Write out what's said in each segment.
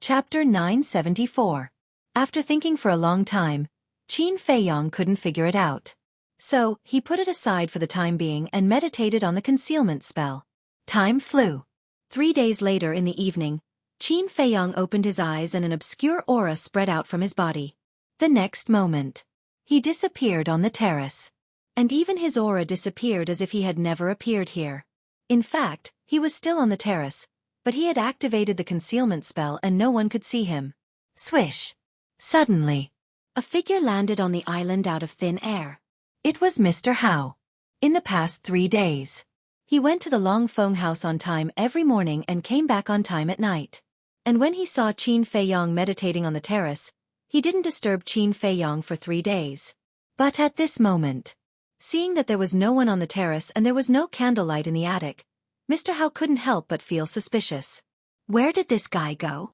Chapter 974. After thinking for a long time, Qin Feiyong couldn't figure it out. So, he put it aside for the time being and meditated on the concealment spell. Time flew. 3 days later in the evening, Qin Feiyong opened his eyes and an obscure aura spread out from his body. The next moment, he disappeared on the terrace. And even his aura disappeared as if he had never appeared here. In fact, he was still on the terrace, but he had activated the concealment spell and no one could see him. Swish! Suddenly, a figure landed on the island out of thin air. It was Mr. Hao. In the past 3 days, he went to the Longfeng house on time every morning and came back on time at night. And when he saw Qin Feiyong meditating on the terrace, he didn't disturb Qin Feiyong for 3 days. But at this moment, seeing that there was no one on the terrace and there was no candlelight in the attic, Mr. Hao couldn't help but feel suspicious. Where did this guy go?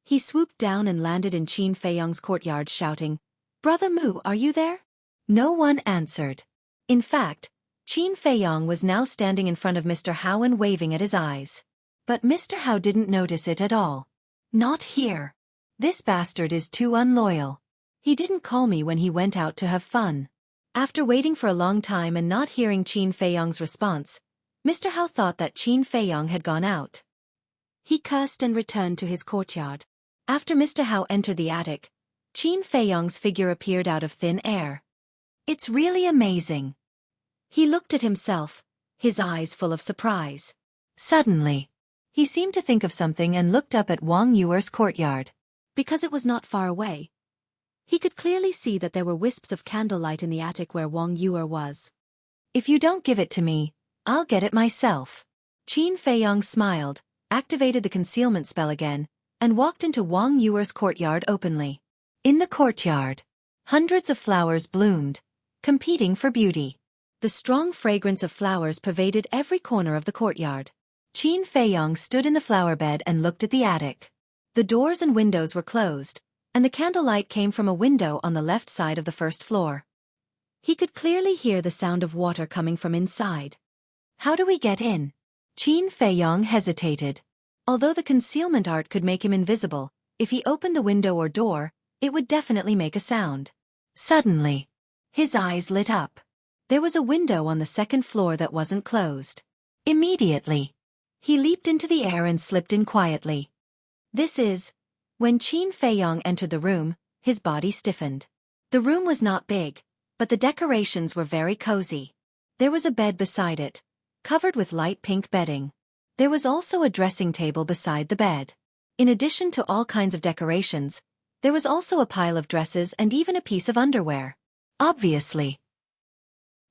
He swooped down and landed in Qin Feiyong's courtyard shouting, "Brother Mu, are you there?" No one answered. In fact, Qin Feiyong was now standing in front of Mr. Hao and waving at his eyes. But Mr. Hao didn't notice it at all. Not here. This bastard is too unloyal. He didn't call me when he went out to have fun. After waiting for a long time and not hearing Qin Feiyong's response, Mr. Hao thought that Qin Feiyong had gone out. He cursed and returned to his courtyard. After Mr. Hao entered the attic, Qin Feiyong's figure appeared out of thin air. It's really amazing. He looked at himself, his eyes full of surprise. Suddenly, he seemed to think of something and looked up at Wang Yuer's courtyard. Because it was not far away, he could clearly see that there were wisps of candlelight in the attic where Wang Yuer was. If you don't give it to me, I'll get it myself. Qin Feiyong smiled, activated the concealment spell again, and walked into Wang Yuer's courtyard openly. In the courtyard, hundreds of flowers bloomed, competing for beauty. The strong fragrance of flowers pervaded every corner of the courtyard. Qin Feiyong stood in the flower bed and looked at the attic. The doors and windows were closed, and the candlelight came from a window on the left side of the first floor. He could clearly hear the sound of water coming from inside. How do we get in? Qin Feiyong hesitated. Although the concealment art could make him invisible, if he opened the window or door, it would definitely make a sound. Suddenly, his eyes lit up. There was a window on the second floor that wasn't closed. Immediately, he leaped into the air and slipped in quietly. When Qin Feiyong entered the room, his body stiffened. The room was not big, but the decorations were very cozy. There was a bed beside it, covered with light pink bedding. There was also a dressing table beside the bed. In addition to all kinds of decorations, there was also a pile of dresses and even a piece of underwear. Obviously,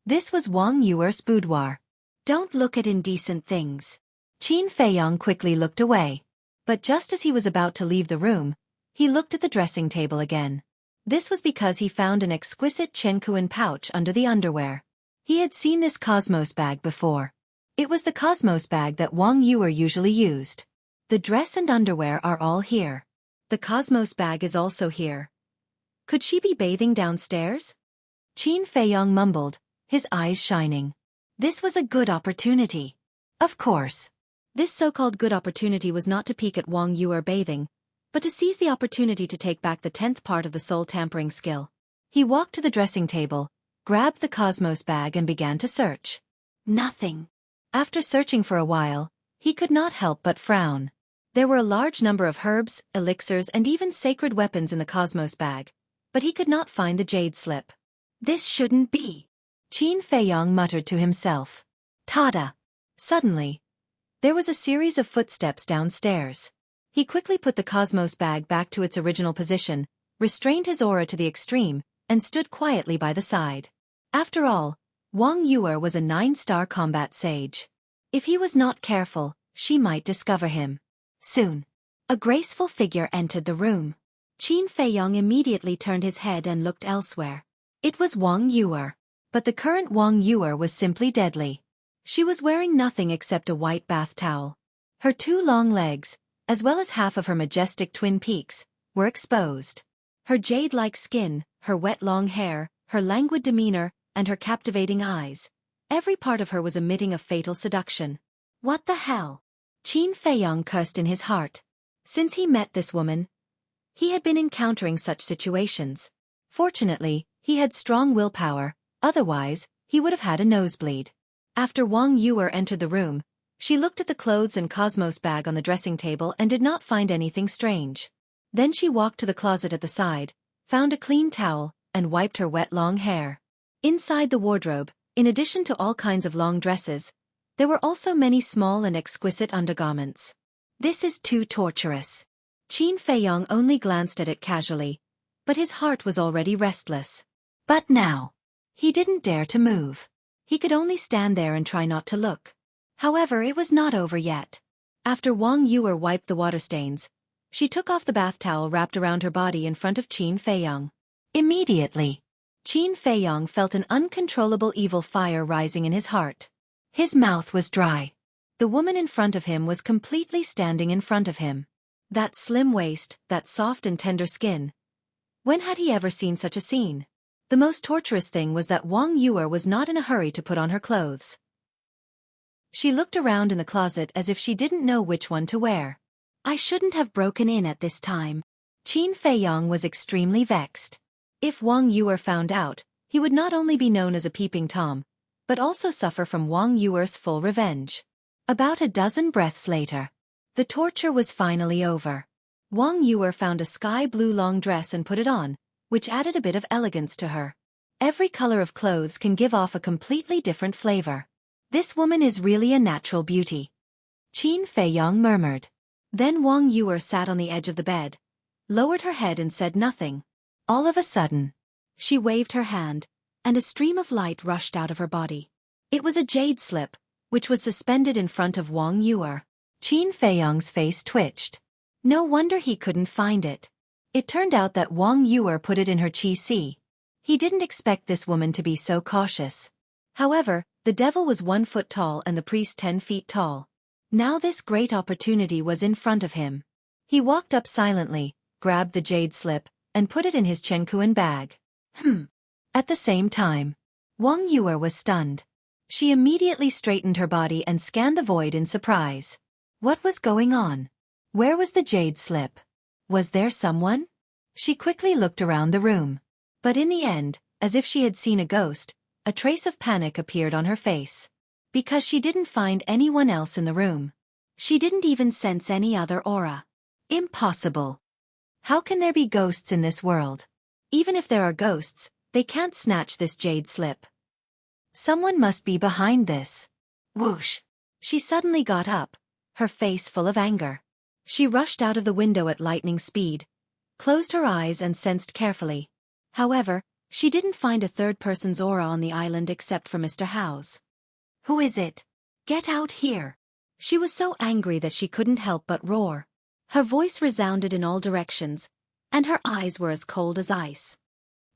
this was Wang Yuer's boudoir. Don't look at indecent things. Qin Feiyong quickly looked away. But just as he was about to leave the room, he looked at the dressing table again. This was because he found an exquisite Chenkuan pouch under the underwear. He had seen this Cosmos bag before. It was the Cosmos bag that Wang Yuer usually used. The dress and underwear are all here. The Cosmos bag is also here. Could she be bathing downstairs? Qin Feiyong mumbled, his eyes shining. This was a good opportunity. Of course. This so-called good opportunity was not to peek at Wang Yuer bathing, but to seize the opportunity to take back the 10th part of the soul tampering skill. He walked to the dressing table, grabbed the Cosmos bag and began to search. Nothing. After searching for a while, he could not help but frown. There were a large number of herbs, elixirs and even sacred weapons in the Cosmos bag, but he could not find the jade slip. This shouldn't be. Qin Feiyong muttered to himself. Tada! Suddenly, there was a series of footsteps downstairs. He quickly put the Cosmos bag back to its original position, restrained his aura to the extreme, and stood quietly by the side. After all, Wang Yuer was a 9-star combat sage. If he was not careful, she might discover him. Soon, a graceful figure entered the room. Qin Feiyong immediately turned his head and looked elsewhere. It was Wang Yuer. But the current Wang Yuer was simply deadly. She was wearing nothing except a white bath towel. Her 2 long legs, as well as half of her majestic twin peaks, were exposed. Her jade-like skin, her wet long hair, her languid demeanor, and her captivating eyes. Every part of her was emitting a fatal seduction. What the hell? Qin Feiyong cursed in his heart. Since he met this woman, he had been encountering such situations. Fortunately, he had strong willpower, otherwise, he would have had a nosebleed. After Wang Yuer entered the room, she looked at the clothes and cosmos bag on the dressing table and did not find anything strange. Then she walked to the closet at the side, found a clean towel, and wiped her wet long hair. Inside the wardrobe, in addition to all kinds of long dresses, there were also many small and exquisite undergarments. This is too torturous. Qin Feiyong only glanced at it casually, but his heart was already restless. But now, he didn't dare to move. He could only stand there and try not to look. However, it was not over yet. After Wang Yuer wiped the water stains, she took off the bath towel wrapped around her body in front of Qin Feiyong. Immediately, Qin Feiyong felt an uncontrollable evil fire rising in his heart. His mouth was dry. The woman in front of him was completely standing in front of him. That slim waist, that soft and tender skin. When had he ever seen such a scene? The most torturous thing was that Wang Yuer was not in a hurry to put on her clothes. She looked around in the closet as if she didn't know which one to wear. I shouldn't have broken in at this time. Qin Feiyong was extremely vexed. If Wang Yuer found out, he would not only be known as a peeping Tom, but also suffer from Wang Yuer's full revenge. About a dozen breaths later, the torture was finally over. Wang Yuer found a sky-blue long dress and put it on, which added a bit of elegance to her. Every color of clothes can give off a completely different flavor. This woman is really a natural beauty. Qin Feiyong murmured. Then Wang Yuer sat on the edge of the bed, lowered her head and said nothing. All of a sudden, she waved her hand, and a stream of light rushed out of her body. It was a jade slip, which was suspended in front of Wang Yuer. Qin Feiyong's face twitched. No wonder he couldn't find it. It turned out that Wang Yuer put it in her qi. He didn't expect this woman to be so cautious. However, the devil was 1 foot tall and the priest 10 feet tall. Now this great opportunity was in front of him. He walked up silently, grabbed the jade slip, and put it in his Chengkuan bag. At the same time, Wang Yuer was stunned. She immediately straightened her body and scanned the void in surprise. What was going on? Where was the jade slip? Was there someone? She quickly looked around the room. But in the end, as if she had seen a ghost, a trace of panic appeared on her face. Because she didn't find anyone else in the room. She didn't even sense any other aura. Impossible. How can there be ghosts in this world? Even if there are ghosts, they can't snatch this jade slip. Someone must be behind this. Whoosh! She suddenly got up, her face full of anger. She rushed out of the window at lightning speed, closed her eyes and sensed carefully. However, she didn't find a third person's aura on the island except for Mr. Howe's. Who is it? Get out here! She was so angry that she couldn't help but roar. Her voice resounded in all directions, and her eyes were as cold as ice.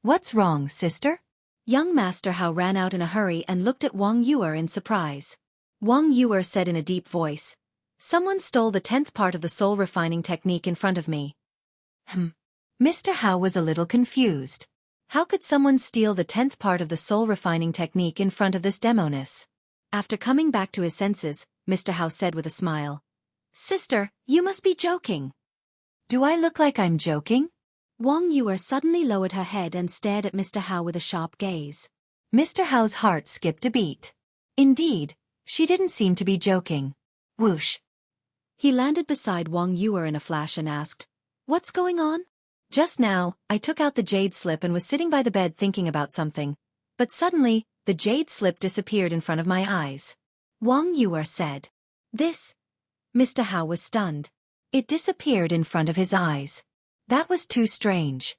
What's wrong, sister? Young Master Hao ran out in a hurry and looked at Wang Yuer in surprise. Wang Yuer said in a deep voice, "Someone stole the 10th part of the soul refining technique in front of me." Mr. Hao was a little confused. How could someone steal the 10th part of the soul refining technique in front of this demoness? After coming back to his senses, Mr. Hao said with a smile, "Sister, you must be joking." Do I look like I'm joking? Wang Yuer suddenly lowered her head and stared at Mr. Hao with a sharp gaze. Mr. Hao's heart skipped a beat. Indeed, she didn't seem to be joking. Whoosh! He landed beside Wang Yuer in a flash and asked, "What's going on?" Just now, I took out the jade slip and was sitting by the bed thinking about something. But suddenly, the jade slip disappeared in front of my eyes. Wang Yuer said. This? Mr. Hao was stunned. It disappeared in front of his eyes. That was too strange.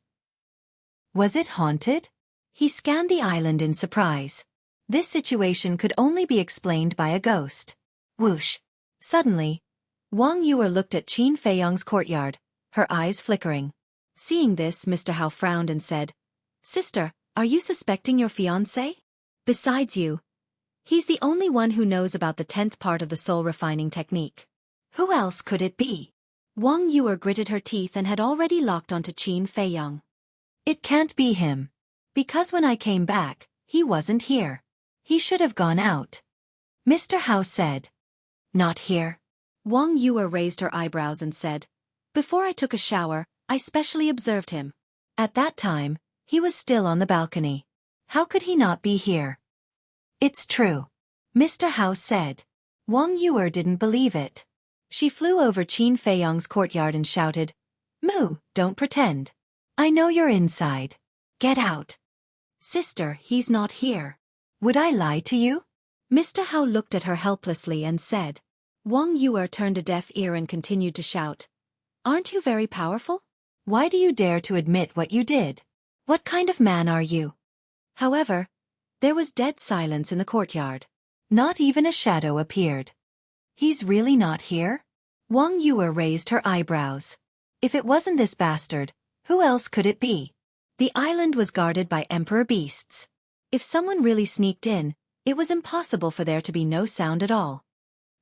Was it haunted? He scanned the island in surprise. This situation could only be explained by a ghost. Whoosh! Suddenly, Wang Yuer looked at Qin Feiyong's courtyard, her eyes flickering. Seeing this, Mr. Hao frowned and said, "Sister, are you suspecting your fiancé? Besides you, he's the only one who knows about the 10th part of the soul refining technique. Who else could it be?" Wang Yuer gritted her teeth and had already locked onto Qin Feiyong. It can't be him. Because when I came back, he wasn't here. He should have gone out. Mr. Hao said. Not here. Wang Yuer raised her eyebrows and said, Before I took a shower, I specially observed him. At that time, he was still on the balcony. How could he not be here? It's true. Mr. Hao said. Wang Yuer didn't believe it. She flew over Qin Feiyong's courtyard and shouted, Moo, don't pretend. I know you're inside. Get out. Sister, he's not here. Would I lie to you? Mr. Hao looked at her helplessly and said. Wang Yuer turned a deaf ear and continued to shout. Aren't you very powerful? Why do you dare to admit what you did? What kind of man are you? However, there was dead silence in the courtyard. Not even a shadow appeared. He's really not here? Wang Yuer raised her eyebrows. If it wasn't this bastard, who else could it be? The island was guarded by emperor beasts. If someone really sneaked in, it was impossible for there to be no sound at all.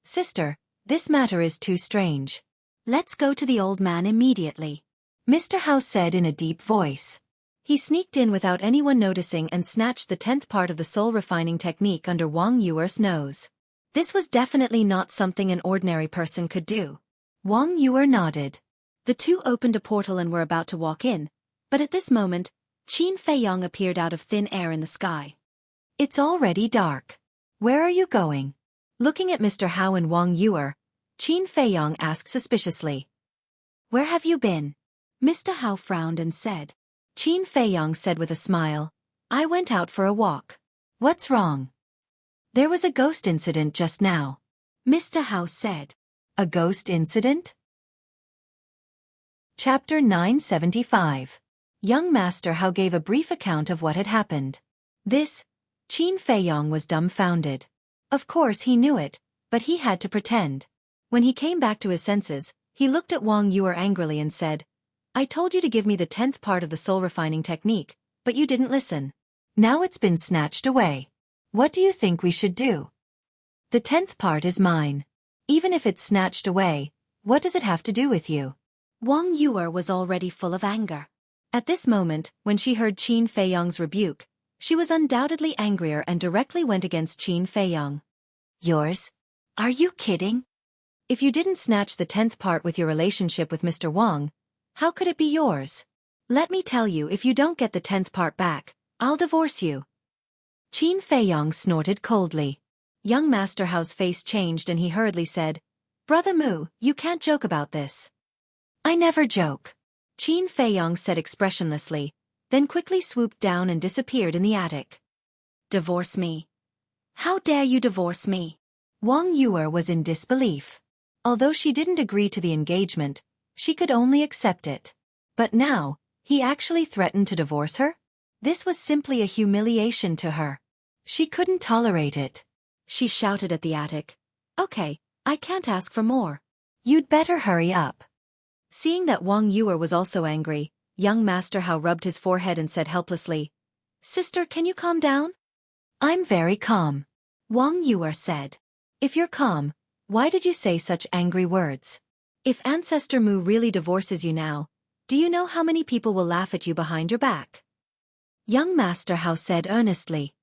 Sister, this matter is too strange. Let's go to the old man immediately. Mr. Hao said in a deep voice. He sneaked in without anyone noticing and snatched the 10th part of the soul refining technique under Wang Yuer's nose. This was definitely not something an ordinary person could do. Wang Yuer nodded. The two opened a portal and were about to walk in, but at this moment, Qin Feiyong appeared out of thin air in the sky. It's already dark. Where are you going? Looking at Mr. Hao and Wang Yuer, Qin Feiyong asked suspiciously. Where have you been? Mr. Hao frowned and said. Qin Feiyong said with a smile, I went out for a walk. What's wrong? There was a ghost incident just now. Mr. Hao said. A ghost incident? Chapter 975. Young Master Hao gave a brief account of what had happened. Qin Feiyong was dumbfounded. Of course he knew it, but he had to pretend. When he came back to his senses, he looked at Wang Yuer angrily and said, I told you to give me the 10th part of the soul refining technique, but you didn't listen. Now it's been snatched away. What do you think we should do? The 10th part is mine. Even if it's snatched away, what does it have to do with you? Wang Yuer was already full of anger. At this moment, when she heard Qin Feiyong's rebuke, she was undoubtedly angrier and directly went against Qin Feiyong. Yours? Are you kidding? If you didn't snatch the 10th part with your relationship with Mr. Wang, how could it be yours? Let me tell you, if you don't get the 10th part back, I'll divorce you. Qin Feiyong snorted coldly. Young Master Hao's face changed and he hurriedly said, Brother Mu, you can't joke about this. I never joke. Qin Feiyong said expressionlessly, then quickly swooped down and disappeared in the attic. Divorce me? How dare you divorce me? Wang Yuer was in disbelief. Although she didn't agree to the engagement, she could only accept it. But now, he actually threatened to divorce her? This was simply a humiliation to her. She couldn't tolerate it. She shouted at the attic. Okay, I can't ask for more. You'd better hurry up. Seeing that Wang Yuer was also angry, young Master Hao rubbed his forehead and said helplessly, Sister, can you calm down? I'm very calm. Wang Yuer said. If you're calm, why did you say such angry words? If Ancestor Mu really divorces you now, do you know how many people will laugh at you behind your back? Young Master Hao said earnestly.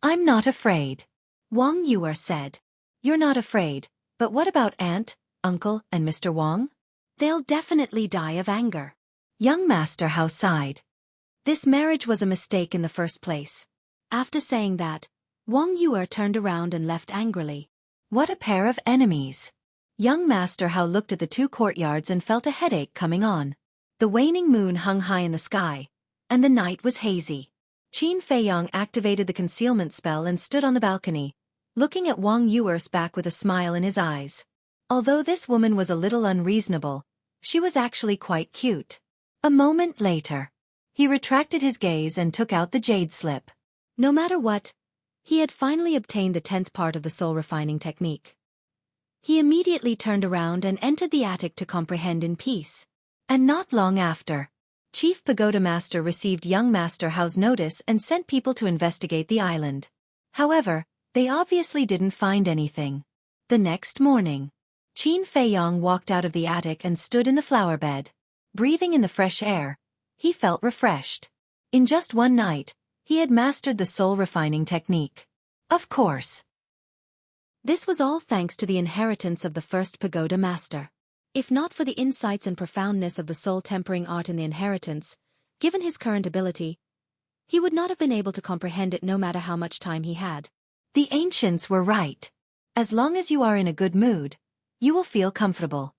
I'm not afraid. Wang Yuer said. You're not afraid, but what about Aunt, Uncle, and Mr. Wang? They'll definitely die of anger. Young Master Hao sighed. This marriage was a mistake in the first place. After saying that, Wang Yuer turned around and left angrily. What a pair of enemies. Young Master Hao looked at the two courtyards and felt a headache coming on. The waning moon hung high in the sky, and the night was hazy. Qin Feiyong activated the concealment spell and stood on the balcony, looking at Wang Yuer's back with a smile in his eyes. Although this woman was a little unreasonable, she was actually quite cute. A moment later, he retracted his gaze and took out the jade slip. No matter what, he had finally obtained the 10th part of the soul refining technique. He immediately turned around and entered the attic to comprehend in peace. And not long after, Chief Pagoda Master received young Master Hao's notice and sent people to investigate the island. However, they obviously didn't find anything. The next morning, Qin Feiyong walked out of the attic and stood in the flower bed. Breathing in the fresh air, he felt refreshed. In just one night, he had mastered the soul refining technique. Of course. This was all thanks to the inheritance of the first Pagoda Master. If not for the insights and profoundness of the soul-tempering art in the inheritance, given his current ability, he would not have been able to comprehend it no matter how much time he had. The ancients were right. As long as you are in a good mood, you will feel comfortable.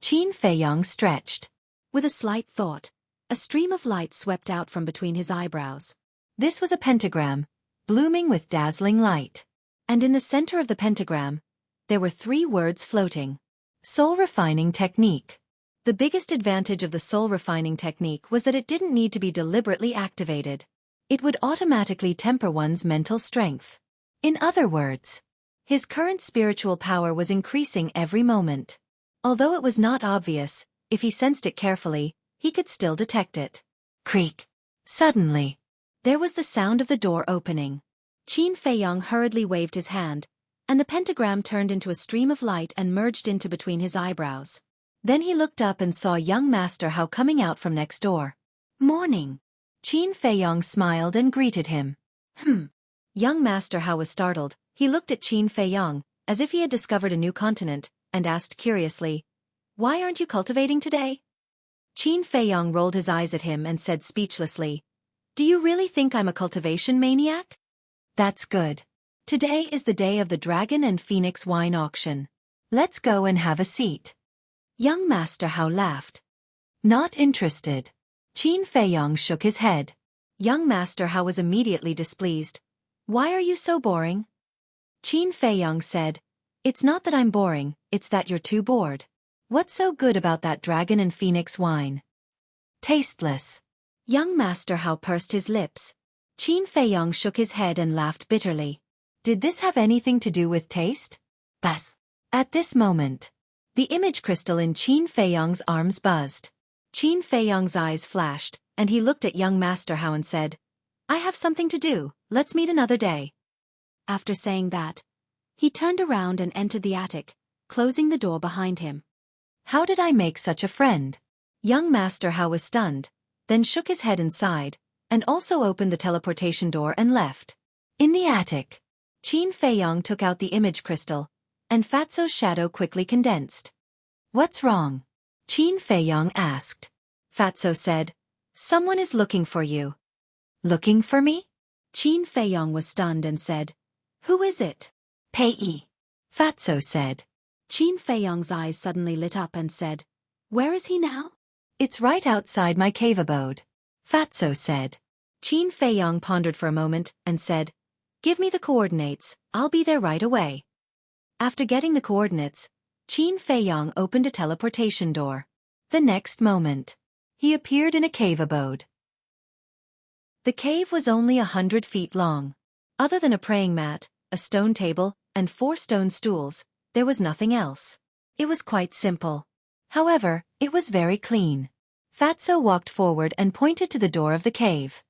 Qin Feiyang stretched. With a slight thought, a stream of light swept out from between his eyebrows. This was a pentagram, blooming with dazzling light. And in the center of the pentagram, there were 3 words floating. Soul refining technique. The biggest advantage of the soul refining technique was that it didn't need to be deliberately activated. It would automatically temper one's mental strength. In other words, his current spiritual power was increasing every moment. Although it was not obvious, if he sensed it carefully, he could still detect it. Creak. Suddenly, there was the sound of the door opening. Qin Feiyang hurriedly waved his hand, and the pentagram turned into a stream of light and merged into between his eyebrows. Then he looked up and saw young Master Hao coming out from next door. Morning. Qin Feiyang smiled and greeted him. Young Master Hao was startled. He looked at Qin Feiyang, as if he had discovered a new continent, and asked curiously, "Why aren't you cultivating today?" Qin Feiyang rolled his eyes at him and said speechlessly, "Do you really think I'm a cultivation maniac? That's good. Today is the day of the Dragon and Phoenix wine auction. Let's go and have a seat." Young Master Hao laughed. Not interested. Qin Feiyang shook his head. Young Master Hao was immediately displeased. "Why are you so boring?" Qin Feiyang said, "It's not that I'm boring, it's that you're too bored. What's so good about that Dragon and Phoenix wine?" Tasteless. Young Master Hao pursed his lips. Qin Feiyang shook his head and laughed bitterly. Did this have anything to do with taste? Buzz. At this moment, the image crystal in Qin Feiyang's arms buzzed. Qin Feiyang's eyes flashed, and he looked at young Master Hao and said, "I have something to do, let's meet another day." After saying that, he turned around and entered the attic, closing the door behind him. How did I make such a friend? Young Master Hao was stunned, then shook his head and sighed, and also opened the teleportation door and left. In the attic, Qin Feiyang took out the image crystal, and Fatso's shadow quickly condensed. "What's wrong?" Qin Feiyang asked. Fatso said, "Someone is looking for you." "Looking for me?" Qin Feiyang was stunned and said, "Who is it?" "Pei." Fatso said. Qin Feiyang's eyes suddenly lit up and said, "Where is he now?" "It's right outside my cave abode," Fatso said. Qin Feiyang pondered for a moment and said, "Give me the coordinates, I'll be there right away." After getting the coordinates, Qin Feiyang opened a teleportation door. The next moment, he appeared in a cave abode. The cave was only 100 feet long. Other than a praying mat, a stone table, and 4 stone stools, there was nothing else. It was quite simple. However, it was very clean. Fatso walked forward and pointed to the door of the cave.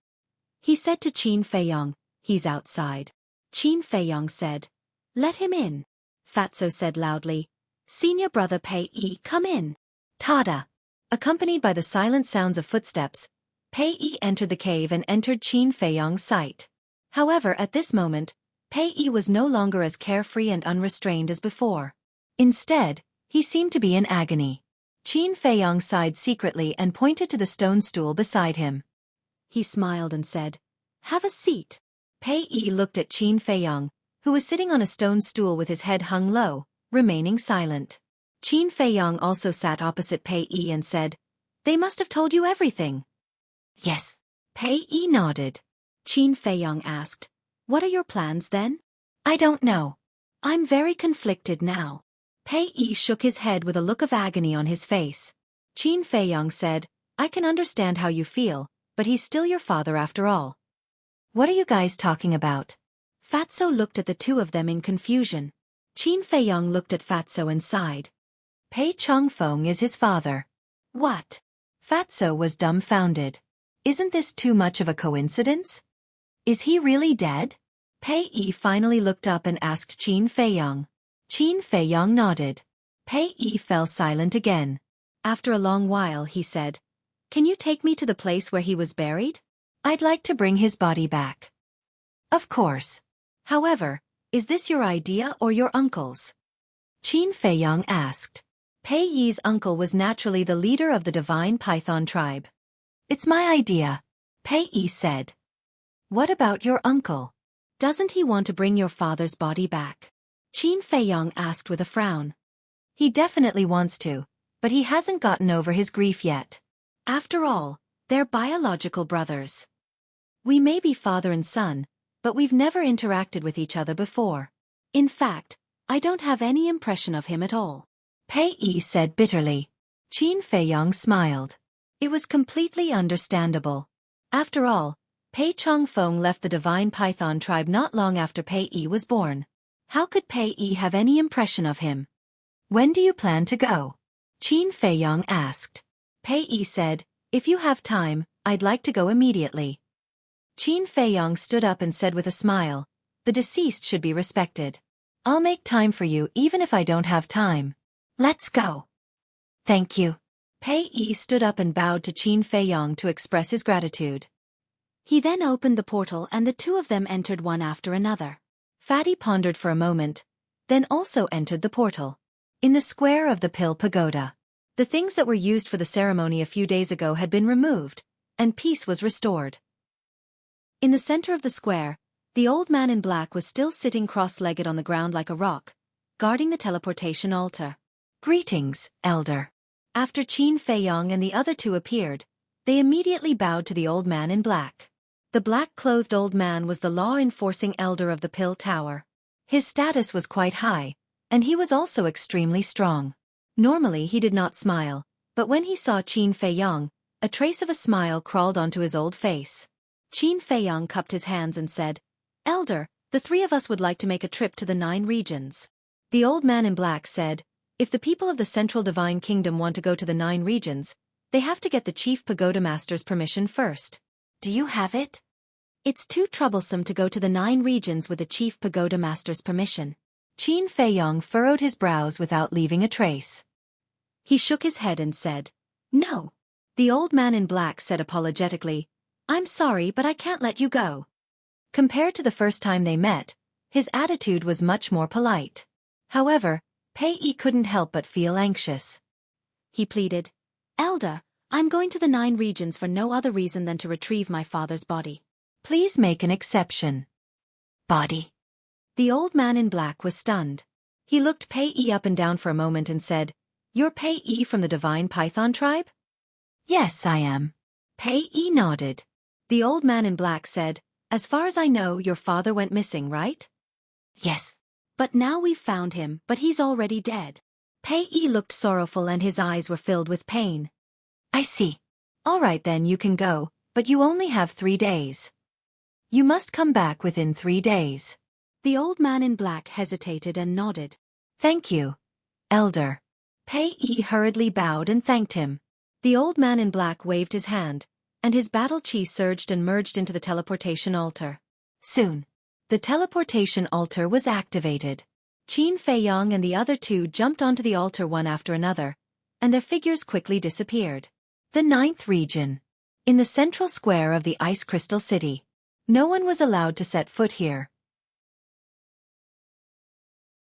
He said to Qin Feiyang, "He's outside." Qin Feiyang said, "Let him in." Fatso said loudly, "Senior brother Pei, come in." Tada! Accompanied by the silent sounds of footsteps, Pei entered the cave and entered Qin Feiyang's sight. However, at this moment, Pei was no longer as carefree and unrestrained as before. Instead, he seemed to be in agony. Qin Feiyang sighed secretly and pointed to the stone stool beside him. He smiled and said, "Have a seat." Pei looked at Qin Feiyang, who was sitting on a stone stool with his head hung low, remaining silent. Qin Feiyang also sat opposite Pei and said, "They must have told you everything." "Yes." Pei nodded. Qin Feiyang asked, "What are your plans then?" "I don't know. I'm very conflicted now." Pei shook his head with a look of agony on his face. Qin Feiyang said, "I can understand how you feel, but he's still your father after all." "What are you guys talking about?" Fatso looked at the two of them in confusion. Qin Feiyang looked at Fatso and sighed. "Pei Chongfeng is his father." "What?" Fatso was dumbfounded. "Isn't this too much of a coincidence? Is he really dead?" Pei finally looked up and asked Qin Feiyang. Qin Feiyang nodded. Pei fell silent again. After a long while he said, "Can you take me to the place where he was buried? I'd like to bring his body back." "Of course. However, is this your idea or your uncle's?" Qin Feiyang asked. Pei Yi's uncle was naturally the leader of the divine python tribe. It's my idea, Pei Yi said. What about your uncle? Doesn't he want to bring your father's body back? Qin Feiyong asked with a frown. He definitely wants to, but he hasn't gotten over his grief yet. After all, they're biological brothers. We may be father and son, but we've never interacted with each other before. In fact, I don't have any impression of him at all. Pei Yi said bitterly. Qin Feiyong smiled. It was completely understandable. After all, Pei Chongfeng left the divine python tribe not long after Pei Yi was born. How could Pei Yi have any impression of him? When do you plan to go? Qin Feiyong asked. Pei Yi said, if you have time, I'd like to go immediately. Qin Feiyong stood up and said with a smile, the deceased should be respected. I'll make time for you even if I don't have time. Let's go. Thank you. Pei Yi stood up and bowed to Qin Feiyong to express his gratitude. He then opened the portal and the two of them entered one after another. Fatty pondered for a moment, then also entered the portal. In the square of the Pill Pagoda, the things that were used for the ceremony a few days ago had been removed, and peace was restored. In the center of the square, the old man in black was still sitting cross-legged on the ground like a rock, guarding the teleportation altar. Greetings, Elder. After Qin Feiyong and the other two appeared, they immediately bowed to the old man in black. The black-clothed old man was the law-enforcing elder of the Pill Tower. His status was quite high, and he was also extremely strong. Normally he did not smile, but when he saw Qin Feiyong, a trace of a smile crawled onto his old face. Qin Feiyong cupped his hands and said, Elder, the three of us would like to make a trip to the 9 regions. The old man in black said, if the people of the Central Divine Kingdom want to go to the 9 regions, they have to get the Chief Pagoda Master's permission first. Do you have it? It's too troublesome to go to the 9 regions with the Chief Pagoda Master's permission. Qin Feiyong furrowed his brows without leaving a trace. He shook his head and said, no. The old man in black said apologetically, I'm sorry but I can't let you go. Compared to the first time they met, his attitude was much more polite. However, Pei Yi couldn't help but feel anxious. He pleaded, Elder, I'm going to the 9 regions for no other reason than to retrieve my father's body. Please make an exception. Body. The old man in black was stunned. He looked Pei Yi up and down for a moment and said, You're Pei Yi from the Divine Python tribe? Yes, I am. Pei Yi nodded. The old man in black said, As far as I know, your father went missing, right? Yes. But now we've found him, but he's already dead. Pei Yi looked sorrowful and his eyes were filled with pain. I see. All right then, you can go, but you only have 3 days. You must come back within 3 days. The old man in black hesitated and nodded. Thank you, Elder. Pei Yi hurriedly bowed and thanked him. The old man in black waved his hand, and his battle chi surged and merged into the teleportation altar. Soon, the teleportation altar was activated. Qin Feiyong and the other two jumped onto the altar one after another, and their figures quickly disappeared. The 9th region. In the central square of the Ice Crystal City. No one was allowed to set foot here.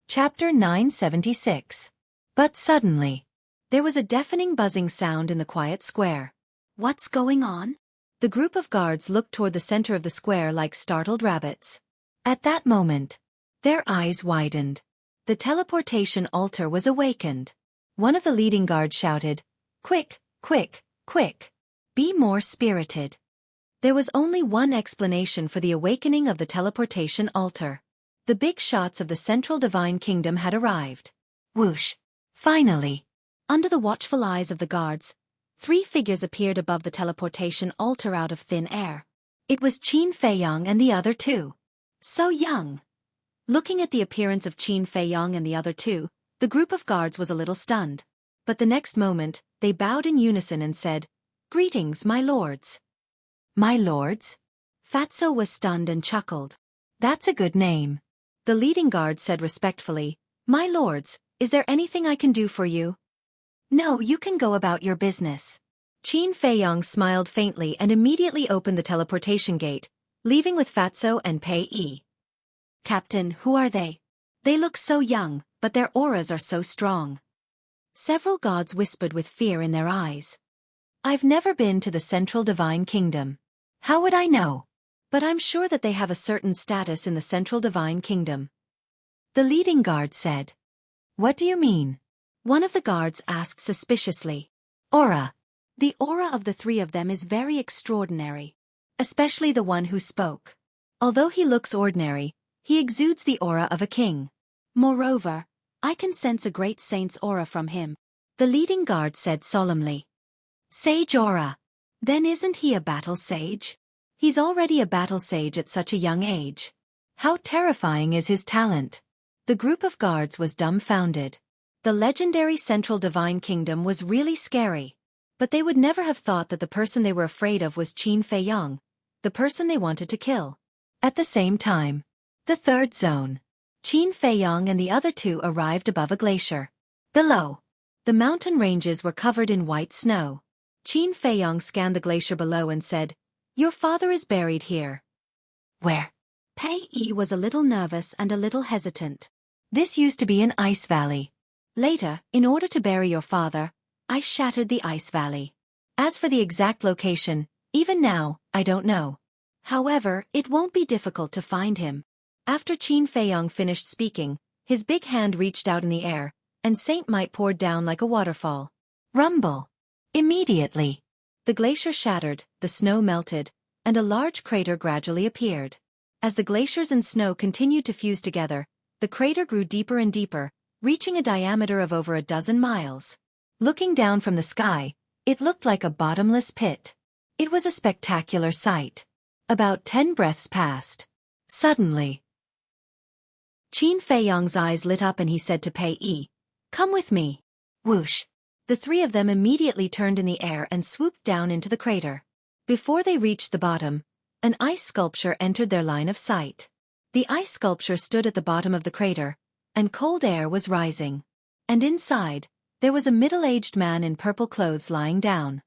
Chapter 976. But suddenly, there was a deafening buzzing sound in the quiet square. What's going on? The group of guards looked toward the center of the square like startled rabbits. At that moment, their eyes widened. The teleportation altar was awakened. One of the leading guards shouted, Quick, quick, quick! Be more spirited. There was only one explanation for the awakening of the teleportation altar. The big shots of the Central Divine Kingdom had arrived. Whoosh! Finally! Under the watchful eyes of the guards, 3 figures appeared above the teleportation altar out of thin air. It was Qin Feiyong and the other two. So young! Looking at the appearance of Qin Feiyong and the other two, the group of guards was a little stunned. But the next moment, they bowed in unison and said, Greetings, my lords. My lords? Fatso was stunned and chuckled. That's a good name. The leading guard said respectfully, My lords, is there anything I can do for you? No, you can go about your business. Qin Feiyong smiled faintly and immediately opened the teleportation gate, leaving with Fatso and Pei Yi. Captain, who are they? They look so young, but their auras are so strong. Several gods whispered with fear in their eyes. I've never been to the Central Divine Kingdom. How would I know? But I'm sure that they have a certain status in the Central Divine Kingdom. The leading guard said. What do you mean? One of the guards asked suspiciously. Aura. The aura of the three of them is very extraordinary. Especially the one who spoke. Although he looks ordinary, he exudes the aura of a king. Moreover, I can sense a great saint's aura from him. The leading guard said solemnly. Sage aura. Then isn't he a battle sage? He's already a battle sage at such a young age. How terrifying is his talent? The group of guards was dumbfounded. The legendary Central Divine Kingdom was really scary. But they would never have thought that the person they were afraid of was Qin Feiyong, the person they wanted to kill. At the same time, the third zone. Qin Feiyong and the other two arrived above a glacier. Below, the mountain ranges were covered in white snow. Qin Feiyong scanned the glacier below and said, Your father is buried here. Where? Pei Yi was a little nervous and a little hesitant. This used to be an ice valley. Later, in order to bury your father, I shattered the ice valley. As for the exact location, even now, I don't know. However, it won't be difficult to find him. After Qin Feiyong finished speaking, his big hand reached out in the air, and Saint Might poured down like a waterfall. Rumble! Immediately, the glacier shattered, the snow melted, and a large crater gradually appeared. As the glaciers and snow continued to fuse together, the crater grew deeper and deeper, reaching a diameter of over a dozen miles. Looking down from the sky, it looked like a bottomless pit. It was a spectacular sight. About 10 breaths passed. Suddenly, Qin Feiyong's eyes lit up and he said to Pei Yi, Come with me. Whoosh! The three of them immediately turned in the air and swooped down into the crater. Before they reached the bottom, an ice sculpture entered their line of sight. The ice sculpture stood at the bottom of the crater, and cold air was rising. And inside, there was a middle-aged man in purple clothes lying down.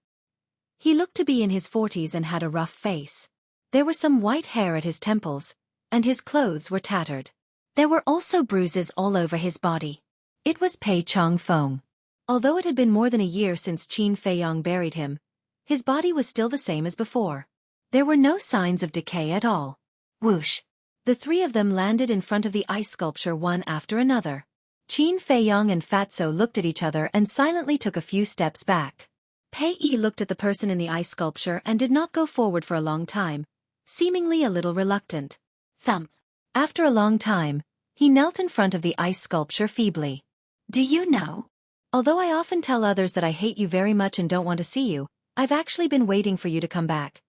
He looked to be in his 40s and had a rough face. There were some white hair at his temples, and his clothes were tattered. There were also bruises all over his body. It was Pei Changfeng. Although it had been more than a year since Qin Feiyong buried him, his body was still the same as before. There were no signs of decay at all. Whoosh! The three of them landed in front of the ice sculpture one after another. Qin Feiyong and Fatso looked at each other and silently took a few steps back. Pei Yi looked at the person in the ice sculpture and did not go forward for a long time, seemingly a little reluctant. Thump! After a long time, he knelt in front of the ice sculpture feebly. Do you know? Although I often tell others that I hate you very much and don't want to see you, I've actually been waiting for you to come back.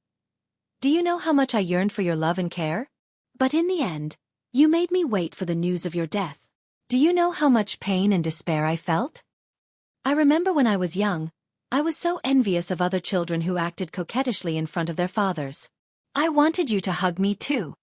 Do you know how much I yearned for your love and care? But in the end, you made me wait for the news of your death. Do you know how much pain and despair I felt? I remember when I was young, I was so envious of other children who acted coquettishly in front of their fathers. I wanted you to hug me too.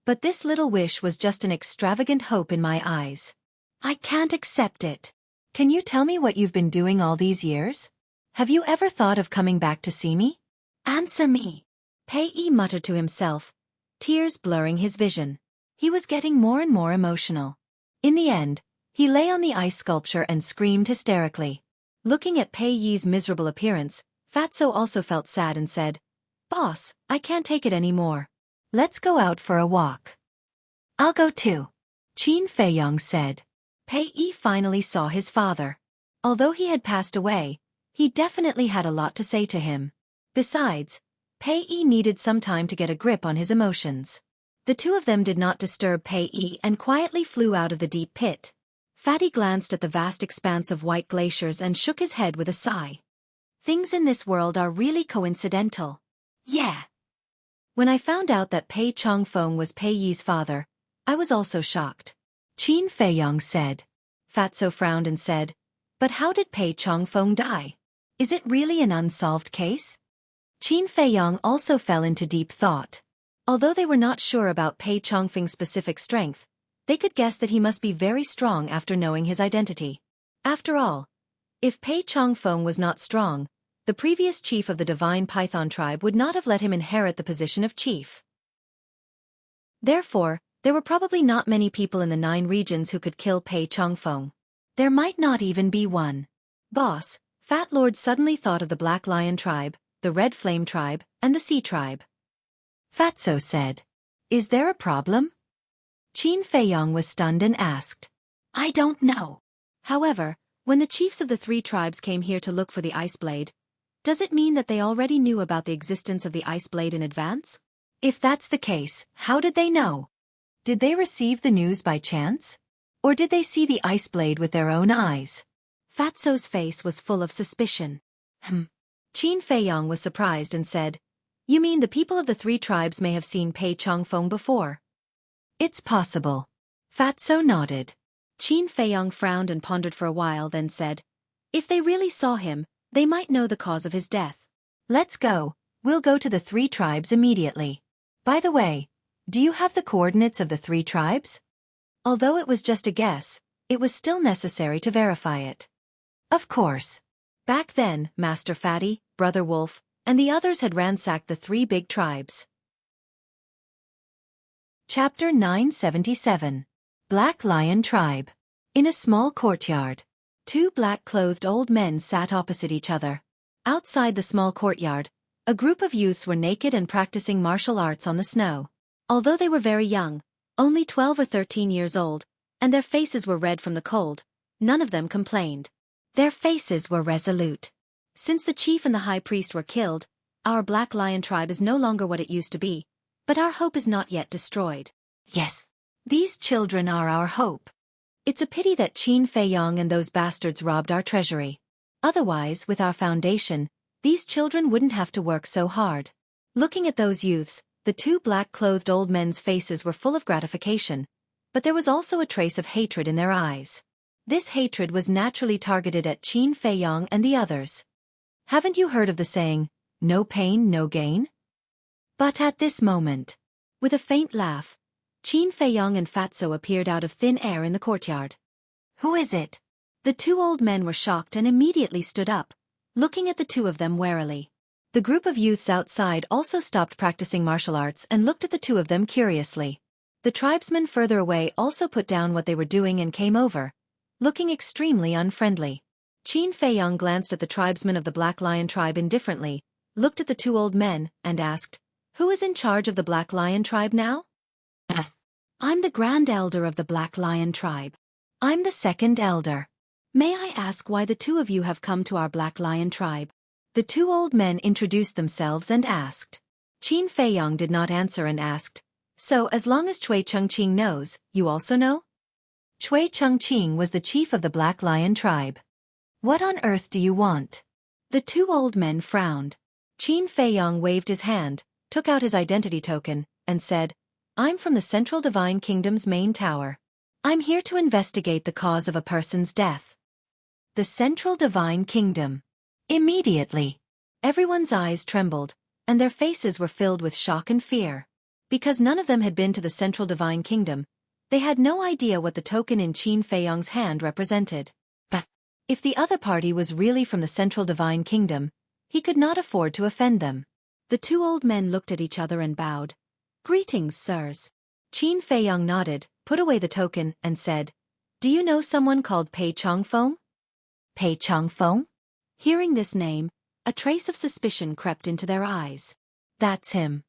But this little wish was just an extravagant hope in my eyes. I can't accept it. Can you tell me what you've been doing all these years? Have you ever thought of coming back to see me? Answer me. Pei Yi muttered to himself, tears blurring his vision. He was getting more and more emotional. In the end, he lay on the ice sculpture and screamed hysterically. Looking at Pei Yi's miserable appearance, Fatso also felt sad and said, Boss, I can't take it anymore. Let's go out for a walk. I'll go too, Qin Feiyong said. Pei Yi finally saw his father. Although he had passed away, he definitely had a lot to say to him. Besides, Pei Yi needed some time to get a grip on his emotions. The two of them did not disturb Pei Yi and quietly flew out of the deep pit. Fatty glanced at the vast expanse of white glaciers and shook his head with a sigh. Things in this world are really coincidental. Yeah. When I found out that Pei Changfeng was Pei Yi's father, I was also shocked. Qin Feiyong said. Fatso frowned and said, But how did Pei Changfeng die? Is it really an unsolved case? Qin Feiyong also fell into deep thought. Although they were not sure about Pei Changfeng's specific strength, they could guess that he must be very strong after knowing his identity. After all, if Pei Changfeng was not strong, the previous chief of the Divine Python tribe would not have let him inherit the position of chief. Therefore, there were probably not many people in the 9 regions who could kill Pei Changfeng. There might not even be one. Boss, Fat Lord suddenly thought of the Black Lion tribe, the Red Flame tribe, and the Sea tribe. Fatso said, "Is there a problem?" Qin Feiyong was stunned and asked, "I don't know." However, when the chiefs of the three tribes came here to look for the Ice Blade, does it mean that they already knew about the existence of the Ice Blade in advance? If that's the case, how did they know? Did they receive the news by chance? Or did they see the Ice Blade with their own eyes? Fatso's face was full of suspicion. Qin Feiyong was surprised and said, "You mean the people of the three tribes may have seen Pei Changfeng before?" "It's possible." Fatso nodded. Qin Feiyong frowned and pondered for a while, then said, "If they really saw him, they might know the cause of his death. Let's go. We'll go to the three tribes immediately. By the way, do you have the coordinates of the three tribes?" Although it was just a guess, it was still necessary to verify it. Of course. Back then, Master Fatty, Brother Wolf, and the others had ransacked the three big tribes. Chapter 977. Black Lion Tribe. In a small courtyard, two black-clothed old men sat opposite each other. Outside the small courtyard, a group of youths were naked and practicing martial arts on the snow. Although they were very young, only 12 or 13 years old, and their faces were red from the cold, none of them complained. Their faces were resolute. Since the chief and the high priest were killed, our Black Lion tribe is no longer what it used to be, but our hope is not yet destroyed. Yes, these children are our hope. It's a pity that Qin Feiyong and those bastards robbed our treasury. Otherwise, with our foundation, these children wouldn't have to work so hard. Looking at those youths, the two black-clothed old men's faces were full of gratification, but there was also a trace of hatred in their eyes. This hatred was naturally targeted at Qin Feiyong and the others. Haven't you heard of the saying, "No pain, no gain"? But at this moment, with a faint laugh, Qin Feiyong and Fatso appeared out of thin air in the courtyard. "Who is it?" The two old men were shocked and immediately stood up, looking at the two of them warily. The group of youths outside also stopped practicing martial arts and looked at the two of them curiously. The tribesmen further away also put down what they were doing and came over, looking extremely unfriendly. Qin Feiyong glanced at the tribesmen of the Black Lion tribe indifferently, looked at the two old men, and asked, "Who is in charge of the Black Lion tribe now?" "I'm the Grand Elder of the Black Lion tribe." "I'm the Second Elder. May I ask why the two of you have come to our Black Lion tribe?" The two old men introduced themselves and asked. Qin Feiyong did not answer and asked, "So as long as Chui Chengqing knows, you also know?" Chui Chengqing was the chief of the Black Lion tribe. "What on earth do you want?" The two old men frowned. Qin Feiyong waved his hand, took out his identity token, and said, "I'm from the Central Divine Kingdom's main tower. I'm here to investigate the cause of a person's death." The Central Divine Kingdom. Immediately, everyone's eyes trembled, and their faces were filled with shock and fear. Because none of them had been to the Central Divine Kingdom, they had no idea what the token in Qin Feiyong's hand represented. But if the other party was really from the Central Divine Kingdom, he could not afford to offend them. The two old men looked at each other and bowed. "Greetings, sirs." Qin Feiyong nodded, put away the token, and said, "Do you know someone called Pei Changfeng?" Pei Changfeng? Hearing this name, a trace of suspicion crept into their eyes. "That's him."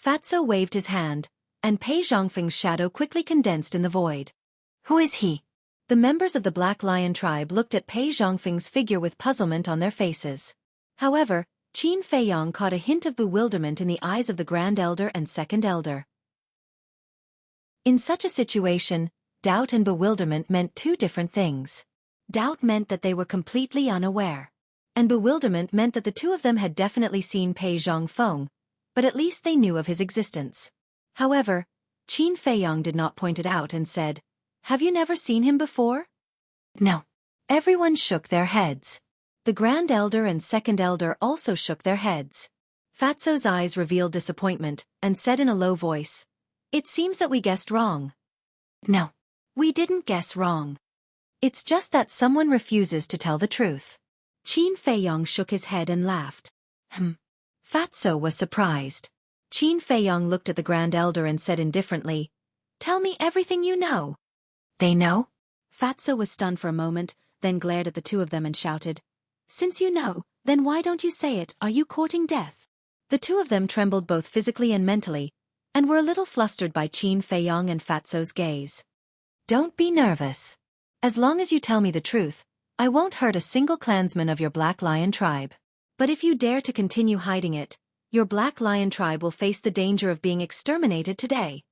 Fatso waved his hand, and Pei Zhongfeng's shadow quickly condensed in the void. "Who is he?" The members of the Black Lion tribe looked at Pei Zhongfeng's figure with puzzlement on their faces. However, Qin Feiyong caught a hint of bewilderment in the eyes of the Grand Elder and Second Elder. In such a situation, doubt and bewilderment meant two different things. Doubt meant that they were completely unaware. And bewilderment meant that the two of them had definitely seen Pei Zhongfeng, but at least they knew of his existence. However, Qin Feiyong did not point it out and said, "Have you never seen him before?" "No." Everyone shook their heads. The Grand Elder and Second Elder also shook their heads. Fatso's eyes revealed disappointment, and said in a low voice, "It seems that we guessed wrong." "No. We didn't guess wrong. It's just that someone refuses to tell the truth." Qin Feiyong shook his head and laughed. Fatso was surprised. Qin Feiyong looked at the Grand Elder and said indifferently, "Tell me everything you know." "They know?" Fatso was stunned for a moment, then glared at the two of them and shouted, Since you know, then why don't you say it? Are you courting death? The two of them trembled both physically and mentally, and were a little flustered by Qin Feiyong and Fatso's gaze. Don't be nervous. As long as you tell me the truth, I won't hurt a single clansman of your Black Lion tribe. But if you dare to continue hiding it, your Black Lion tribe will face the danger of being exterminated today.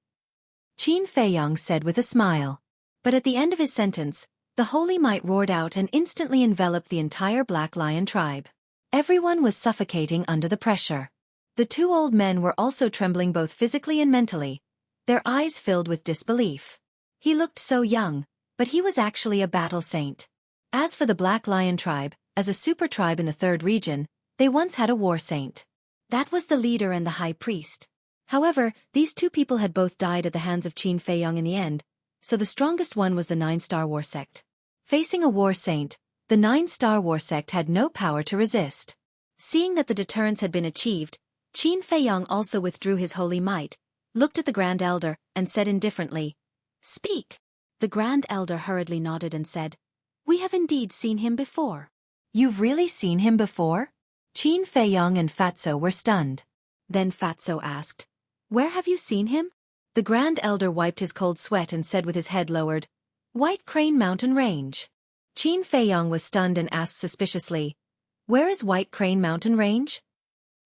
Qin Feiyong said with a smile. But at the end of his sentence, the holy might roared out and instantly enveloped the entire Black Lion tribe. Everyone was suffocating under the pressure. The two old men were also trembling both physically and mentally, their eyes filled with disbelief. He looked so young, but he was actually a battle saint. As for the Black Lion tribe, as a super tribe in the third region, they once had a war saint. That was the leader and the high priest. However, these two people had both died at the hands of Qin Feiyong in the end, so the strongest one was the 9-star war sect. Facing a war saint, the 9-star war sect had no power to resist. Seeing that the deterrence had been achieved, Qin Feiyong also withdrew his holy might, looked at the Grand Elder, and said indifferently, "Speak." The Grand Elder hurriedly nodded and said, "We have indeed seen him before." "You've really seen him before?" Qin Feiyong and Fatso were stunned. Then Fatso asked, "Where have you seen him?" The Grand Elder wiped his cold sweat and said with his head lowered, "White Crane Mountain Range." Qin Feiyong was stunned and asked suspiciously, "Where is White Crane Mountain Range?"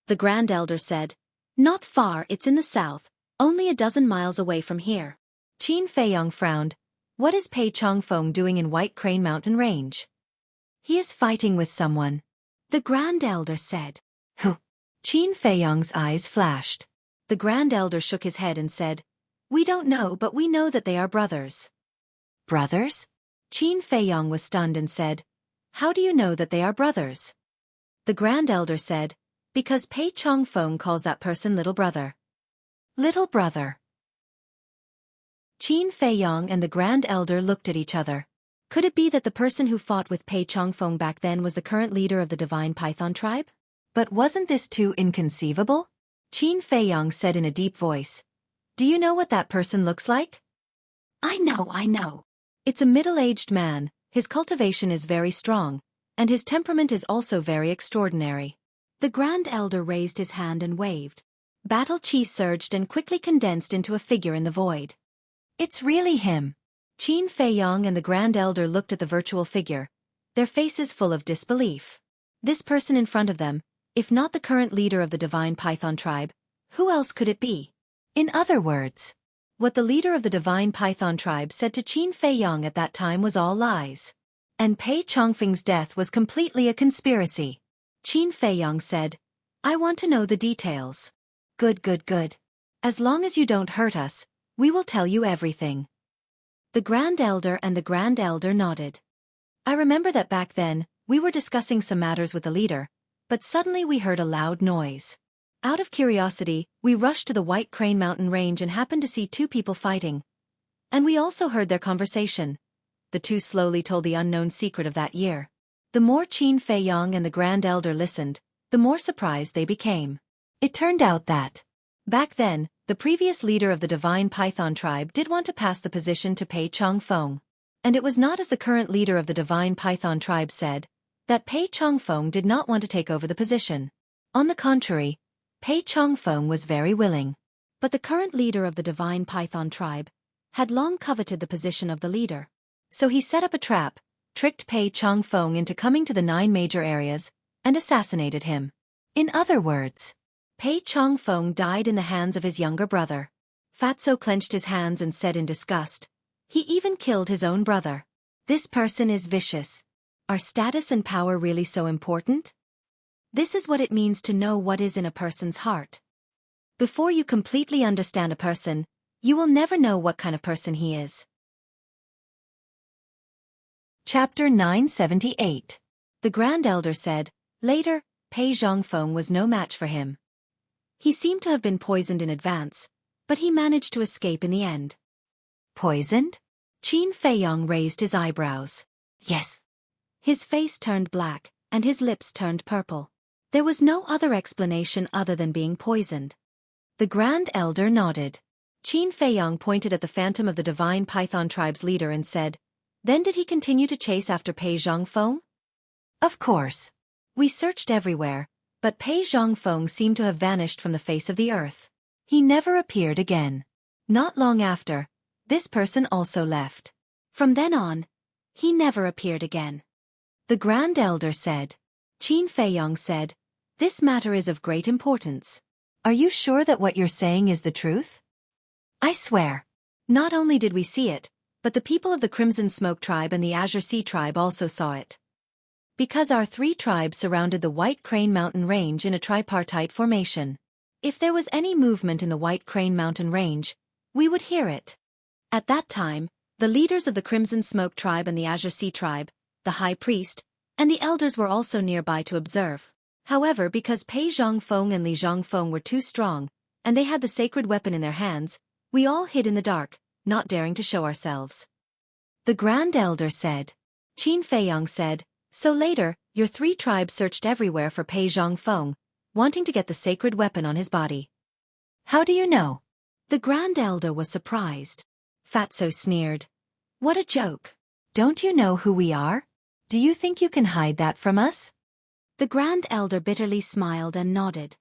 The Grand Elder said, "Not far, it's in the south, only a dozen miles away from here." Qin Feiyong frowned. "What is Pei Chongfeng doing in White Crane Mountain Range?" "He is fighting with someone," the Grand Elder said. "Who?" Qin Feiyong's eyes flashed. The Grand Elder shook his head and said, "We don't know, but we know that they are brothers." "Brothers?" Qin Feiyong was stunned and said, "How do you know that they are brothers?" The Grand Elder said, "Because Pei Chongfeng calls that person little brother." Little brother. Qin Feiyong and the Grand Elder looked at each other. Could it be that the person who fought with Pei Chongfeng back then was the current leader of the Divine Python tribe? But wasn't this too inconceivable? Qin Feiyong said in a deep voice, "Do you know what that person looks like?" I know. It's a middle-aged man, his cultivation is very strong, and his temperament is also very extraordinary." The Grand Elder raised his hand and waved. Battle Chi surged and quickly condensed into a figure in the void. "It's really him." Qin Feiyong and the Grand Elder looked at the virtual figure, their faces full of disbelief. This person in front of them, if not the current leader of the Divine Python tribe, who else could it be? In other words, what the leader of the Divine Python tribe said to Qin Feiyong at that time was all lies. And Pei Chongfeng's death was completely a conspiracy. Qin Feiyong said, "I want to know the details." Good. As long as you don't hurt us, we will tell you everything." The Grand Elder and the Grand Elder nodded. "I remember that back then, we were discussing some matters with the leader, but suddenly we heard a loud noise. Out of curiosity, we rushed to the White Crane Mountain Range and happened to see two people fighting. And we also heard their conversation." The two slowly told the unknown secret of that year. The more Qin Feiyong and the Grand Elder listened, the more surprised they became. It turned out that, back then, the previous leader of the Divine Python tribe did want to pass the position to Pei Chongfeng. And it was not as the current leader of the Divine Python tribe said, that Pei Chongfeng did not want to take over the position. On the contrary, Pei Chongfeng was very willing. But the current leader of the Divine Python tribe had long coveted the position of the leader. So he set up a trap, tricked Pei Chongfeng into coming to the 9 major areas, and assassinated him. In other words, Pei Chongfeng died in the hands of his younger brother. Fatso clenched his hands and said in disgust, "He even killed his own brother. This person is vicious. Are status and power really so important? This is what it means to know what is in a person's heart. Before you completely understand a person, you will never know what kind of person he is." Chapter 978. The Grand Elder said, later, Pei Zhongfeng was no match for him. He seemed to have been poisoned in advance, but he managed to escape in the end. Poisoned? Qin Feiyong raised his eyebrows. Yes. His face turned black, and his lips turned purple. There was no other explanation other than being poisoned. The Grand Elder nodded. Qin Feiyong pointed at the phantom of the Divine Python tribe's leader and said, "Then did he continue to chase after Pei Zhongfeng?" "Of course. We searched everywhere, but Pei Zhongfeng seemed to have vanished from the face of the earth. He never appeared again. Not long after, this person also left. From then on, he never appeared again. The Grand Elder said. Qin Feiyong said, "This matter is of great importance. Are you sure that what you're saying is the truth?" "I swear. Not only did we see it, but the people of the Crimson Smoke tribe and the Azure Sea tribe also saw it. Because our 3 tribes surrounded the White Crane Mountain Range in a tripartite formation. If there was any movement in the White Crane Mountain Range, we would hear it. At that time, the leaders of the Crimson Smoke tribe and the Azure Sea tribe, the High Priest, and the elders were also nearby to observe. However, because Pei Zhongfeng and Li Zhongfeng were too strong, and they had the sacred weapon in their hands, we all hid in the dark, not daring to show ourselves." The Grand Elder said. Qin Feiyong said, "So later, your 3 tribes searched everywhere for Pei Zhongfeng, wanting to get the sacred weapon on his body." "How do you know?" The Grand Elder was surprised. Fatso sneered. "What a joke. Don't you know who we are? Do you think you can hide that from us?" The Grand Elder bitterly smiled and nodded.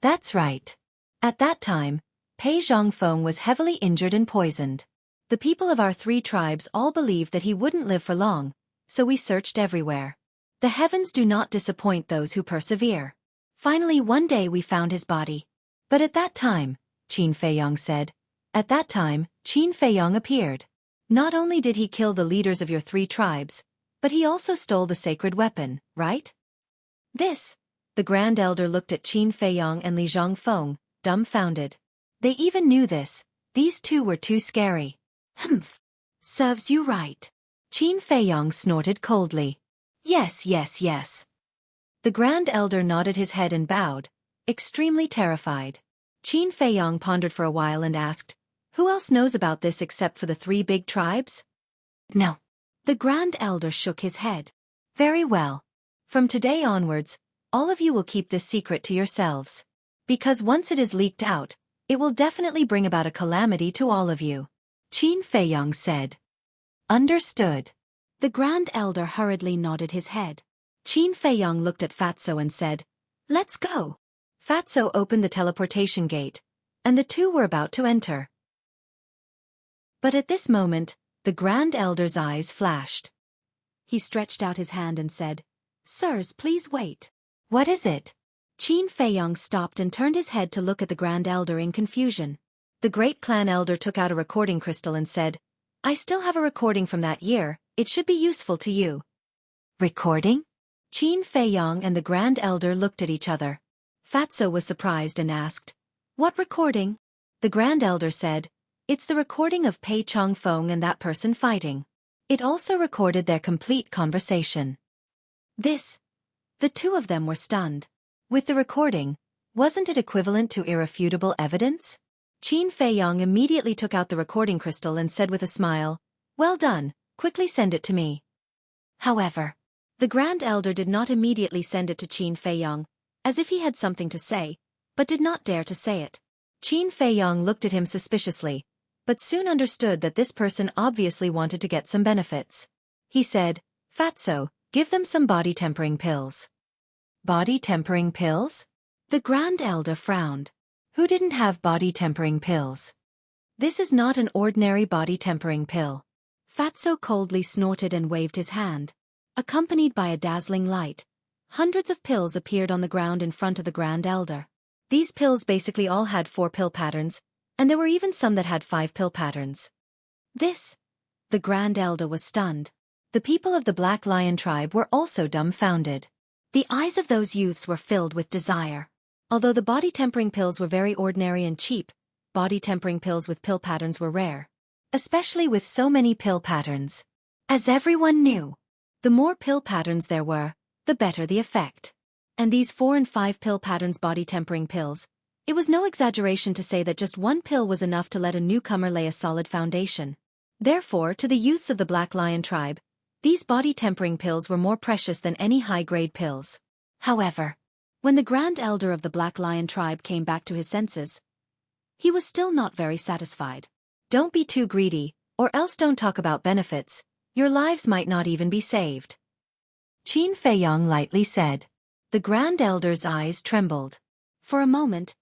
"That's right. At that time, Pei Zhongfeng was heavily injured and poisoned. The people of our 3 tribes all believed that he wouldn't live for long, so we searched everywhere. The heavens do not disappoint those who persevere. Finally one day we found his body. But at that time," Qin Feiyong said, "at that time, Qin Feiyong appeared. Not only did he kill the leaders of your 3 tribes, but he also stole the sacred weapon, right?" This, the Grand Elder looked at Qin Feiyong and Li Zhongfeng, dumbfounded. They even knew this. These 2 were too scary. "Humph. Serves you right." Qin Feiyong snorted coldly. "Yes, yes, yes." The Grand Elder nodded his head and bowed, extremely terrified. Qin Feiyong pondered for a while and asked, "Who else knows about this except for the 3 big tribes?" "No." The Grand Elder shook his head. "Very well. From today onwards, all of you will keep this secret to yourselves. Because once it is leaked out, it will definitely bring about a calamity to all of you." Qin Feiyong said. "Understood." The Grand Elder hurriedly nodded his head. Qin Feiyong looked at Fatso and said, "Let's go." Fatso opened the teleportation gate, and the 2 were about to enter. But at this moment, the Grand Elder's eyes flashed. He stretched out his hand and said, "Sirs, please wait." "What is it?" Qin Feiyong stopped and turned his head to look at the Grand Elder in confusion. The Great Clan Elder took out a recording crystal and said, "I still have a recording from that year, it should be useful to you." "Recording?" Qin Feiyong and the Grand Elder looked at each other. Fatso was surprised and asked, "What recording?" The Grand Elder said, "It's the recording of Pei Zhongfeng and that person fighting. It also recorded their complete conversation." The 2 of them were stunned. With the recording, wasn't it equivalent to irrefutable evidence? Qin Feiyong immediately took out the recording crystal and said with a smile, "Well done, quickly send it to me." However, the Grand Elder did not immediately send it to Qin Feiyong, as if he had something to say, but did not dare to say it. Qin Feiyong looked at him suspiciously, but soon understood that this person obviously wanted to get some benefits. He said, "Fatso, give them some body-tempering pills." "Body-tempering pills?" The Grand Elder frowned. Who didn't have body-tempering pills? "This is not an ordinary body-tempering pill." Fatso coldly snorted and waved his hand. Accompanied by a dazzling light, hundreds of pills appeared on the ground in front of the Grand Elder. These pills basically all had 4 pill patterns, and there were even some that had 5 pill patterns. The Grand Elder was stunned. The people of the Black Lion tribe were also dumbfounded. The eyes of those youths were filled with desire. Although the body-tempering pills were very ordinary and cheap, body-tempering pills with pill patterns were rare. Especially with so many pill patterns. As everyone knew, the more pill patterns there were, the better the effect. And these 4 and 5 pill patterns body-tempering pills, it was no exaggeration to say that just 1 pill was enough to let a newcomer lay a solid foundation. Therefore, to the youths of the Black Lion tribe, these body-tempering pills were more precious than any high-grade pills. However, when the Grand Elder of the Black Lion tribe came back to his senses, he was still not very satisfied. "Don't be too greedy, or else don't talk about benefits. Your lives might not even be saved," Qin Feiyong lightly said. The Grand Elder's eyes trembled. For a moment,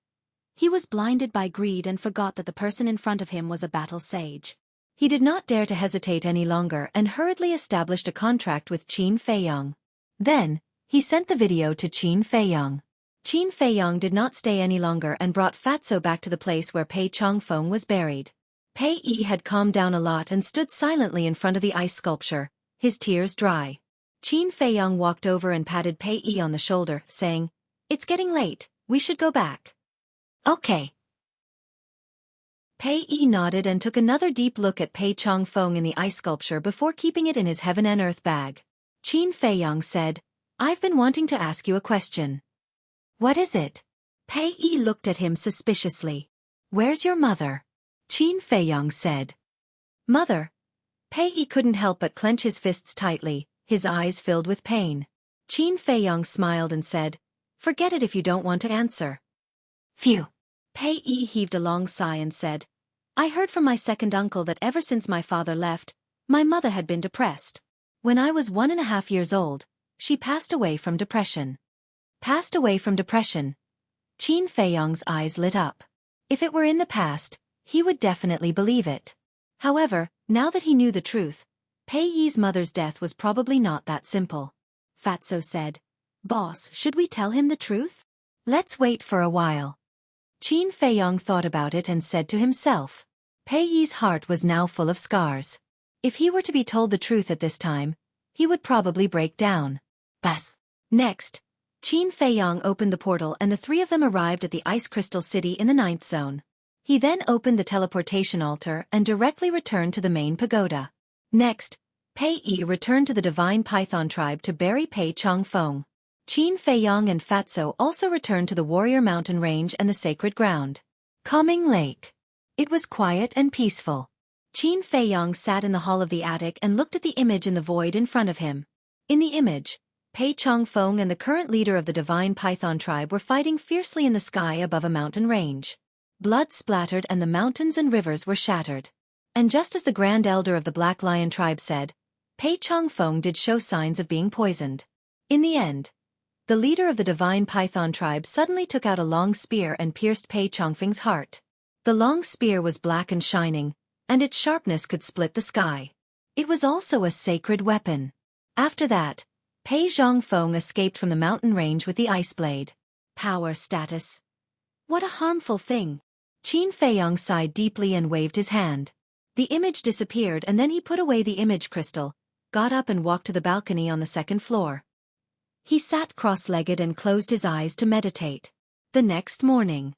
he was blinded by greed and forgot that the person in front of him was a battle sage. He did not dare to hesitate any longer and hurriedly established a contract with Qin Feiyong. Then, he sent the video to Qin Feiyong. Qin Feiyong did not stay any longer and brought Fatso back to the place where Pei Changfeng was buried. Pei Yi had calmed down a lot and stood silently in front of the ice sculpture, his tears dry. Qin Feiyong walked over and patted Pei Yi on the shoulder, saying, "It's getting late, we should go back." "Okay." Pei Yi nodded and took another deep look at Pei Changfeng in the ice sculpture before keeping it in his heaven and earth bag. Qin Feiyong said, "I've been wanting to ask you a question." "What is it?" Pei Yi looked at him suspiciously. "Where's your mother?" Qin Feiyong said. "Mother?" Pei Yi couldn't help but clench his fists tightly, his eyes filled with pain. Qin Feiyong smiled and said, "Forget it if you don't want to answer." "Phew." Pei Yi heaved a long sigh and said, "I heard from my second uncle that ever since my father left, my mother had been depressed. When I was 1.5 years old, she passed away from depression." Passed away from depression. Qin Feiyong's eyes lit up. If it were in the past, he would definitely believe it. However, now that he knew the truth, Pei Yi's mother's death was probably not that simple. Fatso said, "Boss, should we tell him the truth?" "Let's wait for a while." Qin Feiyong thought about it and said to himself, Pei Yi's heart was now full of scars. If he were to be told the truth at this time, he would probably break down. Bas. Next, Qin Feiyong opened the portal and the three of them arrived at the Ice Crystal City in the 9th zone. He then opened the teleportation altar and directly returned to the main pagoda. Next, Pei Yi returned to the Divine Python tribe to bury Pei Changfeng. Qin Feiyong and Fatso also returned to the Warrior Mountain Range and the Sacred Ground. Calming Lake. It was quiet and peaceful. Qin Feiyong sat in the hall of the attic and looked at the image in the void in front of him. In the image, Pei Changfeng and the current leader of the Divine Python tribe were fighting fiercely in the sky above a mountain range. Blood splattered and the mountains and rivers were shattered. And just as the Grand Elder of the Black Lion tribe said, Pei Changfeng did show signs of being poisoned. In the end, the leader of the Divine Python tribe suddenly took out a long spear and pierced Pei Changfeng's heart. The long spear was black and shining, and its sharpness could split the sky. It was also a sacred weapon. After that, Pei Changfeng escaped from the mountain range with the ice blade. Power status. What a harmful thing. Qin Feiyong sighed deeply and waved his hand. The image disappeared and then he put away the image crystal, got up and walked to the balcony on the 2nd floor. He sat cross-legged and closed his eyes to meditate. The next morning.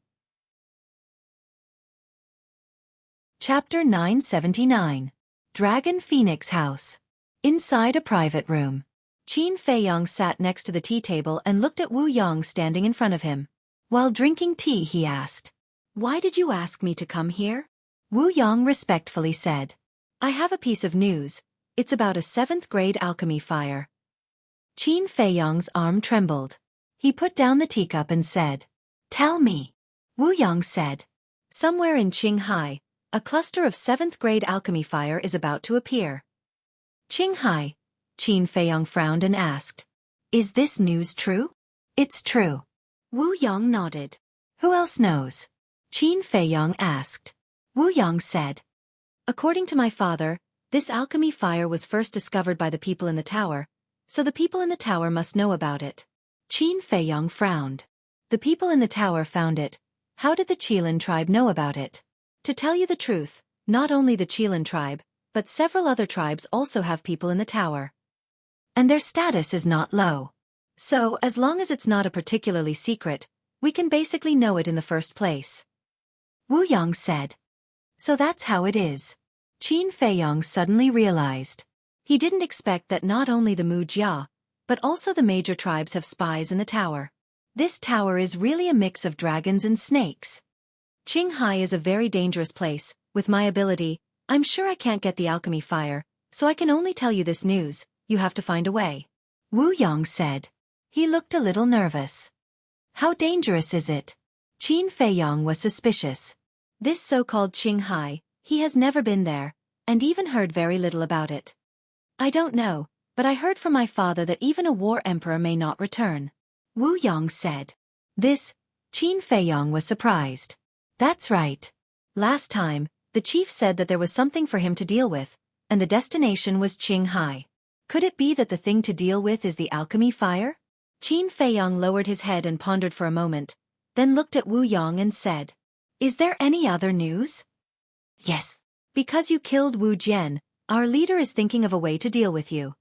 Chapter 979. Dragon Phoenix House. Inside a private room. Qin Feiyong sat next to the tea table and looked at Wu Yang standing in front of him. While drinking tea he asked, "Why did you ask me to come here?" Wu Yang respectfully said, "I have a piece of news. It's about a 7th grade alchemy fire." Qin Feiyong's arm trembled. He put down the teacup and said, "Tell me." Wu Yang said, "Somewhere in Qinghai, a cluster of 7th grade alchemy fire is about to appear." Qinghai? Qin Feiyong frowned and asked, "Is this news true?" "It's true." Wu Yang nodded. "Who else knows?" Qin Feiyong asked. Wu Yang said, "According to my father, this alchemy fire was first discovered by the people in the tower, so the people in the tower must know about it." Qin Feiyong frowned. The people in the tower found it. How did the Qilin tribe know about it? To tell you the truth, not only the Qilin tribe, but several other tribes also have people in the tower. And their status is not low. So, as long as it's not a particularly secret, we can basically know it in the first place. Wu Yang said. So that's how it is. Qin Feiyong suddenly realized. He didn't expect that not only the Mu Jia, but also the major tribes have spies in the tower. This tower is really a mix of dragons and snakes. Qinghai is a very dangerous place. With my ability, I'm sure I can't get the alchemy fire, so I can only tell you this news. You have to find a way. Wu Yang said. He looked a little nervous. How dangerous is it? Qin Feiyong was suspicious. This so-called Qinghai, he has never been there, and even heard very little about it. I don't know, but I heard from my father that even a war emperor may not return. Wu Yong said. This, Qin Feiyong was surprised. That's right. Last time, the chief said that there was something for him to deal with, and the destination was Qinghai. Could it be that the thing to deal with is the alchemy fire? Qin Feiyong lowered his head and pondered for a moment, then looked at Wu Yong and said, "Is there any other news?" "Yes. Because you killed Wu Jian, our leader is thinking of a way to deal with you,"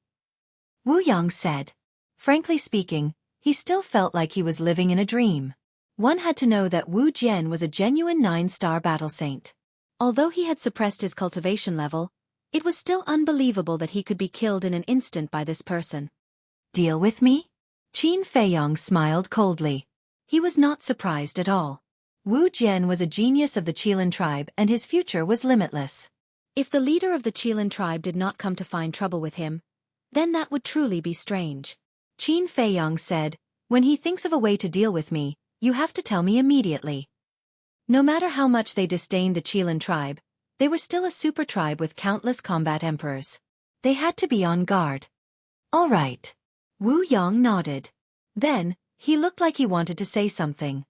Wu Yong said. Frankly speaking, he still felt like he was living in a dream. One had to know that Wu Jian was a genuine 9-star battle saint. Although he had suppressed his cultivation level, it was still unbelievable that he could be killed in an instant by this person. "Deal with me?" Qin Feiyong smiled coldly. He was not surprised at all. Wu Jian was a genius of the Qilin tribe and his future was limitless. If the leader of the Qilin tribe did not come to find trouble with him, then that would truly be strange. Qin Feiyong said, "When he thinks of a way to deal with me, you have to tell me immediately." No matter how much they disdained the Qilin tribe, they were still a super tribe with countless combat emperors. They had to be on guard. "All right." Wu Yong nodded. Then, he looked like he wanted to say something.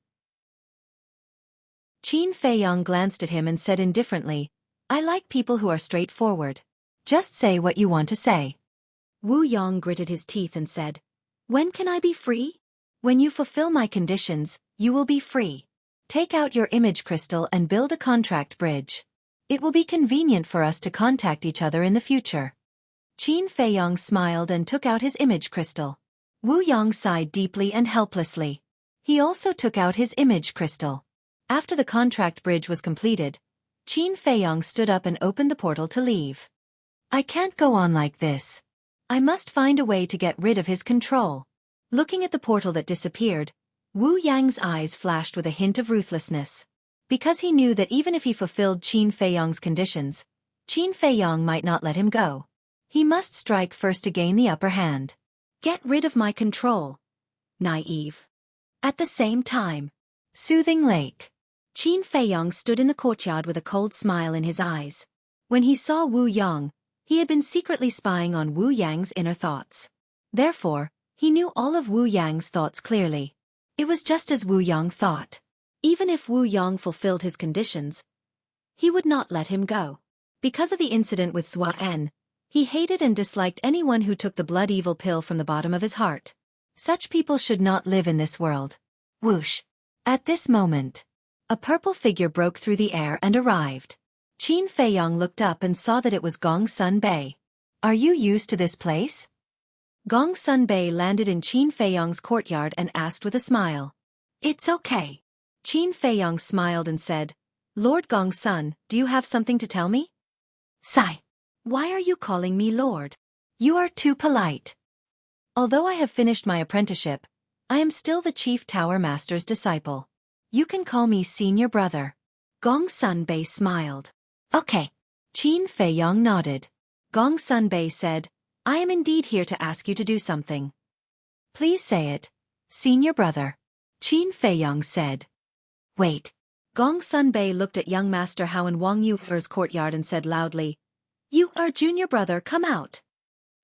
Qin Feiyong glanced at him and said indifferently, "I like people who are straightforward. Just say what you want to say." Wu Yong gritted his teeth and said, "When can I be free?" "When you fulfill my conditions, you will be free. Take out your image crystal and build a contract bridge. It will be convenient for us to contact each other in the future." Qin Feiyong smiled and took out his image crystal. Wu Yong sighed deeply and helplessly. He also took out his image crystal. After the contract bridge was completed, Qin Feiyong stood up and opened the portal to leave. "I can't go on like this. I must find a way to get rid of his control." Looking at the portal that disappeared, Wu Yang's eyes flashed with a hint of ruthlessness. Because he knew that even if he fulfilled Qin Feiyong's conditions, Qin Feiyong might not let him go. He must strike first to gain the upper hand. Get rid of my control. Naive. At the same time, Soothing Lake. Qin Feiyong stood in the courtyard with a cold smile in his eyes. When he saw Wu Yang, he had been secretly spying on Wu Yang's inner thoughts. Therefore, he knew all of Wu Yang's thoughts clearly. It was just as Wu Yang thought. Even if Wu Yang fulfilled his conditions, he would not let him go. Because of the incident with Xueqi, he hated and disliked anyone who took the blood evil pill from the bottom of his heart. Such people should not live in this world. Whoosh! At this moment, a purple figure broke through the air and arrived. Qin Feiyong looked up and saw that it was Gong Sun Bei. "Are you used to this place?" Gong Sun Bei landed in Qin Feiyong's courtyard and asked with a smile. "It's okay." Qin Feiyong smiled and said, "Lord Gong Sun, do you have something to tell me?" "Sigh. Why are you calling me Lord? You are too polite. Although I have finished my apprenticeship, I am still the Chief Tower Master's disciple. You can call me Senior Brother." Gong Sun Bei smiled. "Okay." Qin Feiyong nodded. Gong Sun Bei said, "I am indeed here to ask you to do something." "Please say it, Senior Brother," Qin Feiyong said. "Wait." Gong Sun Bei looked at young Master Hao in Wang Yuer's courtyard and said loudly, "You are Junior Brother, come out."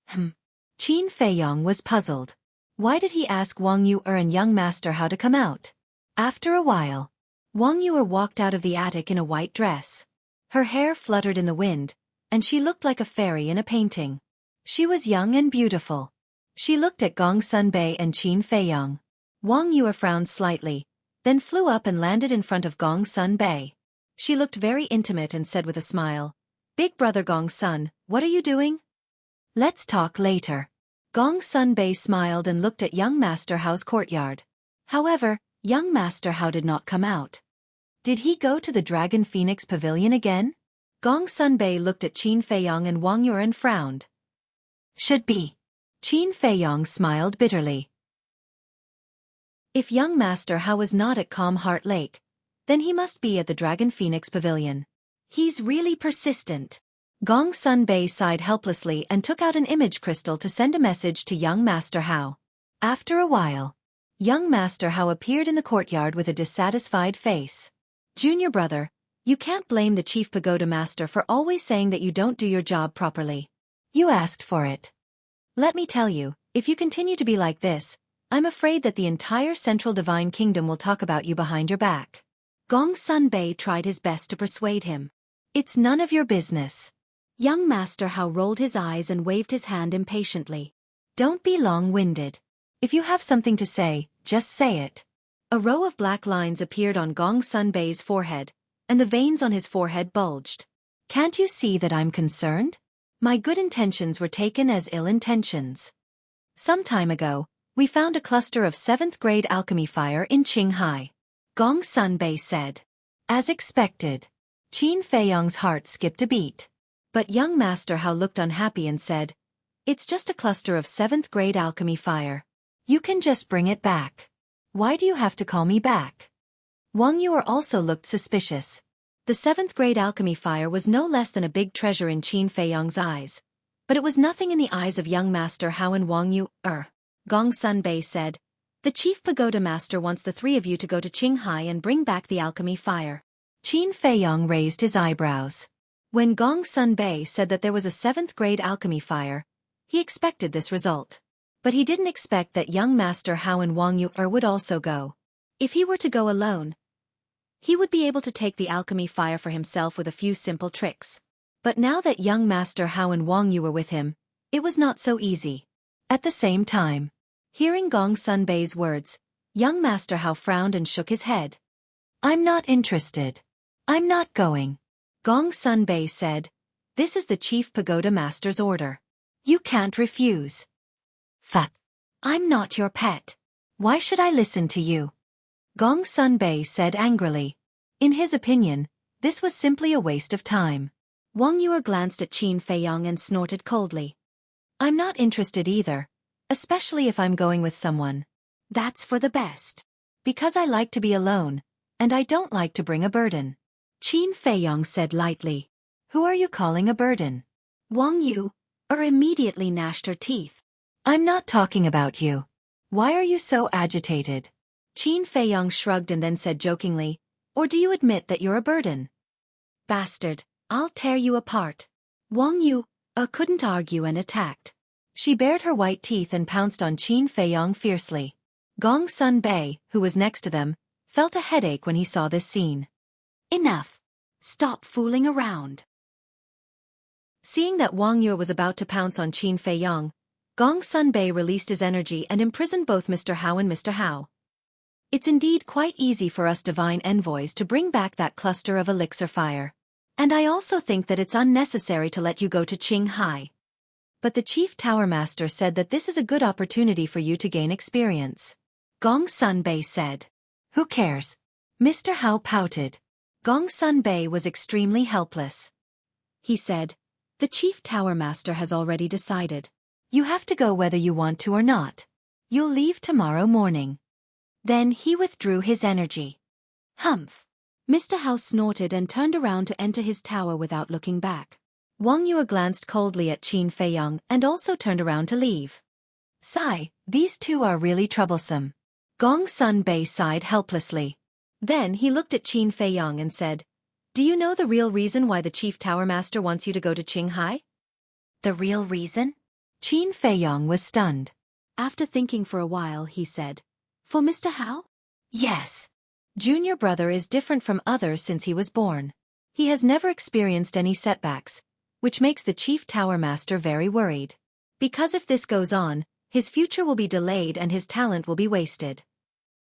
Qin Feiyong was puzzled. Why did he ask Wang Yuer and young Master Hao to come out? After a while, Wang Yuer walked out of the attic in a white dress. Her hair fluttered in the wind, and she looked like a fairy in a painting. She was young and beautiful. She looked at Gong Sun Bei and Qin Feiyong. Wang Yuer frowned slightly, then flew up and landed in front of Gong Sun Bei. She looked very intimate and said with a smile, "Big brother Gong Sun, what are you doing?" "Let's talk later." Gong Sun Bei smiled and looked at young Master Hao's courtyard. However, young Master Hao did not come out. Did he go to the Dragon Phoenix Pavilion again? Gong Sun Bei looked at Qin Feiyong and Wang Yuer and frowned. "Should be." Qin Feiyong smiled bitterly. If young Master Hao was not at Calm Heart Lake, then he must be at the Dragon Phoenix Pavilion. He's really persistent. Gong Sun Bei sighed helplessly and took out an image crystal to send a message to young Master Hao. After a while, young Master Hao appeared in the courtyard with a dissatisfied face. "Junior Brother, you can't blame the Chief Pagoda Master for always saying that you don't do your job properly. You asked for it. Let me tell you, if you continue to be like this, I'm afraid that the entire Central Divine Kingdom will talk about you behind your back. Gong Sunbei tried his best to persuade him. It's none of your business. Young Master Hao rolled his eyes and waved his hand impatiently. Don't be long-winded. If you have something to say, just say it. A row of black lines appeared on Gong Sunbei's forehead, and the veins on his forehead bulged. Can't you see that I'm concerned? My good intentions were taken as ill intentions. Some time ago, we found a cluster of 7th grade alchemy fire in Qinghai. Gong Sunbei said. As expected. Qin Feiyong's heart skipped a beat. But young Master Hao looked unhappy and said, It's just a cluster of 7th grade alchemy fire. You can just bring it back. Why do you have to call me back? Wang Yuer also looked suspicious. The 7th grade alchemy fire was no less than a big treasure in Qin Feiyong's eyes. But it was nothing in the eyes of young Master Hao and Wang Yuer. Gong Sunbei said, The Chief Pagoda Master wants the 3 of you to go to Qinghai and bring back the alchemy fire. Qin Feiyong raised his eyebrows. When Gong Sunbei said that there was a 7th grade alchemy fire, he expected this result. But he didn't expect that young Master Hao and Wang Yuer would also go. If he were to go alone, he would be able to take the alchemy fire for himself with a few simple tricks. But now that young Master Hao and Wang Yu were with him, it was not so easy. At the same time, hearing Gong Sunbei's words, young Master Hao frowned and shook his head. I'm not interested. I'm not going. Gong Sunbei said, This is the Chief Pagoda Master's order. You can't refuse. Fuck. I'm not your pet. Why should I listen to you? Gong Sunbei said angrily. In his opinion, this was simply a waste of time. Wang Yuer glanced at Qin Feiyong and snorted coldly. I'm not interested either, especially if I'm going with someone. That's for the best. Because I like to be alone, and I don't like to bring a burden. Qin Feiyong said lightly. Who are you calling a burden? Wang Yuer immediately gnashed her teeth. I'm not talking about you. Why are you so agitated? Qin Feiyong shrugged and then said jokingly, Or do you admit that you're a burden? Bastard, I'll tear you apart. Wang Yuer couldn't argue and attacked. She bared her white teeth and pounced on Qin Feiyong fiercely. Gong Sunbei, who was next to them, felt a headache when he saw this scene. Enough. Stop fooling around. Seeing that Wang Yuer was about to pounce on Qin Feiyong, Gong Sunbei released his energy and imprisoned both Mr. Hao and Mr. Hao. It's indeed quite easy for us divine envoys to bring back that cluster of elixir fire. And I also think that it's unnecessary to let you go to Qinghai. But the Chief Tower Master said that this is a good opportunity for you to gain experience. Gong Sunbei said. Who cares? Mr. Hao pouted. Gong Sunbei was extremely helpless. He said, The Chief Tower Master has already decided. You have to go whether you want to or not. You'll leave tomorrow morning. Then he withdrew his energy. Humph. Mr. Hao snorted and turned around to enter his tower without looking back. Wang Yuer glanced coldly at Qin Feiyong and also turned around to leave. Sigh, these two are really troublesome. Gong Sunbei sighed helplessly. Then he looked at Qin Feiyong and said, Do you know the real reason why the Chief Tower Master wants you to go to Qinghai? The real reason? Qin Feiyong was stunned. After thinking for a while, he said, For Mr. Hao? Yes. Junior brother is different from others since he was born. He has never experienced any setbacks, which makes the Chief Tower Master very worried. Because if this goes on, his future will be delayed and his talent will be wasted.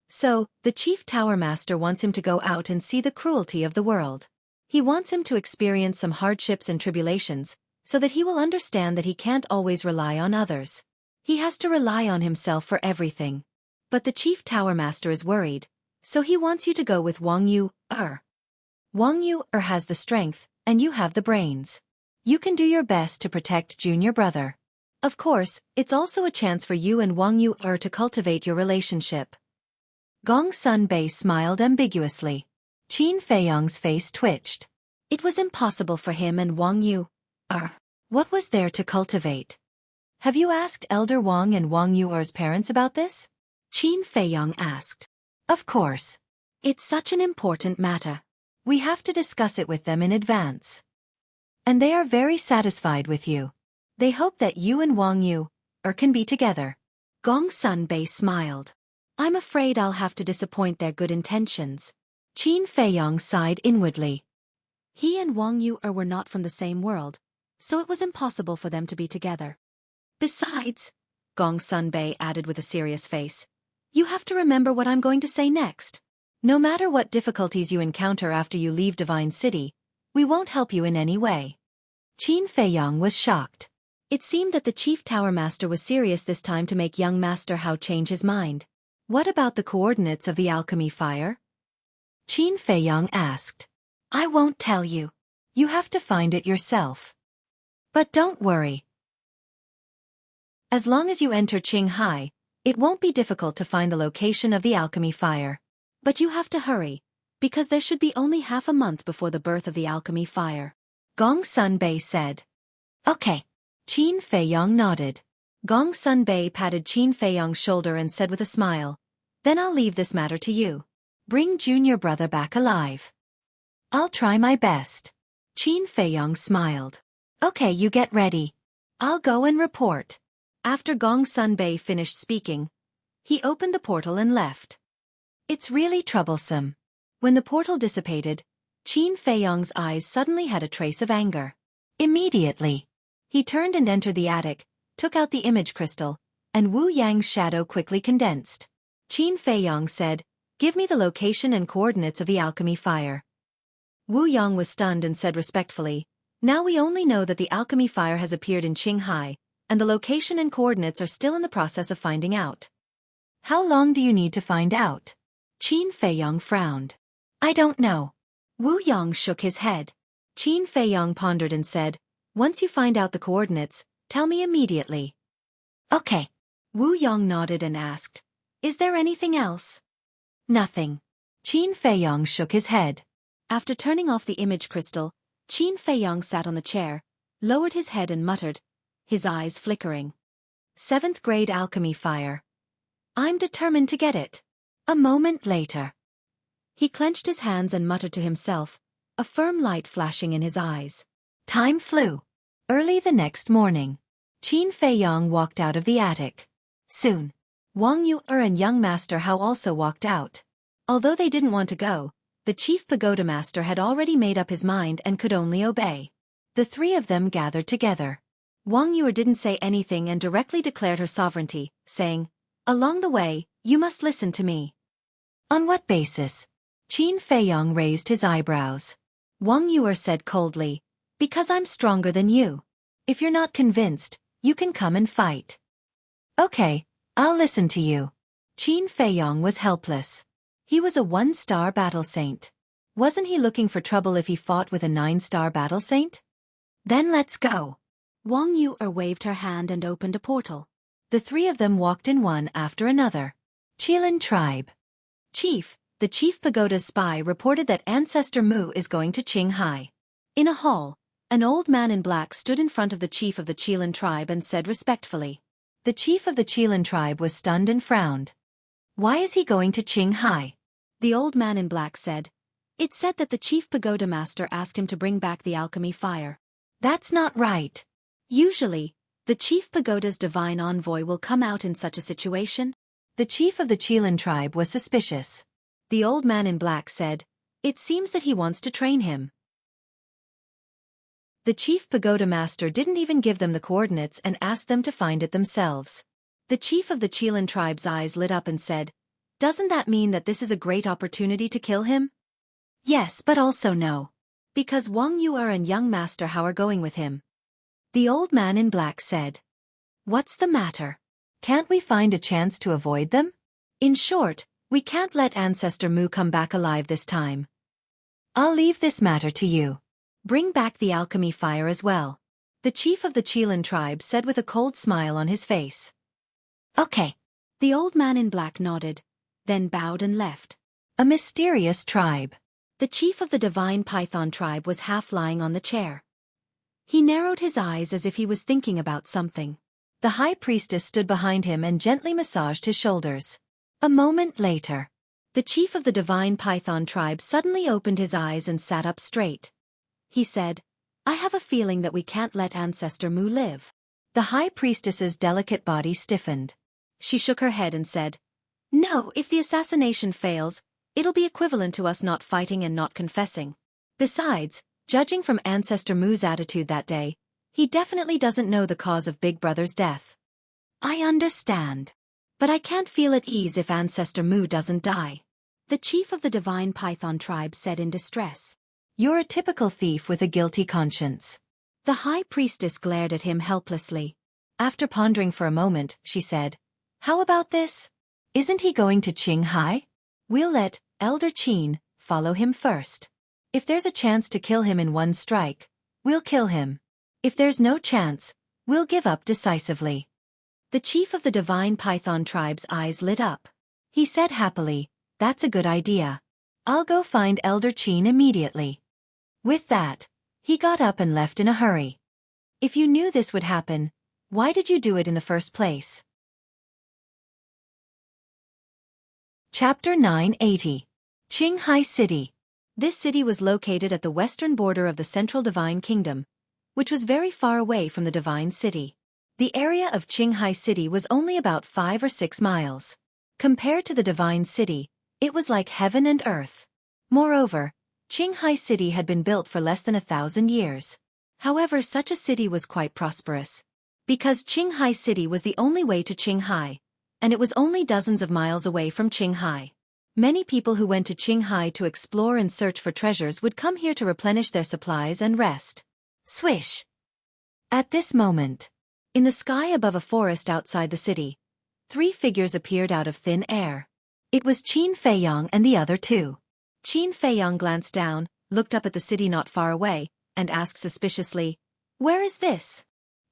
So, the Chief Tower Master wants him to go out and see the cruelty of the world. He wants him to experience some hardships and tribulations, so that he will understand that he can't always rely on others. He has to rely on himself for everything. But the Chief Tower Master is worried, so he wants you to go with Wang Yuer. Wang Yuer has the strength, and you have the brains. You can do your best to protect junior brother. Of course, it's also a chance for you and Wang Yuer to cultivate your relationship. Gong Sunbei smiled ambiguously. Qin Feiyong's face twitched. It was impossible for him and Wang Yuer. What was there to cultivate? Have you asked Elder Wang and Wang Yuer's parents about this? Qin Feiyong asked. Of course. It's such an important matter. We have to discuss it with them in advance. And they are very satisfied with you. They hope that you and Wang Yuer can be together. Gong Sunbei smiled. I'm afraid I'll have to disappoint their good intentions. Qin Feiyong sighed inwardly. He and Wang Yu were not from the same world, so it was impossible for them to be together. Besides, Gong Sunbei added with a serious face, you have to remember what I'm going to say next. No matter what difficulties you encounter after you leave Divine City, we won't help you in any way. Qin Feiyong was shocked. It seemed that the Chief Tower Master was serious this time to make young Master Hao change his mind. What about the coordinates of the alchemy fire? Qin Feiyong asked. I won't tell you. You have to find it yourself. But don't worry. As long as you enter Qinghai, it won't be difficult to find the location of the alchemy fire. But you have to hurry, because there should be only half a month before the birth of the alchemy fire. Gong Sunbei said. Okay. Qin Feiyong nodded. Gong Sunbei patted Qin Feiyong's shoulder and said with a smile, then I'll leave this matter to you. Bring junior brother back alive. I'll try my best. Qin Feiyong smiled. Okay, you get ready. I'll go and report. After Gong Sunbei finished speaking, he opened the portal and left. It's really troublesome. When the portal dissipated, Qin Feiyong's eyes suddenly had a trace of anger. Immediately, he turned and entered the attic, took out the image crystal, and Wu Yang's shadow quickly condensed. Qin Feiyong said, give me the location and coordinates of the alchemy fire. Wu Yang was stunned and said respectfully, now we only know that the alchemy fire has appeared in Qinghai, and the location and coordinates are still in the process of finding out. How long do you need to find out? Qin Feiyong frowned. I don't know. Wu Yang shook his head. Qin Feiyong pondered and said, once you find out the coordinates, tell me immediately. Okay. Wu Yang nodded and asked, is there anything else? Nothing. Qin Feiyong shook his head. After turning off the image crystal, Qin Feiyong sat on the chair, lowered his head and muttered, his eyes flickering. 7th grade alchemy fire. I'm determined to get it. A moment later, he clenched his hands and muttered to himself, a firm light flashing in his eyes. Time flew. Early the next morning, Qin Feiyong walked out of the attic. Soon, Wang Yu and young Master Hao also walked out. Although they didn't want to go, the Chief Pagoda Master had already made up his mind and could only obey. The three of them gathered together. Wang Yu didn't say anything and directly declared her sovereignty, saying, along the way, you must listen to me. On what basis? Qin Feiyong raised his eyebrows. Wang Yu said coldly, because I'm stronger than you. If you're not convinced, you can come and fight. Okay, I'll listen to you. Qin Feiyong was helpless. He was a 1-star battle saint. Wasn't he looking for trouble if he fought with a 9-star battle saint? Then let's go. Wang Yu waved her hand and opened a portal. The three of them walked in one after another. Qilin Tribe. Chief, the Chief Pagoda's spy reported that Ancestor Mu is going to Qinghai. In a hall, an old man in black stood in front of the chief of the Qilin tribe and said respectfully. The chief of the Qilin tribe was stunned and frowned. Why is he going to Qinghai? The old man in black said. It said that the Chief Pagoda Master asked him to bring back the alchemy fire. That's not right. Usually, the Chief Pagoda's divine envoy will come out in such a situation. The chief of the Qilin tribe was suspicious. The old man in black said, it seems that he wants to train him. The Chief Pagoda Master didn't even give them the coordinates and asked them to find it themselves. The chief of the Qilin tribe's eyes lit up and said, doesn't that mean that this is a great opportunity to kill him? Yes, but also no. Because Wang Yu and young Master Hao are going with him. The old man in black said. What's the matter? Can't we find a chance to avoid them? In short, we can't let Ancestor Mu come back alive this time. I'll leave this matter to you. Bring back the alchemy fire as well. The chief of the Qilin tribe said with a cold smile on his face. Okay. The old man in black nodded, then bowed and left. A mysterious tribe. The chief of the divine python tribe was half lying on the chair. He narrowed his eyes as if he was thinking about something. The high priestess stood behind him and gently massaged his shoulders. A moment later, the chief of the divine python tribe suddenly opened his eyes and sat up straight. He said, I have a feeling that we can't let Ancestor Mu live. The high priestess's delicate body stiffened. She shook her head and said, "No, if the assassination fails, it'll be equivalent to us not fighting and not confessing. Besides, judging from Ancestor Mu's attitude that day, he definitely doesn't know the cause of Big Brother's death." "I understand. But I can't feel at ease if Ancestor Mu doesn't die," the chief of the Divine Python tribe said in distress. "You're a typical thief with a guilty conscience." The high priestess glared at him helplessly. After pondering for a moment, she said, "How about this? Isn't he going to Qinghai? We'll let Elder Qin follow him first. If there's a chance to kill him in one strike, we'll kill him. If there's no chance, we'll give up decisively." The chief of the Divine Python tribe's eyes lit up. He said happily, "That's a good idea. I'll go find Elder Qin immediately." With that, he got up and left in a hurry. If you knew this would happen, why did you do it in the first place? Chapter 980. Qinghai City. This city was located at the western border of the Central Divine Kingdom, which was very far away from the Divine City. The area of Qinghai City was only about 5 or 6 miles. Compared to the Divine City, it was like heaven and earth. Moreover, Qinghai City had been built for less than 1,000 years. However, such a city was quite prosperous. Because Qinghai City was the only way to Qinghai, and it was only dozens of miles away from Qinghai. Many people who went to Qinghai to explore and search for treasures would come here to replenish their supplies and rest. Swish! At this moment, in the sky above a forest outside the city, 3 figures appeared out of thin air. It was Qin Feiyang and the other 2. Qin Feiyang glanced down, looked up at the city not far away, and asked suspiciously, "Where is this?"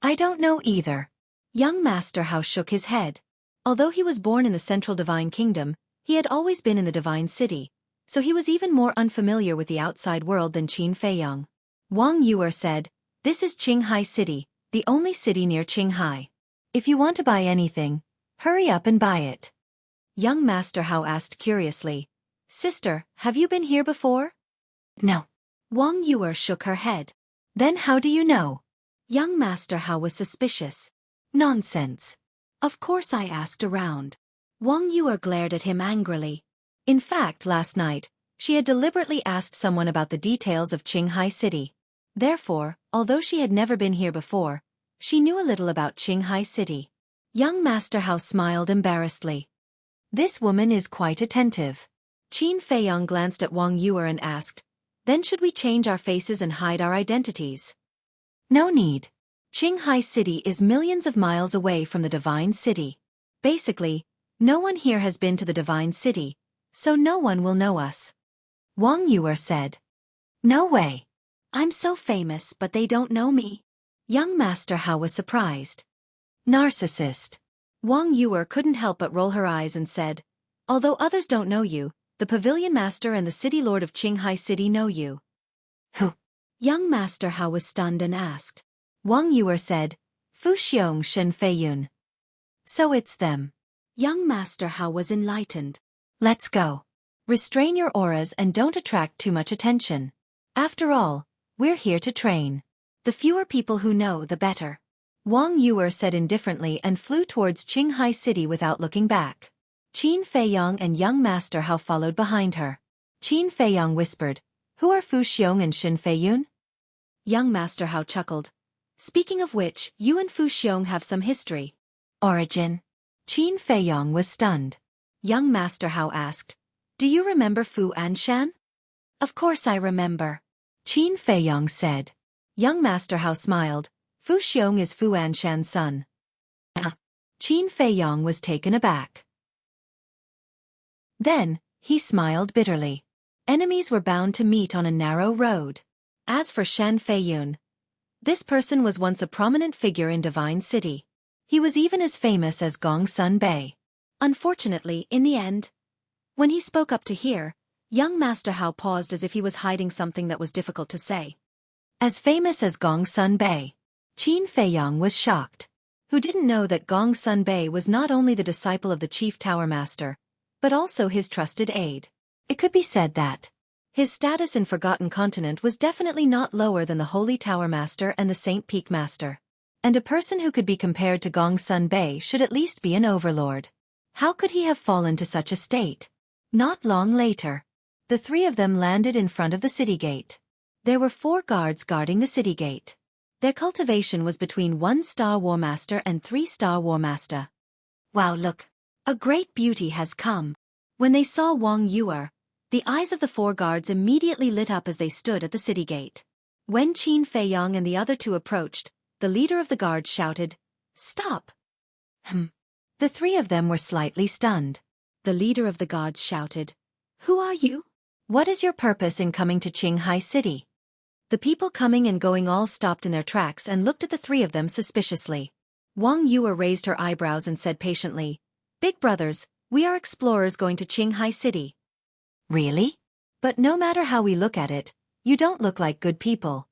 "I don't know either." Young Master Hao shook his head. Although he was born in the Central Divine Kingdom, he had always been in the Divine City, so he was even more unfamiliar with the outside world than Qin Feiyang. Wang Yuer said, "This is Qinghai City, the only city near Qinghai. If you want to buy anything, hurry up and buy it." Young Master Hao asked curiously, "Sister, have you been here before?" "No." Wang Yuer shook her head. "Then how do you know?" Young Master Hao was suspicious. "Nonsense. Of course I asked around." Wang Yuer glared at him angrily. In fact, last night, she had deliberately asked someone about the details of Qinghai City. Therefore, although she had never been here before, she knew a little about Qinghai City. Young Master Hao smiled embarrassedly. "This woman is quite attentive." Qin Feiyang glanced at Wang Yuer and asked, "Then should we change our faces and hide our identities?" "No need. Qinghai City is millions of miles away from the Divine City. Basically, no one here has been to the Divine City, so no one will know us." Wang Yuer said. "No way. I'm so famous but they don't know me." Young Master Hao was surprised. "Narcissist." Wang Yuer couldn't help but roll her eyes and said, "Although others don't know you, the Pavilion Master and the City Lord of Qinghai City know you." "Who?" Young Master Hao was stunned and asked. Wang Yuer said, "Fu Xiong Shen Feiyun." "So it's them." Young Master Hao was enlightened. "Let's go. Restrain your auras and don't attract too much attention. After all, we're here to train. The fewer people who know, the better." Wang Yuer said indifferently and flew towards Qinghai City without looking back. Qin Feiyang and Young Master Hao followed behind her. Qin Feiyang whispered, "Who are Fu Xiong and Shen Feiyun?" Young Master Hao chuckled. "Speaking of which, you and Fu Xiong have some history." "Origin?" Qin Feiyang was stunned. Young Master Hao asked, "Do you remember Fu Anshan?" "Of course I remember," Qin Feiyang said. Young Master Hao smiled. "Fu Xiong is Fu Anshan's son." Qin Feiyang was taken aback. Then, he smiled bitterly. Enemies were bound to meet on a narrow road. As for Shan Feiyun, this person was once a prominent figure in Divine City. He was even as famous as Gong Sun Bei. Unfortunately, in the end, when he spoke up to hear, Young Master Hao paused as if he was hiding something that was difficult to say. As famous as Gong Sun Bei. Qin Feiyang was shocked. Who didn't know that Gong Sun Bei was not only the disciple of the Chief Tower Master, but also his trusted aide. It could be said that his status in Forgotten Continent was definitely not lower than the Holy Tower Master and the Saint Peak Master. And a person who could be compared to Gong Sun Bei should at least be an overlord. How could he have fallen to such a state? Not long later, the three of them landed in front of the city gate. There were 4 guards guarding the city gate. Their cultivation was between 1-star War Master and 3-star War Master. Wow, look! A great beauty has come. When they saw Wang Yuer, the eyes of the 4 guards immediately lit up as they stood at the city gate. When Qin Feiyang and the other 2 approached, the leader of the guards shouted, "Stop!" The 3 of them were slightly stunned. The leader of the guards shouted, "Who are you? What is your purpose in coming to Qinghai City?" The people coming and going all stopped in their tracks and looked at the 3 of them suspiciously. Wang Yuer raised her eyebrows and said patiently, "Big brothers, we are explorers going to Qinghai City." "Really? But no matter how we look at it, you don't look like good people."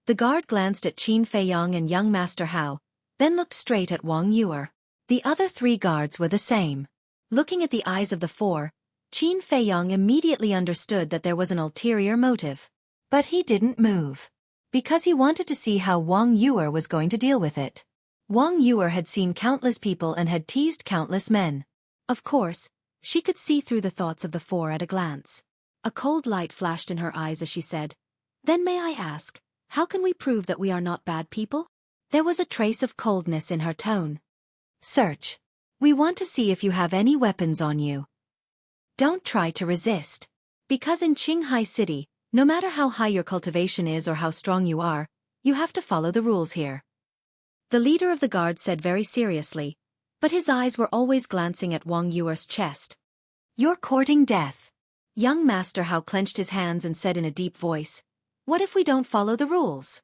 The guard glanced at Qin Feiyang and young Master Hao, then looked straight at Wang Yuer. The other 3 guards were the same. Looking at the eyes of the 4, Qin Feiyang immediately understood that there was an ulterior motive. But he didn't move, because he wanted to see how Wang Yuer was going to deal with it. Wang Yuer had seen countless people and had teased countless men. Of course, she could see through the thoughts of the 4 at a glance. A cold light flashed in her eyes as she said, "Then may I ask, how can we prove that we are not bad people?" There was a trace of coldness in her tone. "Search. We want to see if you have any weapons on you. Don't try to resist. Because in Qinghai City, no matter how high your cultivation is or how strong you are, you have to follow the rules here." The leader of the guard said very seriously, but his eyes were always glancing at Wang Yuer's chest. "You're courting death." Young Master Hao clenched his hands and said in a deep voice, "What if we don't follow the rules?"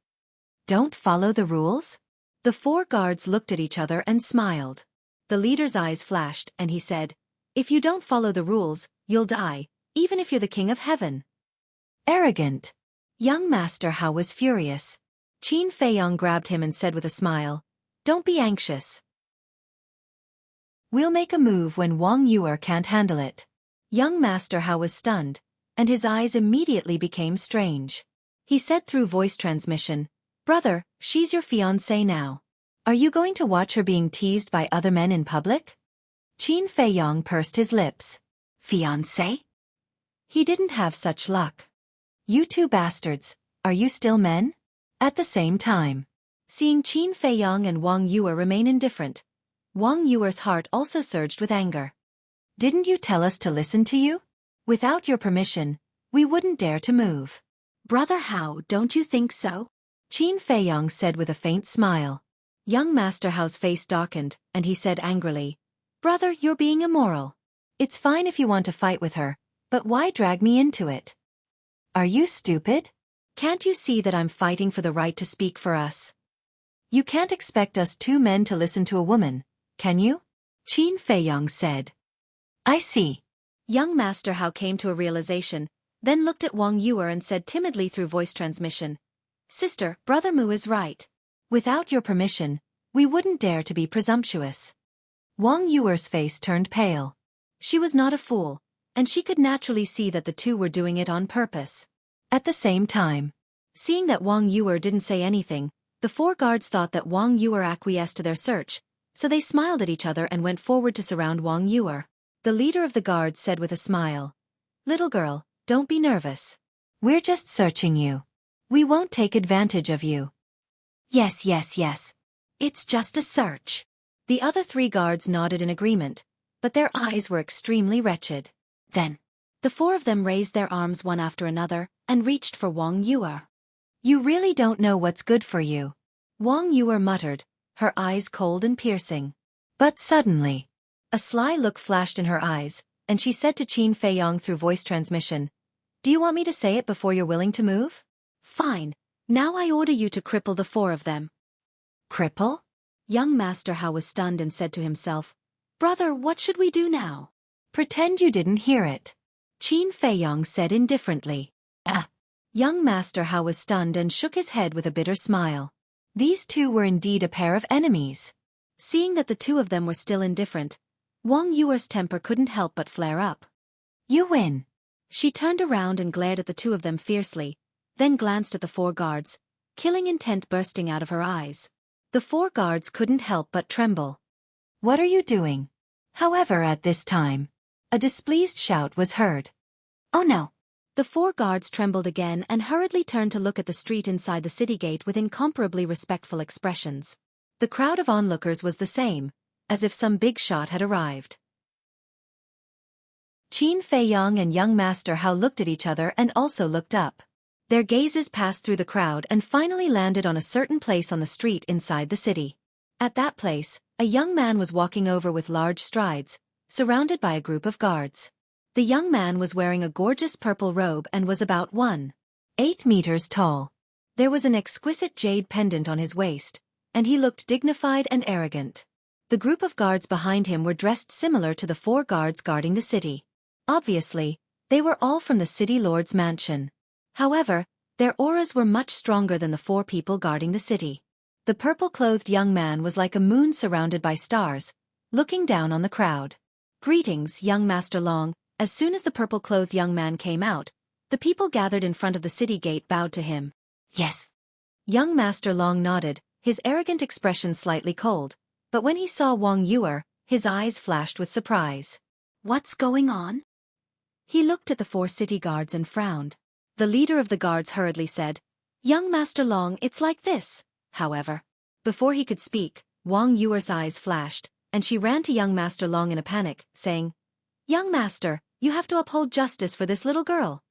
"Don't follow the rules?" The 4 guards looked at each other and smiled. The leader's eyes flashed, and he said, "If you don't follow the rules, you'll die, even if you're the king of heaven." Arrogant. Young Master Hao was furious. Qin Feiyang grabbed him and said with a smile, "Don't be anxious. We'll make a move when Wang Yuer can't handle it." Young Master Hao was stunned, and his eyes immediately became strange. He said through voice transmission, "Brother, she's your fiancée now. Are you going to watch her being teased by other men in public?" Qin Feiyang pursed his lips. "Fiancée?" He didn't have such luck. "You 2 bastards, are you still men?" At the same time, seeing Qin Feiyang and Wang Yuer remain indifferent, Wang Yuer's heart also surged with anger. "Didn't you tell us to listen to you? Without your permission, we wouldn't dare to move." "Brother Hao, don't you think so?" Qin Feiyang said with a faint smile. Young Master Hao's face darkened, and he said angrily, "Brother, you're being immoral. It's fine if you want to fight with her, but why drag me into it? Are you stupid? Can't you see that I'm fighting for the right to speak for us? You can't expect us 2 men to listen to a woman, can you?" Qin Feiyang said. "I see." Young Master Hao came to a realization, then looked at Wang Yuer and said timidly through voice transmission, "Sister, Brother Mu is right. Without your permission, we wouldn't dare to be presumptuous." Wang Yuer's face turned pale. She was not a fool, and she could naturally see that the 2 were doing it on purpose. At the same time, seeing that Wang Yuer didn't say anything, the 4 guards thought that Wang Yuer acquiesced to their search, so they smiled at each other and went forward to surround Wang Yuer. The leader of the guards said with a smile, "Little girl, don't be nervous. We're just searching you. We won't take advantage of you." Yes. It's just a search." The other 3 guards nodded in agreement, but their eyes were extremely wretched. Then, the 4 of them raised their arms one after another and reached for Wang Yuer. "You really don't know what's good for you," Wang Yuer muttered, her eyes cold and piercing. But suddenly, a sly look flashed in her eyes, and she said to Qin Feiyang through voice transmission, "Do you want me to say it before you're willing to move? Fine. Now I order you to cripple the 4 of them." "Cripple?" Young Master Hao was stunned and said to himself, "Brother, what should we do now?" "Pretend you didn't hear it," Qin Feiyang said indifferently. Young Master Hao was stunned and shook his head with a bitter smile. These 2 were indeed a pair of enemies. Seeing that the 2 of them were still indifferent, Wang Yuer's temper couldn't help but flare up. "You win." She turned around and glared at the 2 of them fiercely, then glanced at the 4 guards, killing intent bursting out of her eyes. The 4 guards couldn't help but tremble. "What are you doing?" However, at this time, a displeased shout was heard. "Oh no!" The 4 guards trembled again and hurriedly turned to look at the street inside the city gate with incomparably respectful expressions. The crowd of onlookers was the same, as if some big shot had arrived. Qin Feiyong and young Master Hao looked at each other and also looked up. Their gazes passed through the crowd and finally landed on a certain place on the street inside the city. At that place, a young man was walking over with large strides, surrounded by a group of guards. The young man was wearing a gorgeous purple robe and was about 1.8 meters tall. There was an exquisite jade pendant on his waist, and he looked dignified and arrogant. The group of guards behind him were dressed similar to the 4 guards guarding the city. Obviously, they were all from the city lord's mansion. However, their auras were much stronger than the 4 people guarding the city. The purple-clothed young man was like a moon surrounded by stars, looking down on the crowd. "Greetings, young Master Long." As soon as the purple-clothed young man came out, the people gathered in front of the city gate bowed to him. "Yes." Young Master Long nodded, his arrogant expression slightly cold, but when he saw Wang Yuer, his eyes flashed with surprise. "What's going on?" He looked at the 4 city guards and frowned. The leader of the guards hurriedly said, "Young Master Long, it's like this." However, before he could speak, Wang Yuer's eyes flashed, and she ran to young Master Long in a panic, saying, "Young Master, you have to uphold justice for this little girl."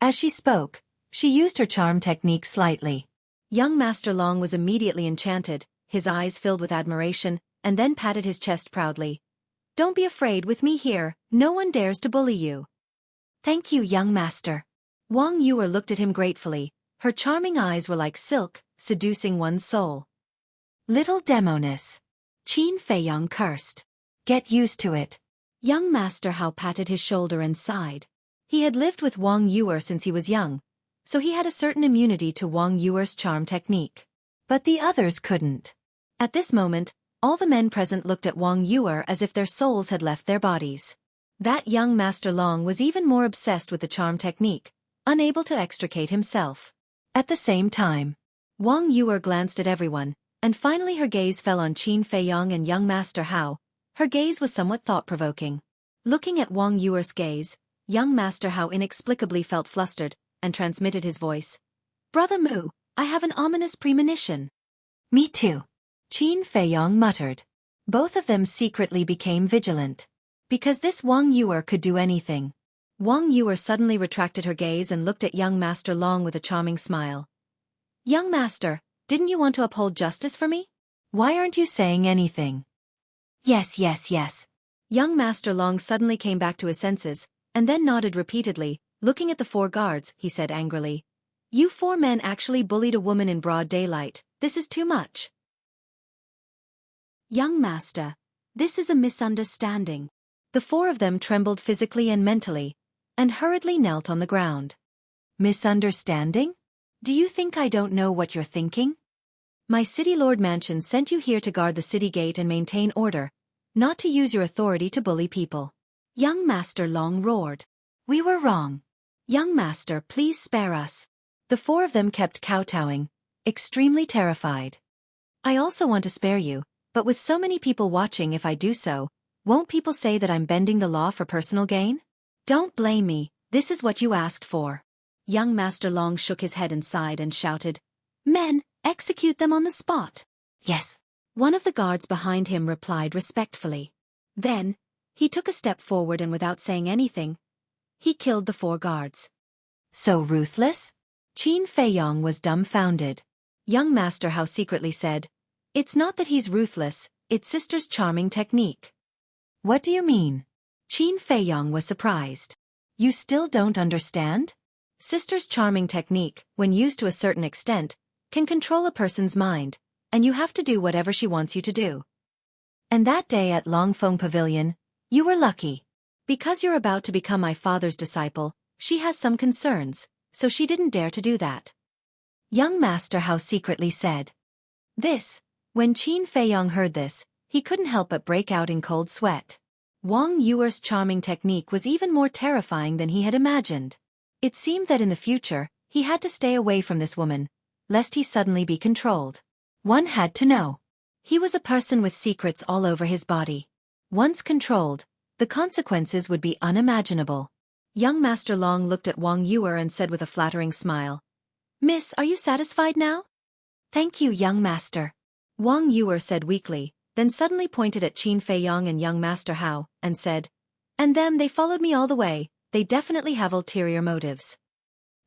As she spoke, she used her charm technique slightly. Young Master Long was immediately enchanted, his eyes filled with admiration, and then patted his chest proudly. "Don't be afraid, with me here, no one dares to bully you." "Thank you, young master." Wang Yuer looked at him gratefully, her charming eyes were like silk, seducing one's soul. "Little demoness." Qin Feiyong cursed. "Get used to it." Young Master Hao patted his shoulder and sighed. He had lived with Wang Yuer since he was young, so he had a certain immunity to Wang Yuer's charm technique. But the others couldn't. At this moment, all the men present looked at Wang Yuer as if their souls had left their bodies. That young Master Long was even more obsessed with the charm technique, unable to extricate himself. At the same time, Wang Yuer glanced at everyone, and finally her gaze fell on Qin Feiyong and young Master Hao. Her gaze was somewhat thought-provoking. Looking at Wang Yuer's gaze, young Master Hao inexplicably felt flustered, and transmitted his voice. "Brother Mu, I have an ominous premonition." "Me too," Qin Feiyong muttered. Both of them secretly became vigilant. Because this Wang Yuer could do anything. Wang Yuer suddenly retracted her gaze and looked at young Master Long with a charming smile. "Young Master, didn't you want to uphold justice for me? Why aren't you saying anything?" "Yes, yes, yes." Young Master Long suddenly came back to his senses, and then nodded repeatedly. Looking at the 4 guards, he said angrily, "You 4 men actually bullied a woman in broad daylight. This is too much." "Young Master, this is a misunderstanding." The 4 of them trembled physically and mentally, and hurriedly knelt on the ground. "Misunderstanding? Do you think I don't know what you're thinking? My City Lord Mansion sent you here to guard the city gate and maintain order, not to use your authority to bully people." Young Master Long roared. "We were wrong. Young Master, please spare us." The 4 of them kept kowtowing, extremely terrified. "I also want to spare you, but with so many people watching, if I do so, won't people say that I'm bending the law for personal gain? Don't blame me, this is what you asked for." Young Master Long shook his head and sighed and shouted, "Men, execute them on the spot." "Yes." One of the guards behind him replied respectfully. Then, he took a step forward and without saying anything, he killed the 4 guards. "So ruthless?" Qin Feiyong was dumbfounded. Young Master Hao secretly said, "It's not that he's ruthless, it's Sister's charming technique." "What do you mean?" Qin Feiyong was surprised. "You still don't understand? Sister's charming technique, when used to a certain extent, can control a person's mind, and you have to do whatever she wants you to do. And that day at Longfeng Pavilion, you were lucky. Because you're about to become my father's disciple, she has some concerns, so she didn't dare to do that." Young Master Hao secretly said. When Qin Feiyong heard this, he couldn't help but break out in cold sweat. Wang Yuer's charming technique was even more terrifying than he had imagined. It seemed that in the future, he had to stay away from this woman, lest he suddenly be controlled. One had to know. He was a person with secrets all over his body. Once controlled, the consequences would be unimaginable. Young Master Long looked at Wang Yuer and said with a flattering smile, "Miss, are you satisfied now?" "Thank you, young master," Wang Yuer said weakly, then suddenly pointed at Qin Feiyong and young Master Hao, and said, "And them, they followed me all the way, they definitely have ulterior motives."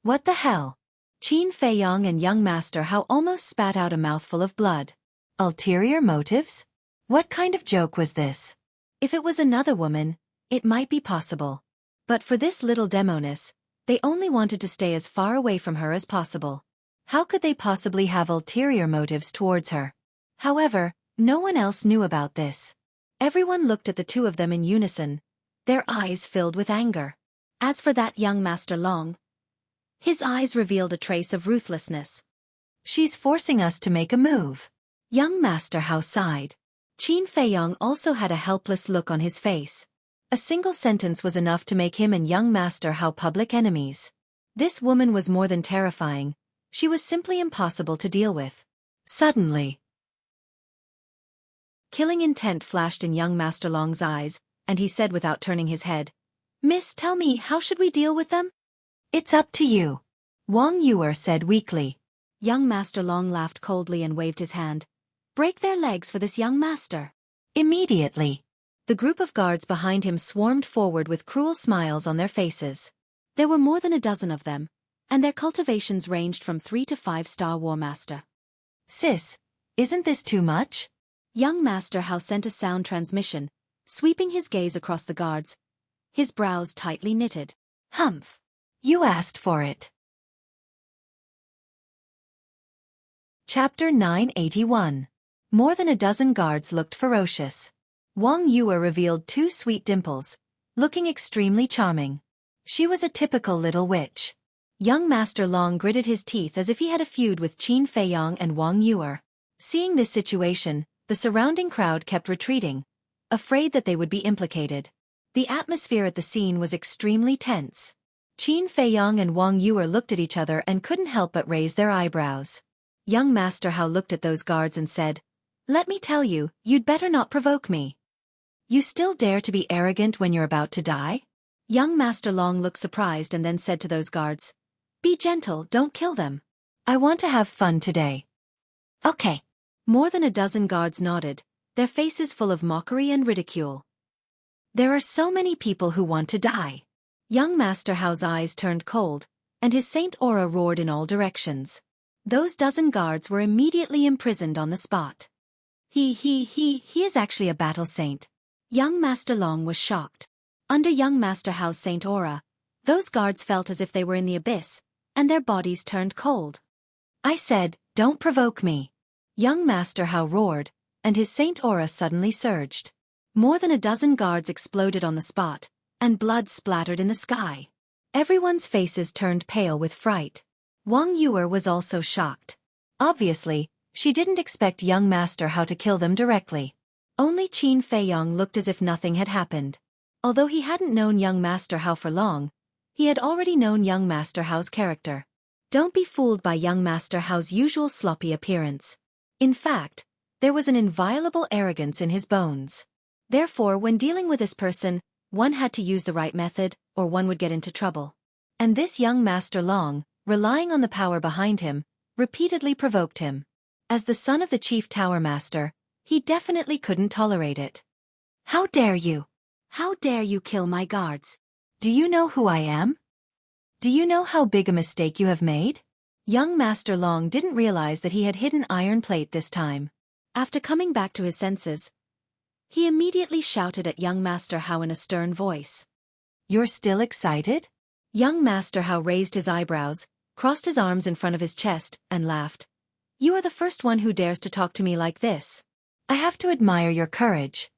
What the hell? Qin Feiyong and young Master Hao almost spat out a mouthful of blood. Ulterior motives? What kind of joke was this? If it was another woman, it might be possible. But for this little demoness, they only wanted to stay as far away from her as possible. How could they possibly have ulterior motives towards her? However, no one else knew about this. Everyone looked at the two of them in unison, their eyes filled with anger. As for that young Master Long, his eyes revealed a trace of ruthlessness. "She's forcing us to make a move." Young Master Hao sighed. Qin Feiyong also had a helpless look on his face. A single sentence was enough to make him and young Master Hao public enemies. This woman was more than terrifying. She was simply impossible to deal with. Suddenly, killing intent flashed in young Master Long's eyes, and he said without turning his head, "Miss, tell me, how should we deal with them?" "It's up to you," Wang Yuer said weakly. Young Master Long laughed coldly and waved his hand. "Break their legs for this young master." Immediately, the group of guards behind him swarmed forward with cruel smiles on their faces. There were more than a dozen of them, and their cultivations ranged from 3 to 5-star War Master. "Sis, isn't this too much?" Young Master Hao sent a sound transmission, sweeping his gaze across the guards, his brows tightly knitted. "Humph. You asked for it." Chapter 981. More than a dozen guards looked ferocious. Wang Yuer revealed 2 sweet dimples, looking extremely charming. She was a typical little witch. Young Master Long gritted his teeth as if he had a feud with Qin Feiyong and Wang Yuer. Seeing this situation, the surrounding crowd kept retreating, afraid that they would be implicated. The atmosphere at the scene was extremely tense. Qin Feiyong and Wang Yuer looked at each other and couldn't help but raise their eyebrows. Young Master Hao looked at those guards and said, "Let me tell you, you'd better not provoke me." "You still dare to be arrogant when you're about to die?" Young Master Long looked surprised and then said to those guards, "Be gentle, don't kill them. I want to have fun today." "Okay." More than a dozen guards nodded, their faces full of mockery and ridicule. "There are so many people who want to die." Young Master Hao's eyes turned cold, and his saint aura roared in all directions. Those dozen guards were immediately imprisoned on the spot. He is actually a battle saint." Young Master Long was shocked. Under young Master Hao's saint aura, those guards felt as if they were in the abyss, and their bodies turned cold. "I said, don't provoke me." Young Master Hao roared, and his saint aura suddenly surged. More than a dozen guards exploded on the spot, and blood splattered in the sky. Everyone's faces turned pale with fright. Wang Yuer was also shocked. Obviously, she didn't expect young Master Hao to kill them directly. Only Qin Feiyong looked as if nothing had happened. Although he hadn't known young Master Hao for long, he had already known young Master Hao's character. Don't be fooled by young Master Hao's usual sloppy appearance. In fact, there was an inviolable arrogance in his bones. Therefore, when dealing with this person, one had to use the right method, or one would get into trouble. And this young Master Long, relying on the power behind him, repeatedly provoked him. As the son of the Chief Tower Master, he definitely couldn't tolerate it. "How dare you? How dare you kill my guards? Do you know who I am? Do you know how big a mistake you have made?" Young Master Long didn't realize that he had hit an iron plate this time. After coming back to his senses, he immediately shouted at young Master Hao in a stern voice. "You're still excited?" Young Master Hao raised his eyebrows, crossed his arms in front of his chest, and laughed. "You are the first one who dares to talk to me like this. I have to admire your courage.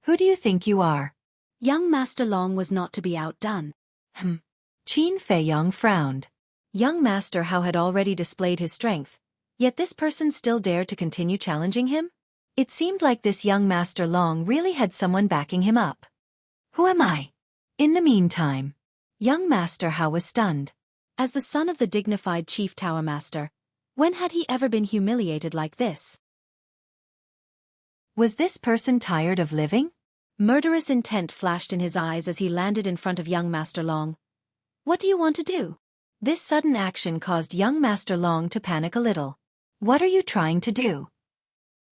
Who do you think you are?" Young Master Long was not to be outdone. Qin Feiyong frowned. Young Master Hao had already displayed his strength, yet this person still dared to continue challenging him? It seemed like this young Master Long really had someone backing him up. "Who am I?" In the meantime, young Master Hao was stunned. As the son of the dignified Chief Tower Master, When had he ever been humiliated like this? Was this person tired of living? Murderous intent flashed in his eyes as he landed in front of young Master Long. What do you want to do? This sudden action caused young Master Long to panic a little. What are you trying to do?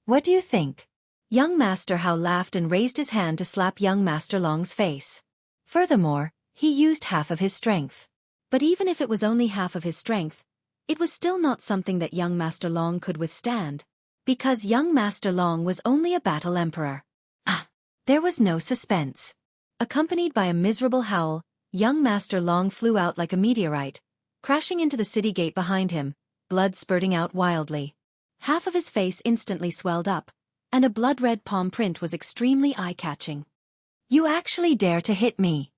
What do you think? Young Master Hao laughed and raised his hand to slap young Master Long's face. Furthermore, he used half of his strength. But even if it was only half of his strength, it was still not something that young Master Long could withstand. Because young Master Long was only a battle emperor. There was no suspense. Accompanied by a miserable howl, young Master Long flew out like a meteorite, crashing into the city gate behind him, blood spurting out wildly. Half of his face instantly swelled up, and a blood-red palm print was extremely eye-catching. You actually dare to hit me?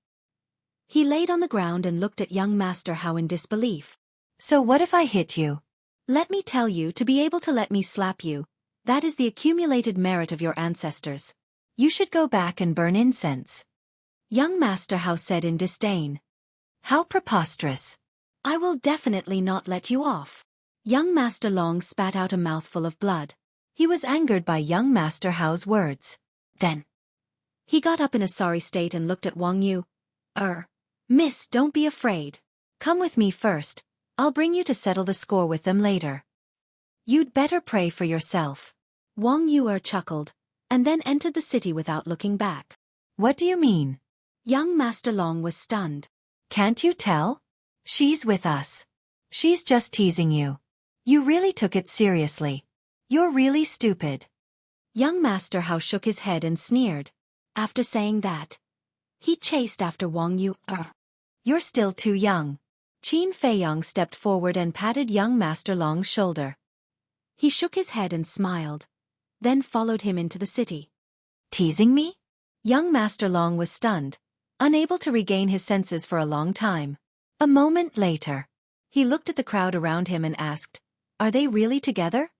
He laid on the ground and looked at young Master Hao in disbelief. So what if I hit you? Let me tell you, to be able to let me slap you, that is the accumulated merit of your ancestors. You should go back and burn incense. Young Master Hao said in disdain. How preposterous. I will definitely not let you off. Young Master Long spat out a mouthful of blood. He was angered by young Master Hao's words. Then he got up in a sorry state and looked at Wang Yu. Miss, don't be afraid. Come with me first. I'll bring you to settle the score with them later. You'd better pray for yourself. Wang Yu chuckled, and then entered the city without looking back. What do you mean? Young Master Long was stunned. Can't you tell? She's with us. She's just teasing you. You really took it seriously. You're really stupid. Young Master Hao shook his head and sneered. After saying that, he chased after Wang Yu. You're still too young. Qin Feiyong stepped forward and patted young Master Long's shoulder. He shook his head and smiled, then followed him into the city. Teasing me? Young Master Long was stunned, unable to regain his senses for a long time. A moment later, he looked at the crowd around him and asked, Are they really together?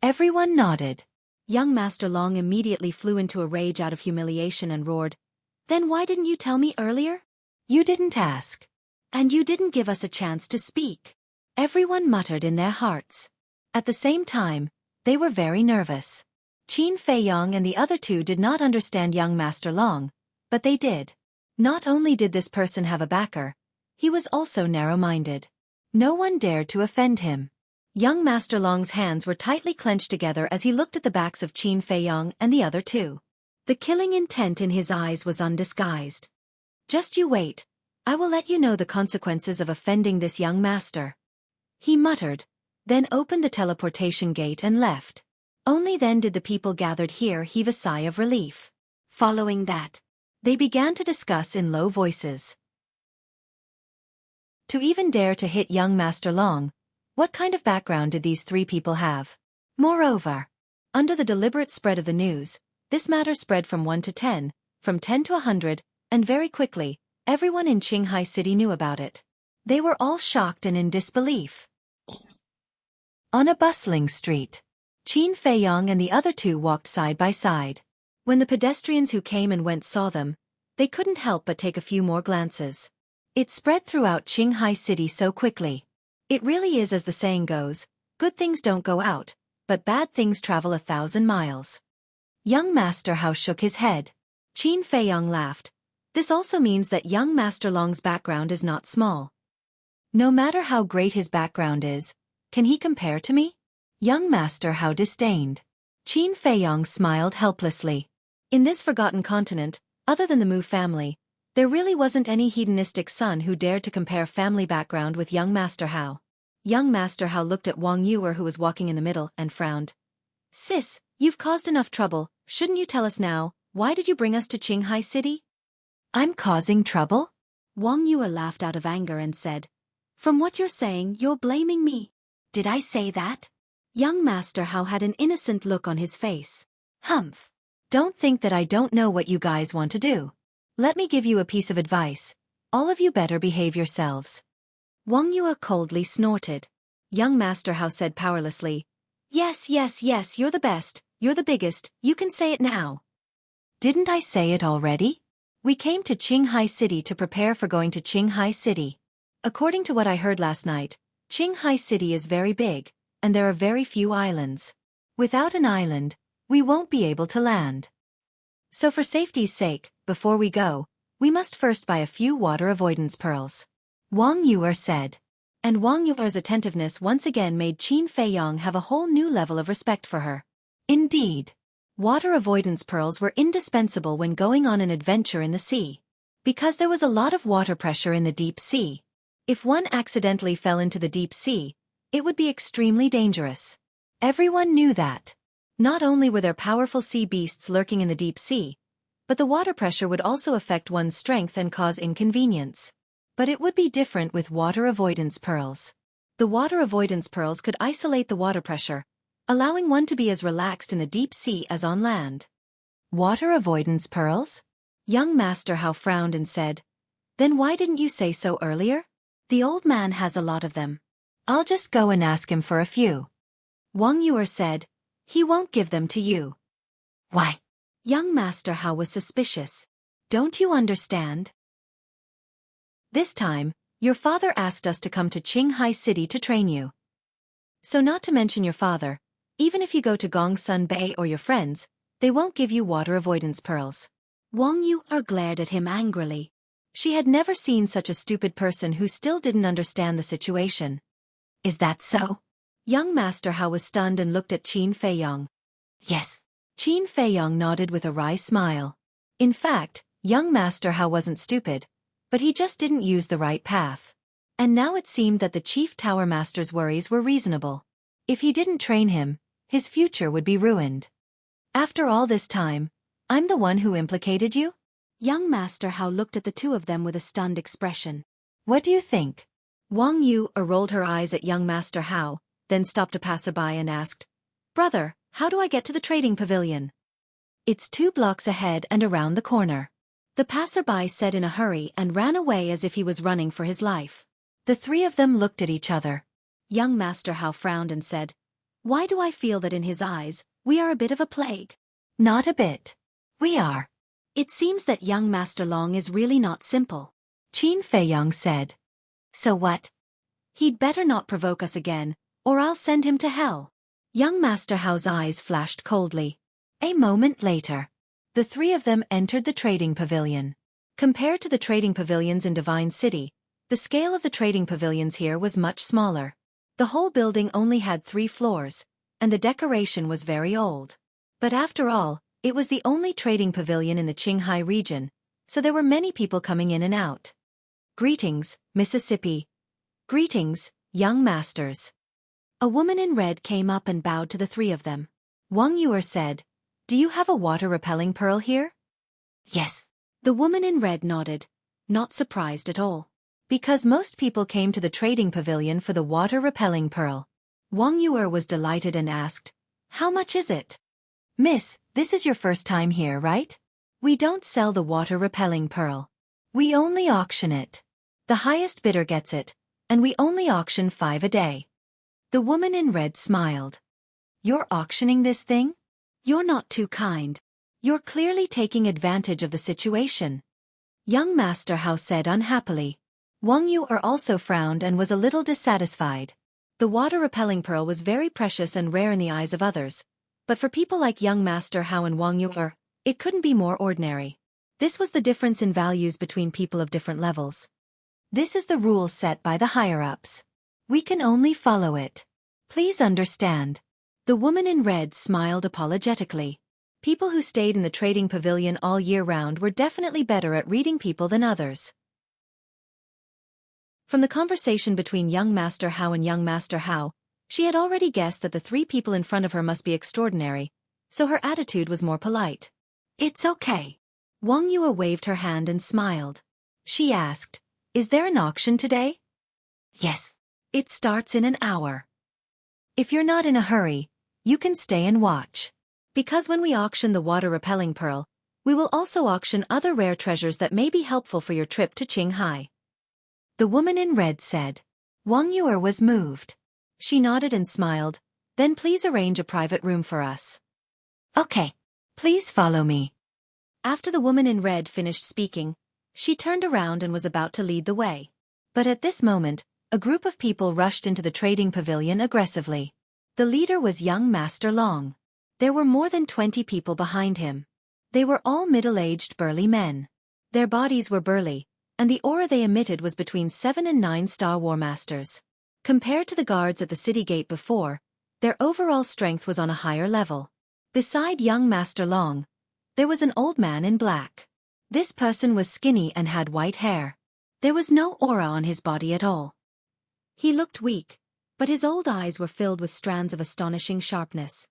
Everyone nodded. Young Master Long immediately flew into a rage out of humiliation and roared, Then why didn't you tell me earlier? You didn't ask. And you didn't give us a chance to speak. Everyone muttered in their hearts. At the same time, they were very nervous. Qin Feiyong and the other two did not understand young Master Long, but they did. Not only did this person have a backer, he was also narrow-minded. No one dared to offend him. Young Master Long's hands were tightly clenched together as he looked at the backs of Qin Feiyong and the other two. The killing intent in his eyes was undisguised. Just you wait. I will let you know the consequences of offending this young master. He muttered, then opened the teleportation gate and left. Only then did the people gathered here heave a sigh of relief. Following that, they began to discuss in low voices. To even dare to hit young Master Long, what kind of background did these three people have? Moreover, under the deliberate spread of the news, this matter spread from 1 to 10, from 10 to 100, and very quickly, everyone in Qinghai City knew about it. They were all shocked and in disbelief. On a bustling street, Qin Feiyong and the other two walked side by side. When the pedestrians who came and went saw them, they couldn't help but take a few more glances. It spread throughout Qinghai City so quickly. It really is as the saying goes, good things don't go out, but bad things travel 1,000 miles. Young Master Hao shook his head. Qin Feiyong laughed. This also means that young Master Long's background is not small. No matter how great his background is, can he compare to me? Young Master Hao disdained. Qin Feiyong smiled helplessly. In this forgotten continent, other than the Mu family, there really wasn't any hedonistic son who dared to compare family background with young Master Hao. Young Master Hao looked at Wang Yu who was walking in the middle and frowned. Sis, you've caused enough trouble, shouldn't you tell us now, why did you bring us to Qinghai City? I'm causing trouble? Wang Yu laughed out of anger and said, From what you're saying, you're blaming me. Did I say that? Young Master Hao had an innocent look on his face. Humph. Don't think that I don't know what you guys want to do. Let me give you a piece of advice. All of you better behave yourselves. Wang Yu coldly snorted. Young Master Hao said powerlessly, Yes, you're the best, you're the biggest, you can say it now. Didn't I say it already? We came to Qinghai City to prepare for going to Qinghai City. According to what I heard last night, Qinghai City is very big, and there are very few islands. Without an island, we won't be able to land. So for safety's sake, before we go, we must first buy a few water avoidance pearls. Wang Yuer said. And Wang Yuer's attentiveness once again made Qin Feiyong have a whole new level of respect for her. Indeed, water avoidance pearls were indispensable when going on an adventure in the sea. Because there was a lot of water pressure in the deep sea. If one accidentally fell into the deep sea, it would be extremely dangerous. Everyone knew that. Not only were there powerful sea beasts lurking in the deep sea, but the water pressure would also affect one's strength and cause inconvenience. But it would be different with water avoidance pearls. The water avoidance pearls could isolate the water pressure, allowing one to be as relaxed in the deep sea as on land. Water avoidance pearls? Young Master Hao frowned and said, "Then why didn't you say so earlier? The old man has a lot of them. I'll just go and ask him for a few." Wang Yuer said, "He won't give them to you." "Why?" Young Master Hao was suspicious. "Don't you understand? This time, your father asked us to come to Qinghai City to train you. So not to mention your father, even if you go to Gongsun Bay or your friends, they won't give you water avoidance pearls." Wang Yuer glared at him angrily. She had never seen such a stupid person who still didn't understand the situation. "Is that so?" Young Master Hao was stunned and looked at Qin Feiyong. "Yes." Qin Feiyong nodded with a wry smile. In fact, young Master Hao wasn't stupid, but he just didn't use the right path. And now it seemed that the Chief Tower Master's worries were reasonable. If he didn't train him, his future would be ruined. "After all this time, I'm the one who implicated you?" Young Master Hao looked at the two of them with a stunned expression. "What do you think?" Wang Yuer rolled her eyes at young Master Hao, then stopped a passerby and asked, "Brother, how do I get to the trading pavilion?" "It's 2 blocks ahead and around the corner." The passerby said in a hurry and ran away as if he was running for his life. The three of them looked at each other. Young Master Hao frowned and said, "Why do I feel that in his eyes, we are a bit of a plague?" "Not a bit. We are." "It seems that young Master Long is really not simple," Qin Feiyong said. "So what?" "He'd better not provoke us again, or I'll send him to hell." Young Master Hao's eyes flashed coldly. A moment later, the three of them entered the trading pavilion. Compared to the trading pavilions in Divine City, the scale of the trading pavilions here was much smaller. The whole building only had 3 floors, and the decoration was very old. But after all, it was the only trading pavilion in the Qinghai region, so there were many people coming in and out. "Greetings, Mississippi." "Greetings, young masters." A woman in red came up and bowed to the three of them. Wang Yuer said, "Do you have a water-repelling pearl here?" "Yes." The woman in red nodded, not surprised at all. Because most people came to the trading pavilion for the water-repelling pearl. Wang Yuer was delighted and asked, "How much is it?" "Miss, this is your first time here, right? We don't sell the water-repelling pearl. We only auction it. The highest bidder gets it, and we only auction 5 a day." The woman in red smiled. "You're auctioning this thing? You're not too kind. You're clearly taking advantage of the situation." Young Master Hao said unhappily. Wang Yuer also frowned and was a little dissatisfied. The water-repelling pearl was very precious and rare in the eyes of others, but for people like young Master Hao and Wang Yuer, it couldn't be more ordinary. This was the difference in values between people of different levels. This is the rule set by the higher-ups. We can only follow it. Please understand. The woman in red smiled apologetically. People who stayed in the trading pavilion all year round were definitely better at reading people than others. From the conversation between young Master Hao and young Master Hao, she had already guessed that the 3 people in front of her must be extraordinary, so her attitude was more polite. "It's okay." Wang Yuer waved her hand and smiled. She asked, "Is there an auction today?" "Yes. It starts in an hour. If you're not in a hurry, you can stay and watch. Because when we auction the water-repelling pearl, we will also auction other rare treasures that may be helpful for your trip to Qinghai." The woman in red said. Wang Yuer was moved. She nodded and smiled, "Then please arrange a private room for us." "Okay. Please follow me." After the woman in red finished speaking, she turned around and was about to lead the way. But at this moment, a group of people rushed into the trading pavilion aggressively. The leader was young Master Long. There were more than 20 people behind him. They were all middle-aged burly men. Their bodies were burly, and the aura they emitted was between 7 and 9 Star War Masters. Compared to the guards at the city gate before, their overall strength was on a higher level. Beside young Master Long, there was an old man in black. This person was skinny and had white hair. There was no aura on his body at all. He looked weak, but his old eyes were filled with strands of astonishing sharpness.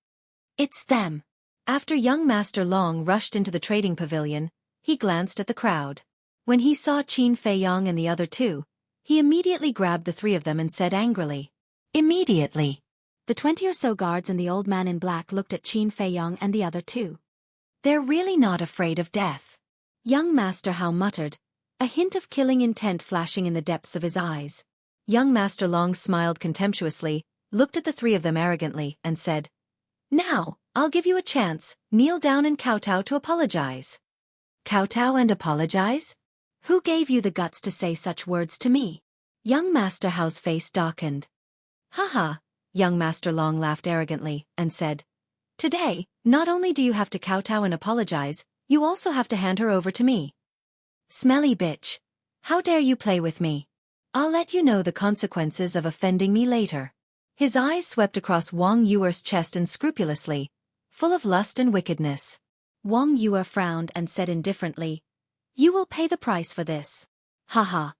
It's them! After young Master Long rushed into the trading pavilion, he glanced at the crowd. When he saw Qin Feiyong and the other two, he immediately grabbed the three of them and said angrily. Immediately! The 20 or so guards and the old man in black looked at Qin Feiyong and the other two. They're really not afraid of death. Young Master Hao muttered, a hint of killing intent flashing in the depths of his eyes. Young Master Long smiled contemptuously, looked at the three of them arrogantly, and said, Now, I'll give you a chance, kneel down and kowtow to apologize. Kowtow and apologize? Who gave you the guts to say such words to me? Young Master Hao's face darkened. Haha, young Master Long laughed arrogantly, and said, Today, not only do you have to kowtow and apologize, you also have to hand her over to me. Smelly bitch. How dare you play with me? I'll let you know the consequences of offending me later. His eyes swept across Wang Yuer's chest unscrupulously, full of lust and wickedness. Wang Yuer frowned and said indifferently, You will pay the price for this. Haha.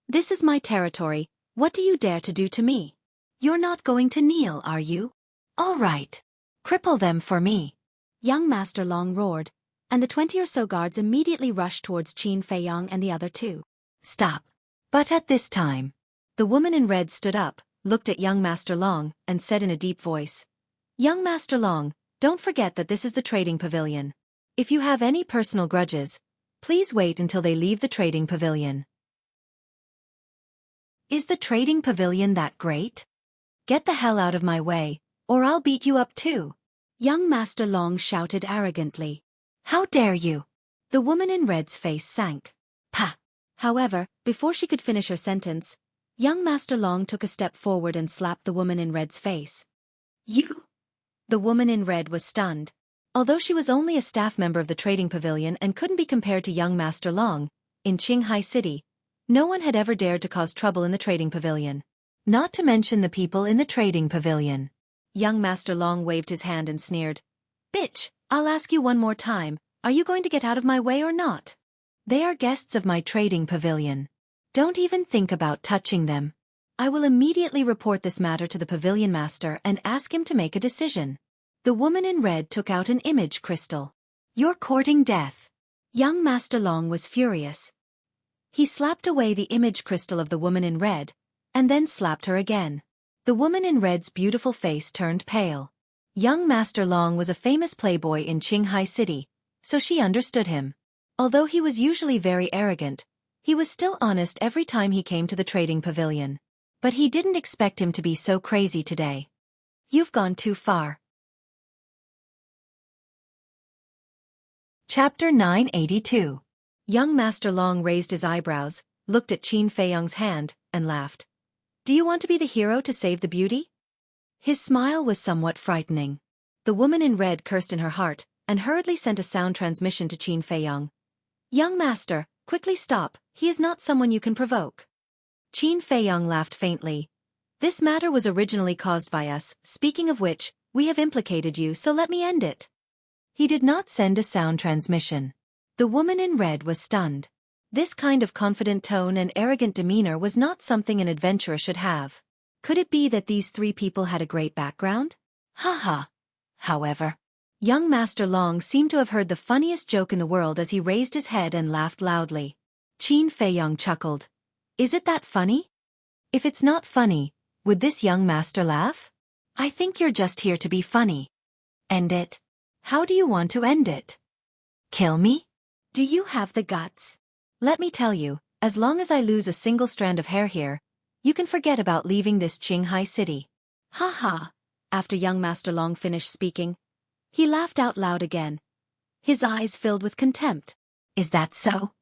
This is my territory, what do you dare to do to me? You're not going to kneel, are you? All right. Cripple them for me. Young Master Long roared, and the 20 or so guards immediately rushed towards Qin Feiyong and the other two. Stop. But at this time, the woman in red stood up, looked at young Master Long, and said in a deep voice, Young Master Long, don't forget that this is the trading pavilion. If you have any personal grudges, please wait until they leave the trading pavilion. Is the trading pavilion that great? Get the hell out of my way, or I'll beat you up too. Young Master Long shouted arrogantly. How dare you? The woman in red's face sank. Pah! However, before she could finish her sentence, young Master Long took a step forward and slapped the woman in red's face. You! The woman in red was stunned. Although she was only a staff member of the trading pavilion and couldn't be compared to young Master Long, in Qinghai City, no one had ever dared to cause trouble in the trading pavilion. Not to mention the people in the trading pavilion. Young Master Long waved his hand and sneered. Bitch, I'll ask you one more time, are you going to get out of my way or not? They are guests of my trading pavilion. Don't even think about touching them. I will immediately report this matter to the pavilion master and ask him to make a decision. The woman in red took out an image crystal. You're courting death. Young Master Long was furious. He slapped away the image crystal of the woman in red, and then slapped her again. The woman in red's beautiful face turned pale. Young Master Long was a famous playboy in Qinghai City, so she understood him. Although he was usually very arrogant, he was still honest every time he came to the trading pavilion. But he didn't expect him to be so crazy today. You've gone too far. Chapter 982. Young Master Long raised his eyebrows, looked at Qin Feiyong's hand, and laughed. Do you want to be the hero to save the beauty? His smile was somewhat frightening. The woman in red cursed in her heart, and hurriedly sent a sound transmission to Qin Feiyong. Young Master, quickly stop, he is not someone you can provoke. Qin Feiyong laughed faintly. This matter was originally caused by us, speaking of which, we have implicated you, so let me end it. He did not send a sound transmission. The woman in red was stunned. This kind of confident tone and arrogant demeanor was not something an adventurer should have. Could it be that these three people had a great background? Ha. However, young Master Long seemed to have heard the funniest joke in the world as he raised his head and laughed loudly. Qin Feiyong chuckled. Is it that funny? If it's not funny, would this young master laugh? I think you're just here to be funny. End it. How do you want to end it? Kill me? Do you have the guts? Let me tell you, as long as I lose a single strand of hair here, you can forget about leaving this Qinghai City. Ha. After young Master Long finished speaking, he laughed out loud again. His eyes filled with contempt. Is that so?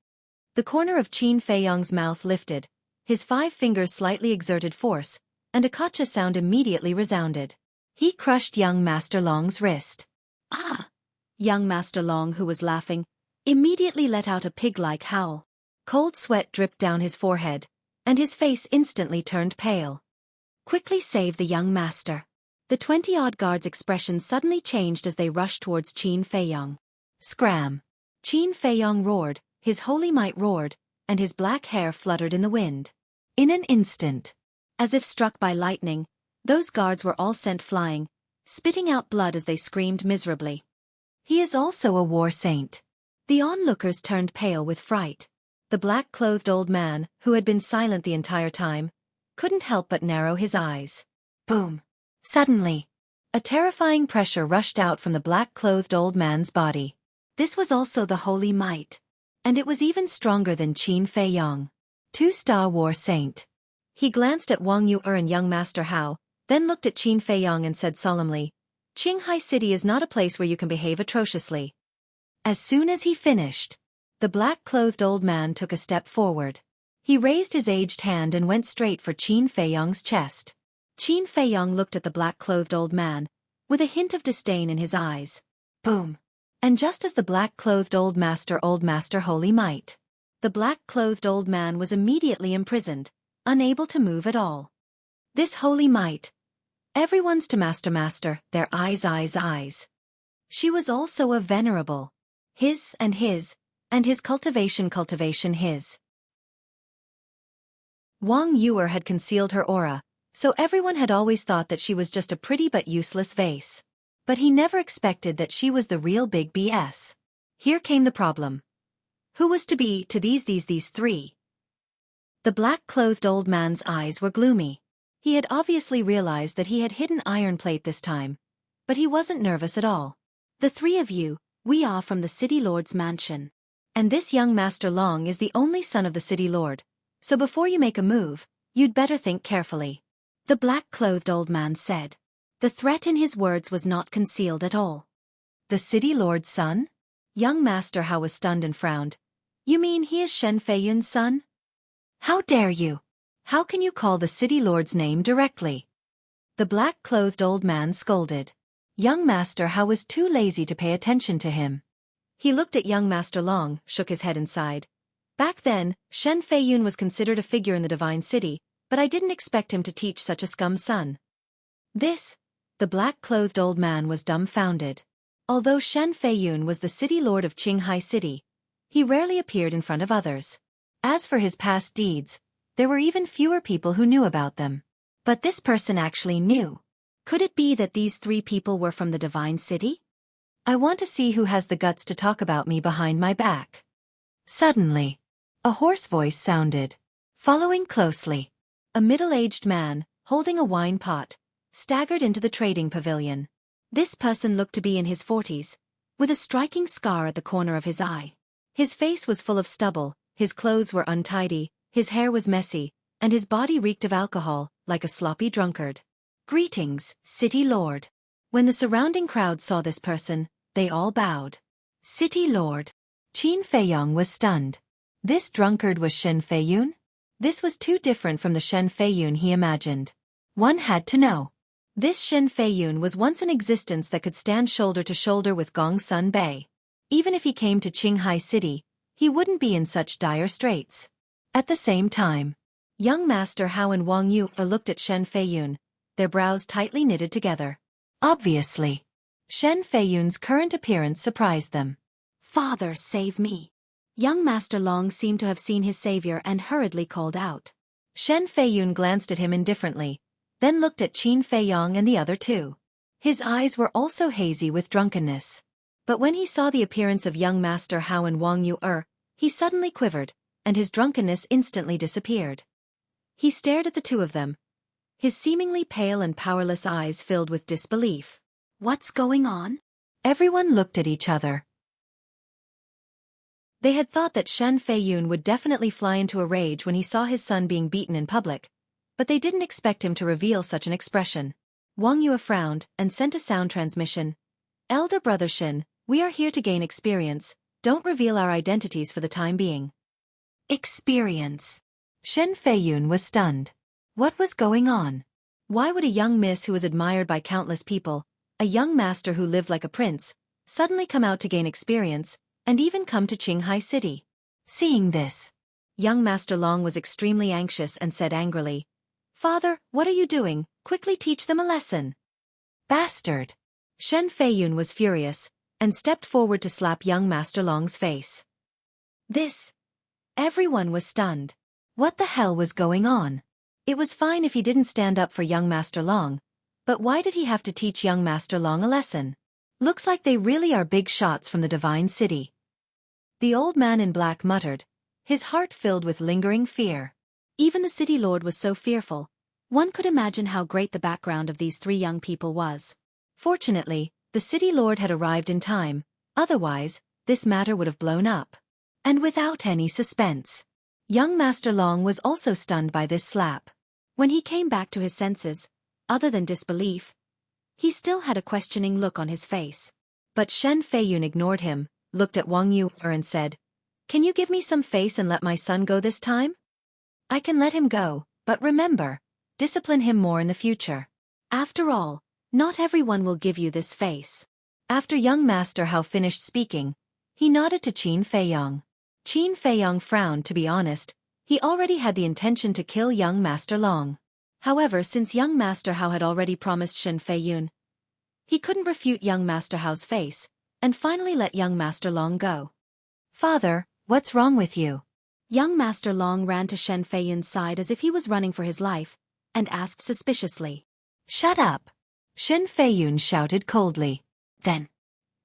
The corner of Qin Feiyong's mouth lifted, his 5 fingers slightly exerted force, and a gotcha sound immediately resounded. He crushed young Master Long's wrist. Ah! Young Master Long, who was laughing, immediately let out a pig-like howl. Cold sweat dripped down his forehead, and his face instantly turned pale. Quickly save the young master. The 20-odd guards' expressions suddenly changed as they rushed towards Qin Feiyong. Scram! Qin Feiyong roared, his holy might roared, and his black hair fluttered in the wind. In an instant, as if struck by lightning, those guards were all sent flying, spitting out blood as they screamed miserably. He is also a war saint. The onlookers turned pale with fright. The black-clothed old man, who had been silent the entire time, couldn't help but narrow his eyes. Boom! Suddenly, a terrifying pressure rushed out from the black-clothed old man's body. This was also the holy might, and it was even stronger than Qin Feiyong, 2-star war saint. He glanced at Wang Yu and young Master Hao, then looked at Qin Feiyong and said solemnly, "Qinghai City is not a place where you can behave atrociously." As soon as he finished, the black-clothed old man took a step forward. He raised his aged hand and went straight for Qin Feiyong's chest. Qin Feiyong looked at the black-clothed old man, with a hint of disdain in his eyes. Boom! And just as the black-clothed old master holy might, the black-clothed old man was immediately imprisoned, unable to move at all. This holy might. Everyone's to master, their eyes. She was also a venerable. His, and his cultivation his. Wang Yu had concealed her aura, so everyone had always thought that she was just a pretty but useless vase. But he never expected that she was the real big BS. Here came the problem. Who was to be to these three? The black-clothed old man's eyes were gloomy. He had obviously realized that he had hidden iron plate this time, but he wasn't nervous at all. "The three of you, we are from the City Lord's mansion. And this young Master Long is the only son of the City Lord, so before you make a move, you'd better think carefully," the black-clothed old man said. The threat in his words was not concealed at all. "The City Lord's son?" Young Master Hao was stunned and frowned. "You mean he is Shen Feiyun's son? How dare you? How can you call the City Lord's name directly?" The black-clothed old man scolded. Young Master Hao was too lazy to pay attention to him. He looked at young Master Long, shook his head and sighed. "Back then, Shen Feiyun was considered a figure in the Divine City, but I didn't expect him to teach such a scum son." The black-clothed old man was dumbfounded. Although Shen Feiyun was the City Lord of Qinghai City, he rarely appeared in front of others. As for his past deeds, there were even fewer people who knew about them. But this person actually knew. Could it be that these three people were from the Divine City? "I want to see who has the guts to talk about me behind my back." Suddenly, a hoarse voice sounded. Following closely, a middle-aged man, holding a wine pot, staggered into the trading pavilion. This person looked to be in his 40s, with a striking scar at the corner of his eye. His face was full of stubble, his clothes were untidy, his hair was messy, and his body reeked of alcohol, like a sloppy drunkard. "Greetings, City Lord." When the surrounding crowd saw this person, they all bowed. "City Lord." Qin Feiyong was stunned. This drunkard was Shen Feiyun? This was too different from the Shen Feiyun he imagined. One had to know. This Shen Feiyun was once an existence that could stand shoulder to shoulder with Gongsun Bei. Even if he came to Qinghai City, he wouldn't be in such dire straits. At the same time, young Master Hao and Wang Yu looked at Shen Feiyun, their brows tightly knitted together. Obviously, Shen Feiyun's current appearance surprised them. "Father, save me." Young Master Long seemed to have seen his savior and hurriedly called out. Shen Feiyun glanced at him indifferently, then looked at Qin Feiyong and the other two. His eyes were also hazy with drunkenness. But when he saw the appearance of young Master Hao and Wang Yu, he suddenly quivered, and his drunkenness instantly disappeared. He stared at the two of them, his seemingly pale and powerless eyes filled with disbelief. "What's going on?" Everyone looked at each other. They had thought that Shen Feiyun would definitely fly into a rage when he saw his son being beaten in public, but they didn't expect him to reveal such an expression. Wang Yu frowned and sent a sound transmission. "Elder brother Shen, we are here to gain experience. Don't reveal our identities for the time being." Experience. Shen Feiyun was stunned. What was going on? Why would a young miss who was admired by countless people, a young master who lived like a prince, suddenly come out to gain experience, and even come to Qinghai City? Seeing this, young Master Long was extremely anxious and said angrily, "Father, what are you doing? Quickly teach them a lesson." "Bastard!" Shen Feiyun was furious, and stepped forward to slap young Master Long's face. Everyone was stunned. What the hell was going on? It was fine if he didn't stand up for young Master Long, but why did he have to teach young Master Long a lesson? Looks like they really are big shots from the Divine City. The old man in black muttered, his heart filled with lingering fear. Even the city lord was so fearful. One could imagine how great the background of these three young people was. Fortunately, the city lord had arrived in time, otherwise, this matter would have blown up. And without any suspense. Young Master Long was also stunned by this slap. When he came back to his senses, other than disbelief, he still had a questioning look on his face. But Shen Feiyun ignored him, looked at Wang Yu and said, "Can you give me some face and let my son go this time?" "I can let him go, but remember, discipline him more in the future. After all, not everyone will give you this face." After young Master Hao finished speaking, he nodded to Qin Feiyong. Qin Feiyong frowned. To be honest, he already had the intention to kill young Master Long. However, since young Master Hao had already promised Shen Feiyun, he couldn't refute young Master Hao's face, and finally let young Master Long go. "Father, what's wrong with you?" Young Master Long ran to Shen Feiyun's side as if he was running for his life, and asked suspiciously. "Shut up!" Shen Feiyun shouted coldly. Then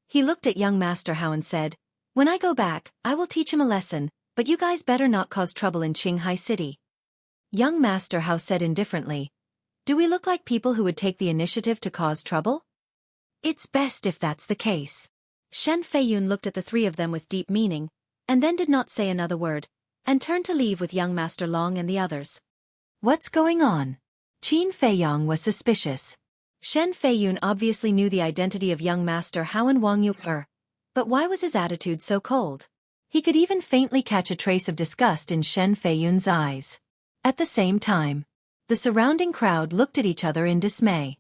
he looked at young Master Hao and said, "When I go back, I will teach him a lesson, but you guys better not cause trouble in Qinghai City." Young Master Hao said indifferently, "Do we look like people who would take the initiative to cause trouble?" "It's best if that's the case." Shen Feiyun looked at the three of them with deep meaning, and then did not say another word, and turned to leave with young Master Long and the others. "What's going on?" Qin Feiyong was suspicious. Shen Feiyun obviously knew the identity of young Master Hao and Wang Yu, but why was his attitude so cold? He could even faintly catch a trace of disgust in Shen Feiyun's eyes. At the same time, the surrounding crowd looked at each other in dismay.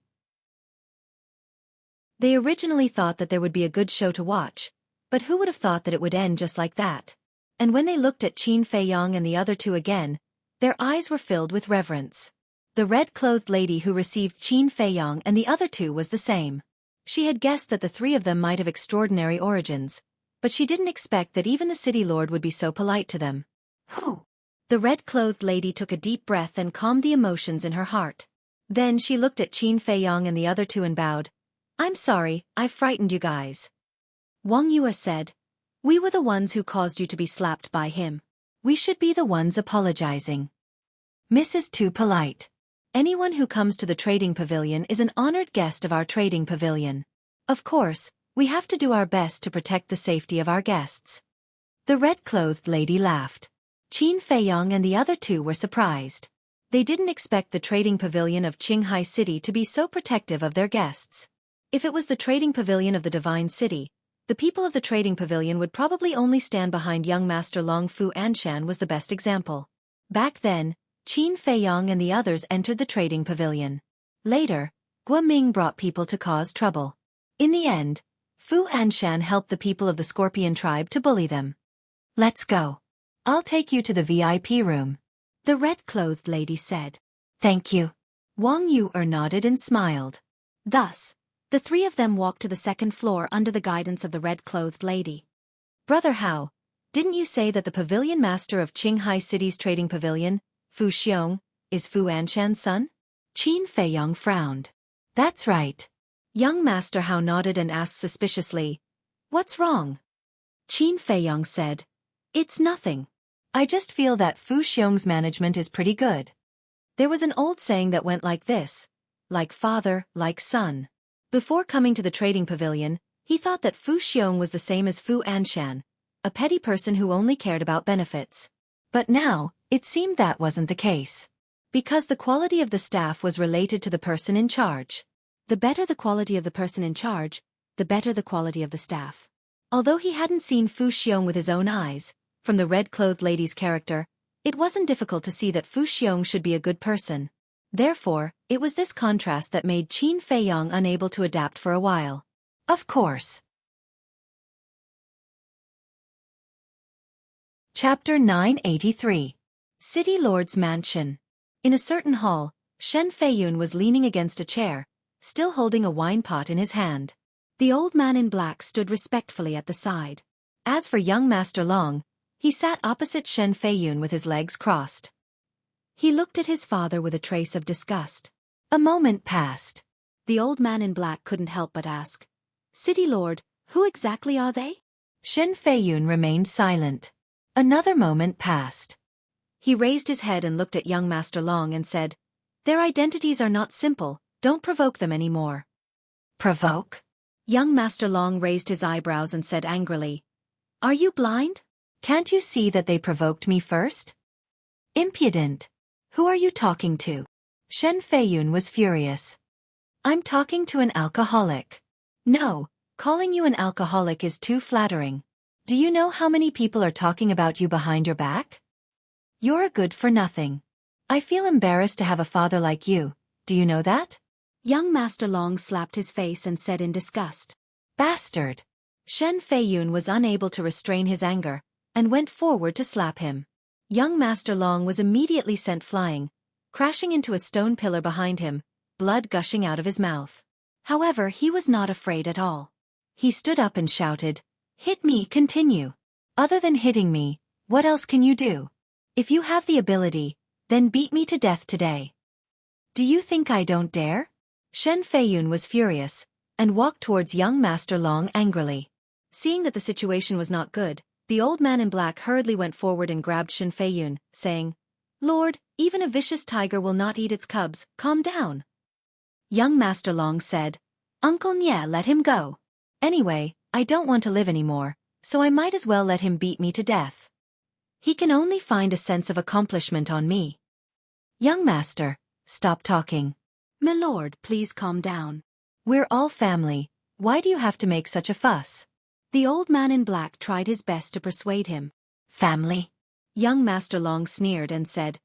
They originally thought that there would be a good show to watch, but who would have thought that it would end just like that? And when they looked at Qin Feiyong and the other two again, their eyes were filled with reverence. The red-clothed lady who received Qin Feiyong and the other two was the same. She had guessed that the three of them might have extraordinary origins, but she didn't expect that even the city lord would be so polite to them. "Who?" The red-clothed lady took a deep breath and calmed the emotions in her heart. Then she looked at Qin Feiyong and the other two and bowed. "I'm sorry, I frightened you guys." Wang Yu said, "We were the ones who caused you to be slapped by him. We should be the ones apologizing. Mrs. Too polite. Anyone who comes to the trading pavilion is an honored guest of our trading pavilion. Of course, we have to do our best to protect the safety of our guests." The red-clothed lady laughed. Qin Feiyong and the other two were surprised. They didn't expect the trading pavilion of Qinghai City to be so protective of their guests. If it was the trading pavilion of the Divine City, the people of the trading pavilion would probably only stand behind young Master Long. Fu Anshan was the best example. Back then, Qin Feiyong and the others entered the trading pavilion. Later, Guo Ming brought people to cause trouble. In the end, Fu Anshan helped the people of the Scorpion tribe to bully them. "Let's go. I'll take you to the VIP room," the red-clothed lady said. "Thank you." Wang Yu nodded and smiled. Thus, the three of them walked to the second floor under the guidance of the red-clothed lady. "Brother Hao, didn't you say that the pavilion master of Qinghai City's trading pavilion, Fu Xiong, is Fu Anshan's son?" Qin Feiyong frowned. "That's right." Young Master Hao nodded and asked suspiciously, "What's wrong?" Qin Feiyong said, "It's nothing. I just feel that Fu Xiong's management is pretty good." There was an old saying that went like this: like father, like son. Before coming to the trading pavilion, he thought that Fu Xiong was the same as Fu Anshan, a petty person who only cared about benefits. But now, it seemed that wasn't the case. Because the quality of the staff was related to the person in charge. The better the quality of the person in charge, the better the quality of the staff. Although he hadn't seen Fu Xiong with his own eyes, from the red-clothed lady's character, it wasn't difficult to see that Fu Xiong should be a good person. Therefore, it was this contrast that made Qin Feiyong unable to adapt for a while. Of course. Chapter 983. City Lord's Mansion. In a certain hall, Shen Feiyun was leaning against a chair, still holding a wine pot in his hand. The old man in black stood respectfully at the side. As for young Master Long, he sat opposite Shen Feiyun with his legs crossed. He looked at his father with a trace of disgust. A moment passed. The old man in black couldn't help but ask, "City Lord, who exactly are they?" Shen Feiyun remained silent. Another moment passed. He raised his head and looked at young Master Long and said, "Their identities are not simple, don't provoke them anymore." Provoke? Young Master Long raised his eyebrows and said angrily, "Are you blind? Can't you see that they provoked me first? Impudent! Who are you talking to?" Shen Feiyun was furious. "I'm talking to an alcoholic." "No, calling you an alcoholic is too flattering. Do you know how many people are talking about you behind your back? You're a good-for-nothing. I feel embarrassed to have a father like you, do you know that?" Young Master Long slapped his face and said in disgust, "Bastard!" Shen Feiyun was unable to restrain his anger, and went forward to slap him. Young Master Long was immediately sent flying, crashing into a stone pillar behind him, blood gushing out of his mouth. However, he was not afraid at all. He stood up and shouted, "Hit me, continue. Other than hitting me, what else can you do? If you have the ability, then beat me to death today. Do you think I don't dare?" Shen Feiyun was furious, and walked towards young Master Long angrily. Seeing that the situation was not good, the old man in black hurriedly went forward and grabbed Shen Feiyun, saying, "Lord, even a vicious tiger will not eat its cubs, calm down." Young Master Long said, "Uncle Nye, let him go. Anyway, I don't want to live anymore, so I might as well let him beat me to death. He can only find a sense of accomplishment on me." "Young Master, stop talking." "My lord, please calm down. We're all family, why do you have to make such a fuss?" The old man in black tried his best to persuade him. "Family?" Young Master Long sneered and said,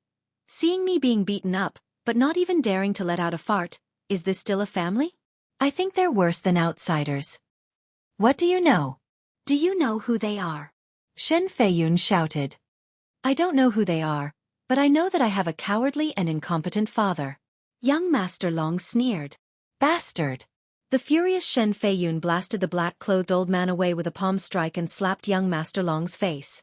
"Seeing me being beaten up, but not even daring to let out a fart, is this still a family? I think they're worse than outsiders." "What do you know?" "Do you know who they are?" Shen Feiyun shouted. "I don't know who they are, but I know that I have a cowardly and incompetent father." Young Master Long sneered. "Bastard!" The furious Shen Feiyun blasted the black-clothed old man away with a palm strike and slapped young Master Long's face.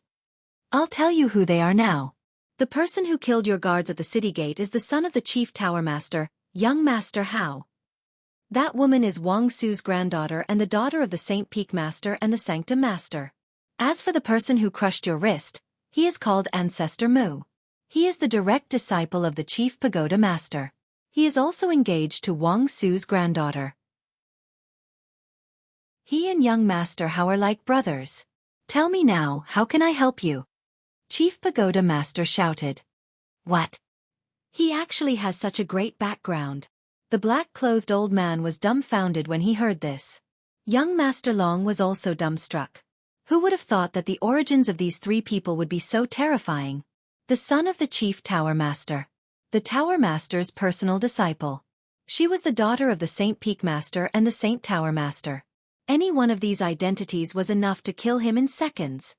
"I'll tell you who they are now. The person who killed your guards at the city gate is the son of the chief tower master, young Master Hao. That woman is Wang Su's granddaughter and the daughter of the Saint Peak Master and the Sanctum Master. As for the person who crushed your wrist, he is called Ancestor Mu. He is the direct disciple of the Chief Pagoda Master. He is also engaged to Wang Su's granddaughter. He and young Master Hao are like brothers. Tell me now, how can I help you?" Chief Pagoda Master shouted. "What? He actually has such a great background." The black-clothed old man was dumbfounded when he heard this. Young Master Long was also dumbstruck. Who would have thought that the origins of these three people would be so terrifying? The son of the Chief Tower Master. The Tower Master's personal disciple. She was the daughter of the Saint Peak Master and the Saint Tower Master. Any one of these identities was enough to kill him in seconds.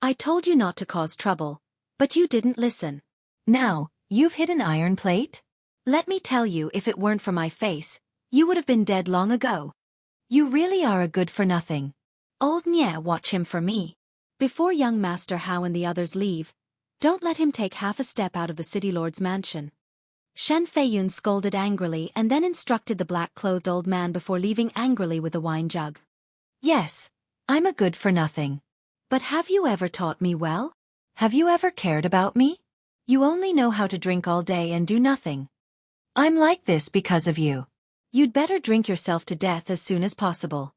"I told you not to cause trouble, but you didn't listen. Now, you've hit an iron plate? Let me tell you, if it weren't for my face, you would have been dead long ago. You really are a good-for-nothing. Old Nye, watch him for me." Before young Master Hao and the others leave, don't let him take half a step out of the City Lord's mansion. Shen Feiyun scolded angrily and then instructed the black-clothed old man before leaving angrily with a wine jug. "Yes, I'm a good-for-nothing. But have you ever taught me well? Have you ever cared about me? You only know how to drink all day and do nothing. I'm like this because of you. You'd better drink yourself to death as soon as possible."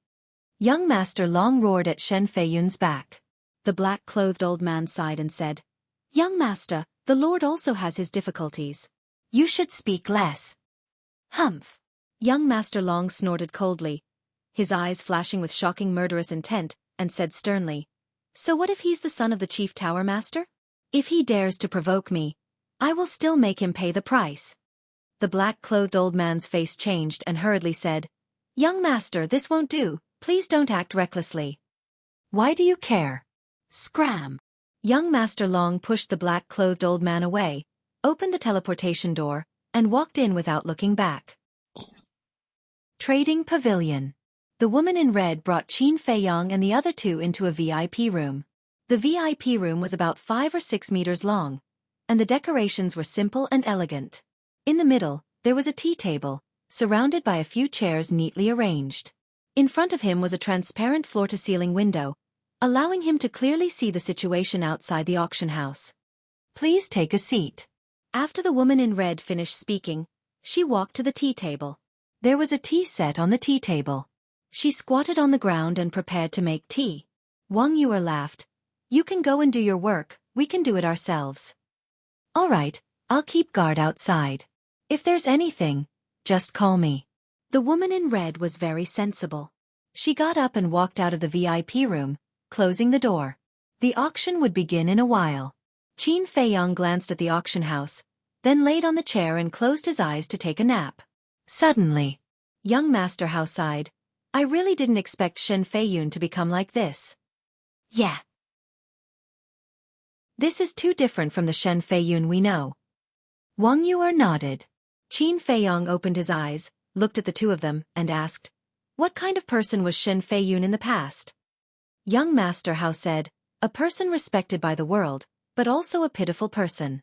Young Master Long roared at Shen Feiyun's back. The black-clothed old man sighed and said, "Young Master, the Lord also has his difficulties. You should speak less." "Humph!" Young Master Long snorted coldly, his eyes flashing with shocking murderous intent, and said sternly, "So what if he's the son of the Chief Tower Master? If he dares to provoke me, I will still make him pay the price." the black-clothed old man's face changed and hurriedly said, "Young master, this won't do, please don't act recklessly." "Why do you care?" Scram! Young Master Long pushed the black-clothed old man away, opened the teleportation door, and walked in without looking back. Trading Pavilion. The woman in red brought Qin Feiyong and the other two into a VIP room. The VIP room was about 5 or 6 meters long, and the decorations were simple and elegant. In the middle, there was a tea table, surrounded by a few chairs neatly arranged. In front of him was a transparent floor-to-ceiling window, allowing him to clearly see the situation outside the auction house. "Please take a seat." After the woman in red finished speaking, she walked to the tea table. There was a tea set on the tea table. She squatted on the ground and prepared to make tea. Wang Yuer laughed. "You can go and do your work, we can do it ourselves." "All right, I'll keep guard outside. If there's anything, just call me." The woman in red was very sensible. She got up and walked out of the VIP room, closing the door. The auction would begin in a while. Qin Feiyong glanced at the auction house, then laid on the chair and closed his eyes to take a nap. Suddenly, young Master Hao sighed. "I really didn't expect Shen Feiyun to become like this." "Yeah. This is too different from the Shen Feiyun we know." Wang Yuer nodded. Qin Feiyong opened his eyes, looked at the two of them, and asked, "What kind of person was Shen Feiyun in the past?" Young Master Hao said, "A person respected by the world, but also a pitiful person."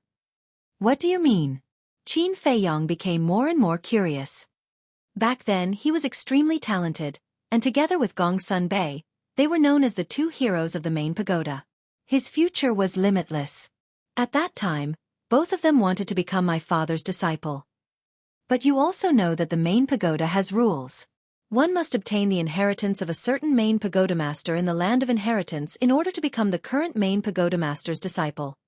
"What do you mean?" Qin Feiyong became more and more curious. Back then he was extremely talented, and together with Gong Sun Bei, they were known as the two heroes of the main pagoda. His future was limitless. At that time, both of them wanted to become my father's disciple. But you also know that the main pagoda has rules. One must obtain the inheritance of a certain main pagoda master in the land of inheritance in order to become the current main pagoda master's disciple.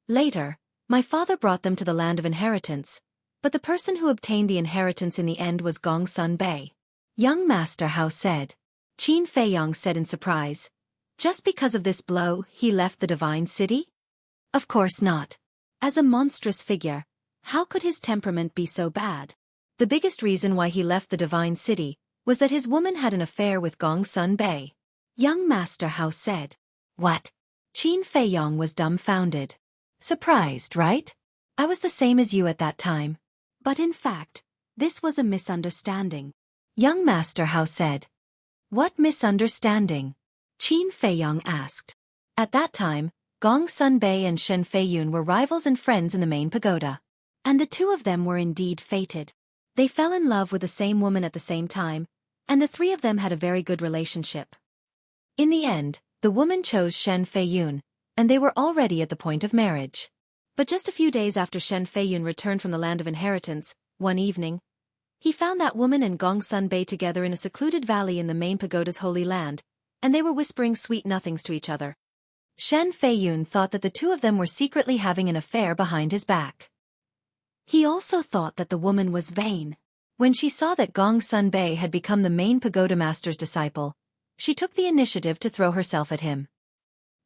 Later, my father brought them to the land of inheritance, but the person who obtained the inheritance in the end was Gong Sun Bei. Young Master Hao said. Qin Feiyong said in surprise, "Just because of this blow, he left the divine city?" "Of course not. As a monstrous figure, how could his temperament be so bad? The biggest reason why he left the divine city was that his woman had an affair with Gong Sun Bei." Young Master Hao said. "What?" Qin Feiyong was dumbfounded. "Surprised, right? I was the same as you at that time. But in fact, this was a misunderstanding." Young Master Hao said. "What misunderstanding?" Qin Feiyong asked. At that time, Gong Sun Bei and Shen Feiyun were rivals and friends in the main pagoda. And the two of them were indeed fated. They fell in love with the same woman at the same time, and the three of them had a very good relationship. In the end, the woman chose Shen Feiyun, and they were already at the point of marriage. But just a few days after Shen Feiyun returned from the land of inheritance, one evening, he found that woman and Gong Sun Bei together in a secluded valley in the main pagoda's holy land, and they were whispering sweet nothings to each other. Shen Feiyun thought that the two of them were secretly having an affair behind his back. He also thought that the woman was vain. When she saw that Gong Sun Bei had become the main pagoda master's disciple, she took the initiative to throw herself at him.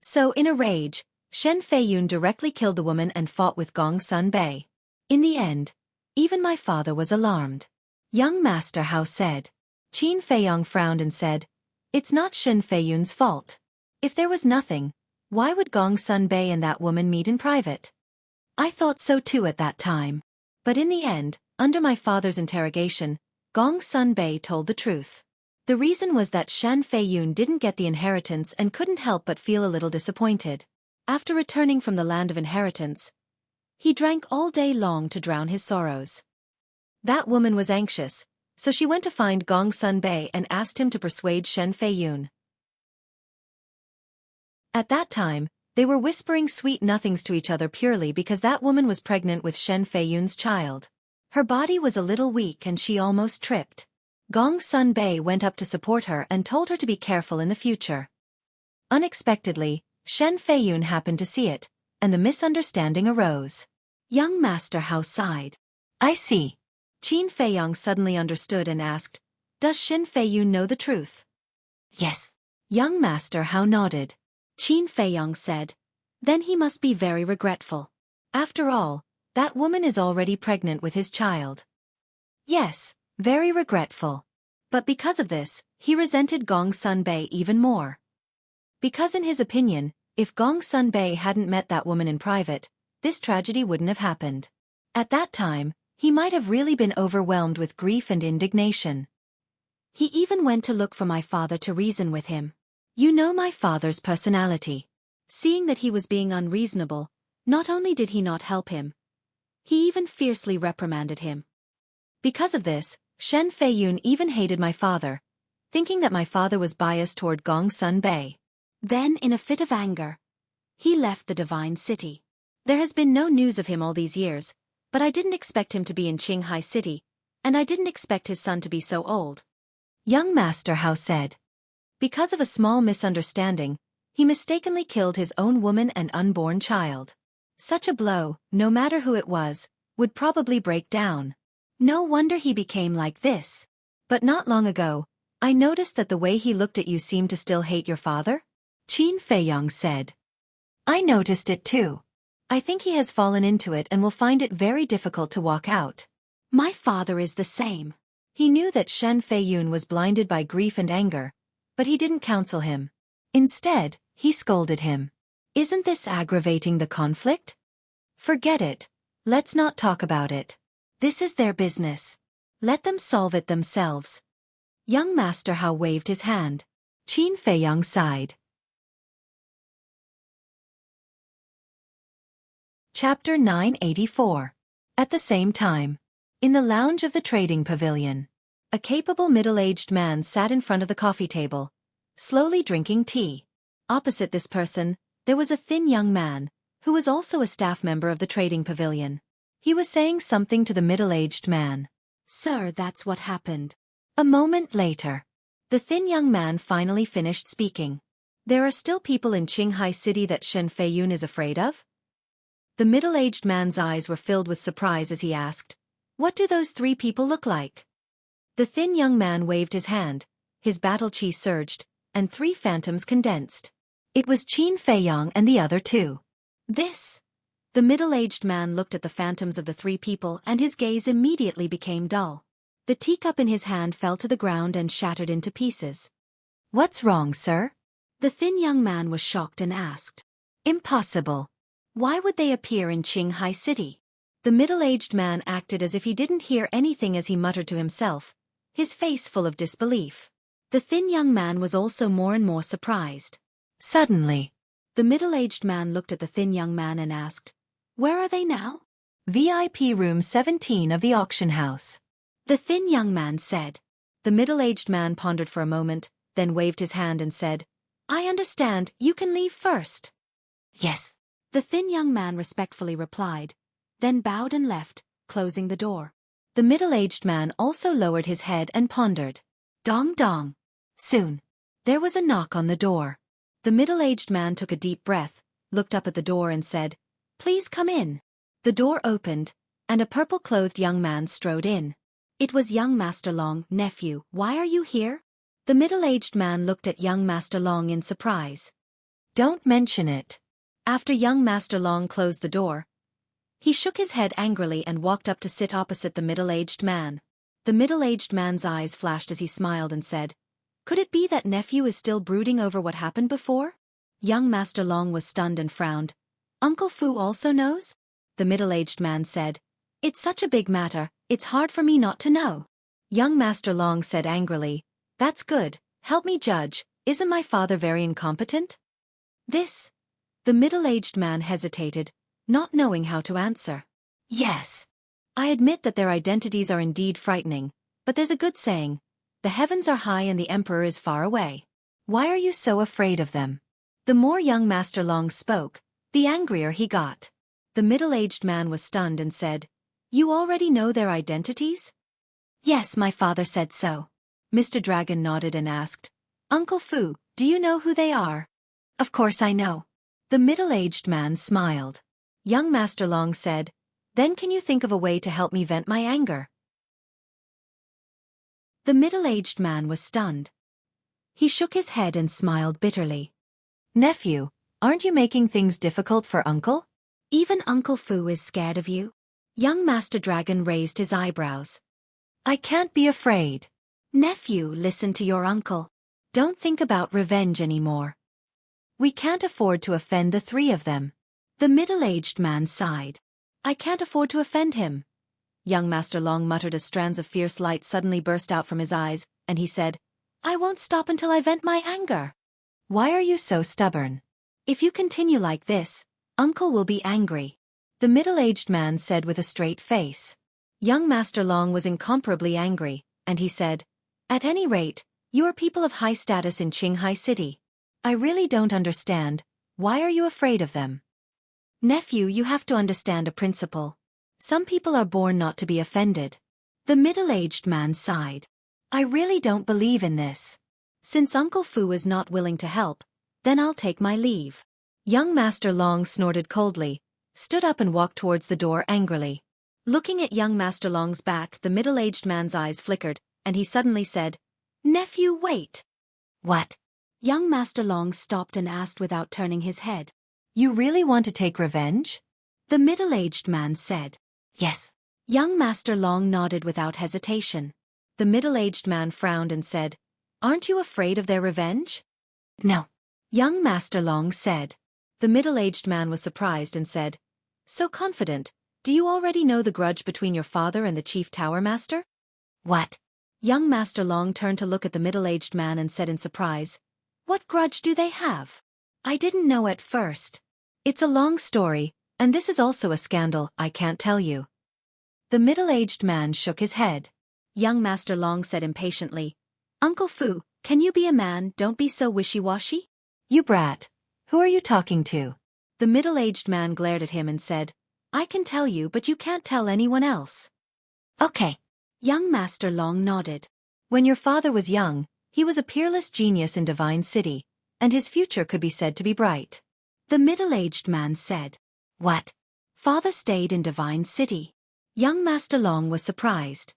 So in a rage, Shen Feiyun directly killed the woman and fought with Gong Sun Bei. In the end, even my father was alarmed. Young Master Hao said. Qin Feiyong frowned and said, "It's not Shen Feiyun's fault. If there was nothing, why would Gong Sun Bei and that woman meet in private?" I thought so too at that time. But in the end, under my father's interrogation, Gong Sun Bei told the truth. The reason was that Shen Feiyun didn't get the inheritance and couldn't help but feel a little disappointed. After returning from the land of inheritance, he drank all day long to drown his sorrows. That woman was anxious, so she went to find Gong Sun Bei and asked him to persuade Shen Feiyun. At that time, they were whispering sweet nothings to each other purely because that woman was pregnant with Shen Feiyun's child. Her body was a little weak and she almost tripped. Gong Sun Bei went up to support her and told her to be careful in the future. Unexpectedly, Shen Feiyun happened to see it, and the misunderstanding arose. Young Master Hao sighed. "I see." Qin Feiyong suddenly understood and asked, "Does Shen Feiyun know the truth?" "Yes." Young Master Hao nodded. Qin Feiyong said, "Then he must be very regretful. After all, That woman is already pregnant with his child. Yes, very regretful. But because of this, he resented Gong Sunbei even more. Because in his opinion, if Gong Sunbei hadn't met that woman in private, this tragedy wouldn't have happened. At that time, he might have really been overwhelmed with grief and indignation. He even went to look for my father to reason with him. You know my father's personality. Seeing that he was being unreasonable, not only did he not help him, he even fiercely reprimanded him. Because of this, Shen Feiyun even hated my father, thinking that my father was biased toward Gong Sunbei. Then, in a fit of anger, he left the Divine City. There has been no news of him all these years, but I didn't expect him to be in Qinghai City, and I didn't expect his son to be so old. Young Master Hao said. Because of a small misunderstanding, he mistakenly killed his own woman and unborn child. Such a blow, no matter who it was, would probably break down. No wonder he became like this. But not long ago, I noticed that the way he looked at you seemed to still hate your father? Qin Feiyang said. I noticed it too. I think he has fallen into it and will find it very difficult to walk out. My father is the same. He knew that Shen Feiyun was blinded by grief and anger, but he didn't counsel him. Instead, he scolded him. Isn't this aggravating the conflict? Forget it. Let's not talk about it. This is their business. Let them solve it themselves. Young Master Hao waved his hand. Qin Feiyang sighed. Chapter 984. At the same time. In the lounge of the trading pavilion, a capable middle-aged man sat in front of the coffee table, slowly drinking tea. Opposite this person, there was a thin young man, who was also a staff member of the trading pavilion. He was saying something to the middle-aged man. Sir, that's what happened. A moment later, the thin young man finally finished speaking. There are still people in Qinghai City that Shen Feiyun is afraid of? The middle-aged man's eyes were filled with surprise as he asked, what do those three people look like? The thin young man waved his hand, his battle chi surged, and three phantoms condensed. It was Qin Feiyang and the other two. This. The middle-aged man looked at the phantoms of the three people and his gaze immediately became dull. The teacup in his hand fell to the ground and shattered into pieces. What's wrong, sir? The thin young man was shocked and asked. Impossible. Why would they appear in Qinghai City? The middle-aged man acted as if he didn't hear anything as he muttered to himself, his face full of disbelief. The thin young man was also more and more surprised. Suddenly, the middle-aged man looked at the thin young man and asked, where are they now? VIP room 17 of the auction house. The thin young man said. The middle-aged man pondered for a moment, then waved his hand and said, I understand, you can leave first. Yes. The thin young man respectfully replied, then bowed and left, closing the door. The middle-aged man also lowered his head and pondered. Dong dong. Soon, there was a knock on the door. The middle-aged man took a deep breath, looked up at the door and said, please come in. The door opened, and a purple-clothed young man strode in. It was young Master Long. Nephew, why are you here? The middle-aged man looked at young Master Long in surprise. Don't mention it. After young Master Long closed the door, he shook his head angrily and walked up to sit opposite the middle-aged man. The middle-aged man's eyes flashed as he smiled and said, could it be that nephew is still brooding over what happened before? Young Master Long was stunned and frowned. Uncle Fu also knows? The middle-aged man said, it's such a big matter, it's hard for me not to know. Young Master Long said angrily, that's good, help me judge, isn't my father very incompetent? This. The middle-aged man hesitated, not knowing how to answer. Yes. I admit that their identities are indeed frightening, but there's a good saying, the heavens are high and the emperor is far away. Why are you so afraid of them? The more young Master Long spoke, the angrier he got. The middle-aged man was stunned and said, you already know their identities? Yes, my father said so. Mr. Dragon nodded and asked, Uncle Fu, do you know who they are? Of course I know. The middle-aged man smiled. Young Master Long said, then can you think of a way to help me vent my anger? The middle-aged man was stunned. He shook his head and smiled bitterly. Nephew, aren't you making things difficult for Uncle? Even Uncle Fu is scared of you. Young Master Dragon raised his eyebrows. I can't be afraid. Nephew, listen to your uncle. Don't think about revenge anymore. We can't afford to offend the three of them. The middle-aged man sighed. I can't afford to offend him. Young Master Long muttered as strands of fierce light suddenly burst out from his eyes, and he said, I won't stop until I vent my anger. Why are you so stubborn? If you continue like this, Uncle will be angry. The middle-aged man said with a straight face. Young Master Long was incomparably angry, and he said, At any rate, you are people of high status in Qinghai City. I really don't understand. Why are you afraid of them? Nephew, you have to understand a principle. Some people are born not to be offended. The middle-aged man sighed. I really don't believe in this. Since Uncle Fu is not willing to help, then I'll take my leave. Young Master Long snorted coldly, stood up and walked towards the door angrily. Looking at young Master Long's back, the middle-aged man's eyes flickered, and he suddenly said, Nephew, wait. What? Young Master Long stopped and asked without turning his head. You really want to take revenge? The middle-aged man said. Yes. Young Master Long nodded without hesitation. The middle-aged man frowned and said, Aren't you afraid of their revenge? No. Young Master Long said. The middle-aged man was surprised and said, So confident, do you already know the grudge between your father and the Chief Tower Master? What? Young Master Long turned to look at the middle-aged man and said in surprise, What grudge do they have? I didn't know at first. It's a long story, and this is also a scandal, I can't tell you. The middle-aged man shook his head. Young Master Long said impatiently, Uncle Fu, can you be a man? Don't be so wishy-washy. You brat. Who are you talking to? The middle-aged man glared at him and said, I can tell you, but you can't tell anyone else. Okay. Young Master Long nodded. When your father was young, he was a peerless genius in Divine City, and his future could be said to be bright. The middle-aged man said, What? Father stayed in Divine City. Young Master Long was surprised.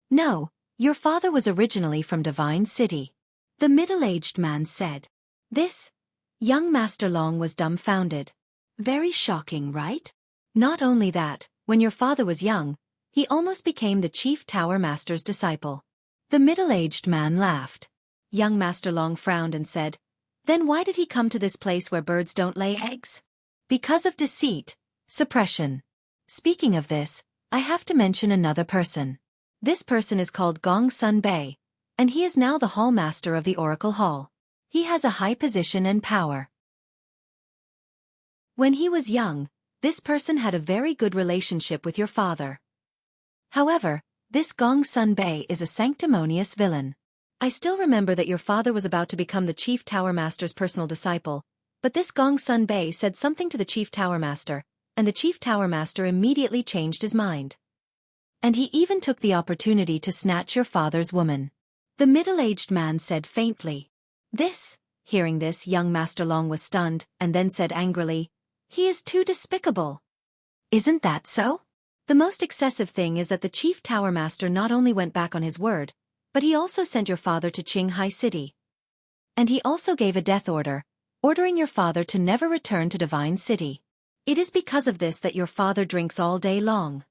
No, your father was originally from Divine City. The middle-aged man said. This? Young Master Long was dumbfounded. Very shocking, right? Not only that, when your father was young, he almost became the Chief Tower Master's disciple. The middle-aged man laughed. Young Master Long frowned and said, Then why did he come to this place where birds don't lay eggs? Because of deceit, suppression. Speaking of this, I have to mention another person. This person is called Gong Sun Bei, and he is now the Hall Master of the Oracle Hall. He has a high position and power. When he was young, this person had a very good relationship with your father. However, this Gong Sun Bei is a sanctimonious villain. I still remember that your father was about to become the Chief Tower Master's personal disciple, but this Gong Sun Bei said something to the Chief Tower Master, and the Chief Tower Master immediately changed his mind. And he even took the opportunity to snatch your father's woman. The middle-aged man said faintly. Hearing this, young Master Long was stunned, and then said angrily, He is too despicable. Isn't that so? The most excessive thing is that the Chief Tower Master not only went back on his word, but he also sent your father to Qinghai City. And he also gave a death order, ordering your father to never return to Divine City. It is because of this that your father drinks all day long.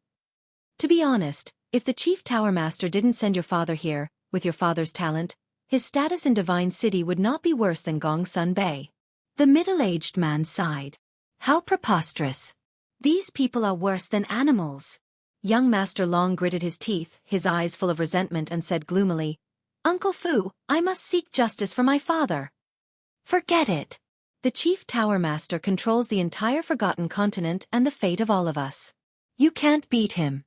To be honest, if the Chief Tower Master didn't send your father here, with your father's talent, his status in Divine City would not be worse than Gong Sun Bei. The middle-aged man sighed. How preposterous. These people are worse than animals. Young Master Long gritted his teeth, his eyes full of resentment, and said gloomily, Uncle Fu, I must seek justice for my father. Forget it. The Chief Tower Master controls the entire Forgotten Continent and the fate of all of us. You can't beat him.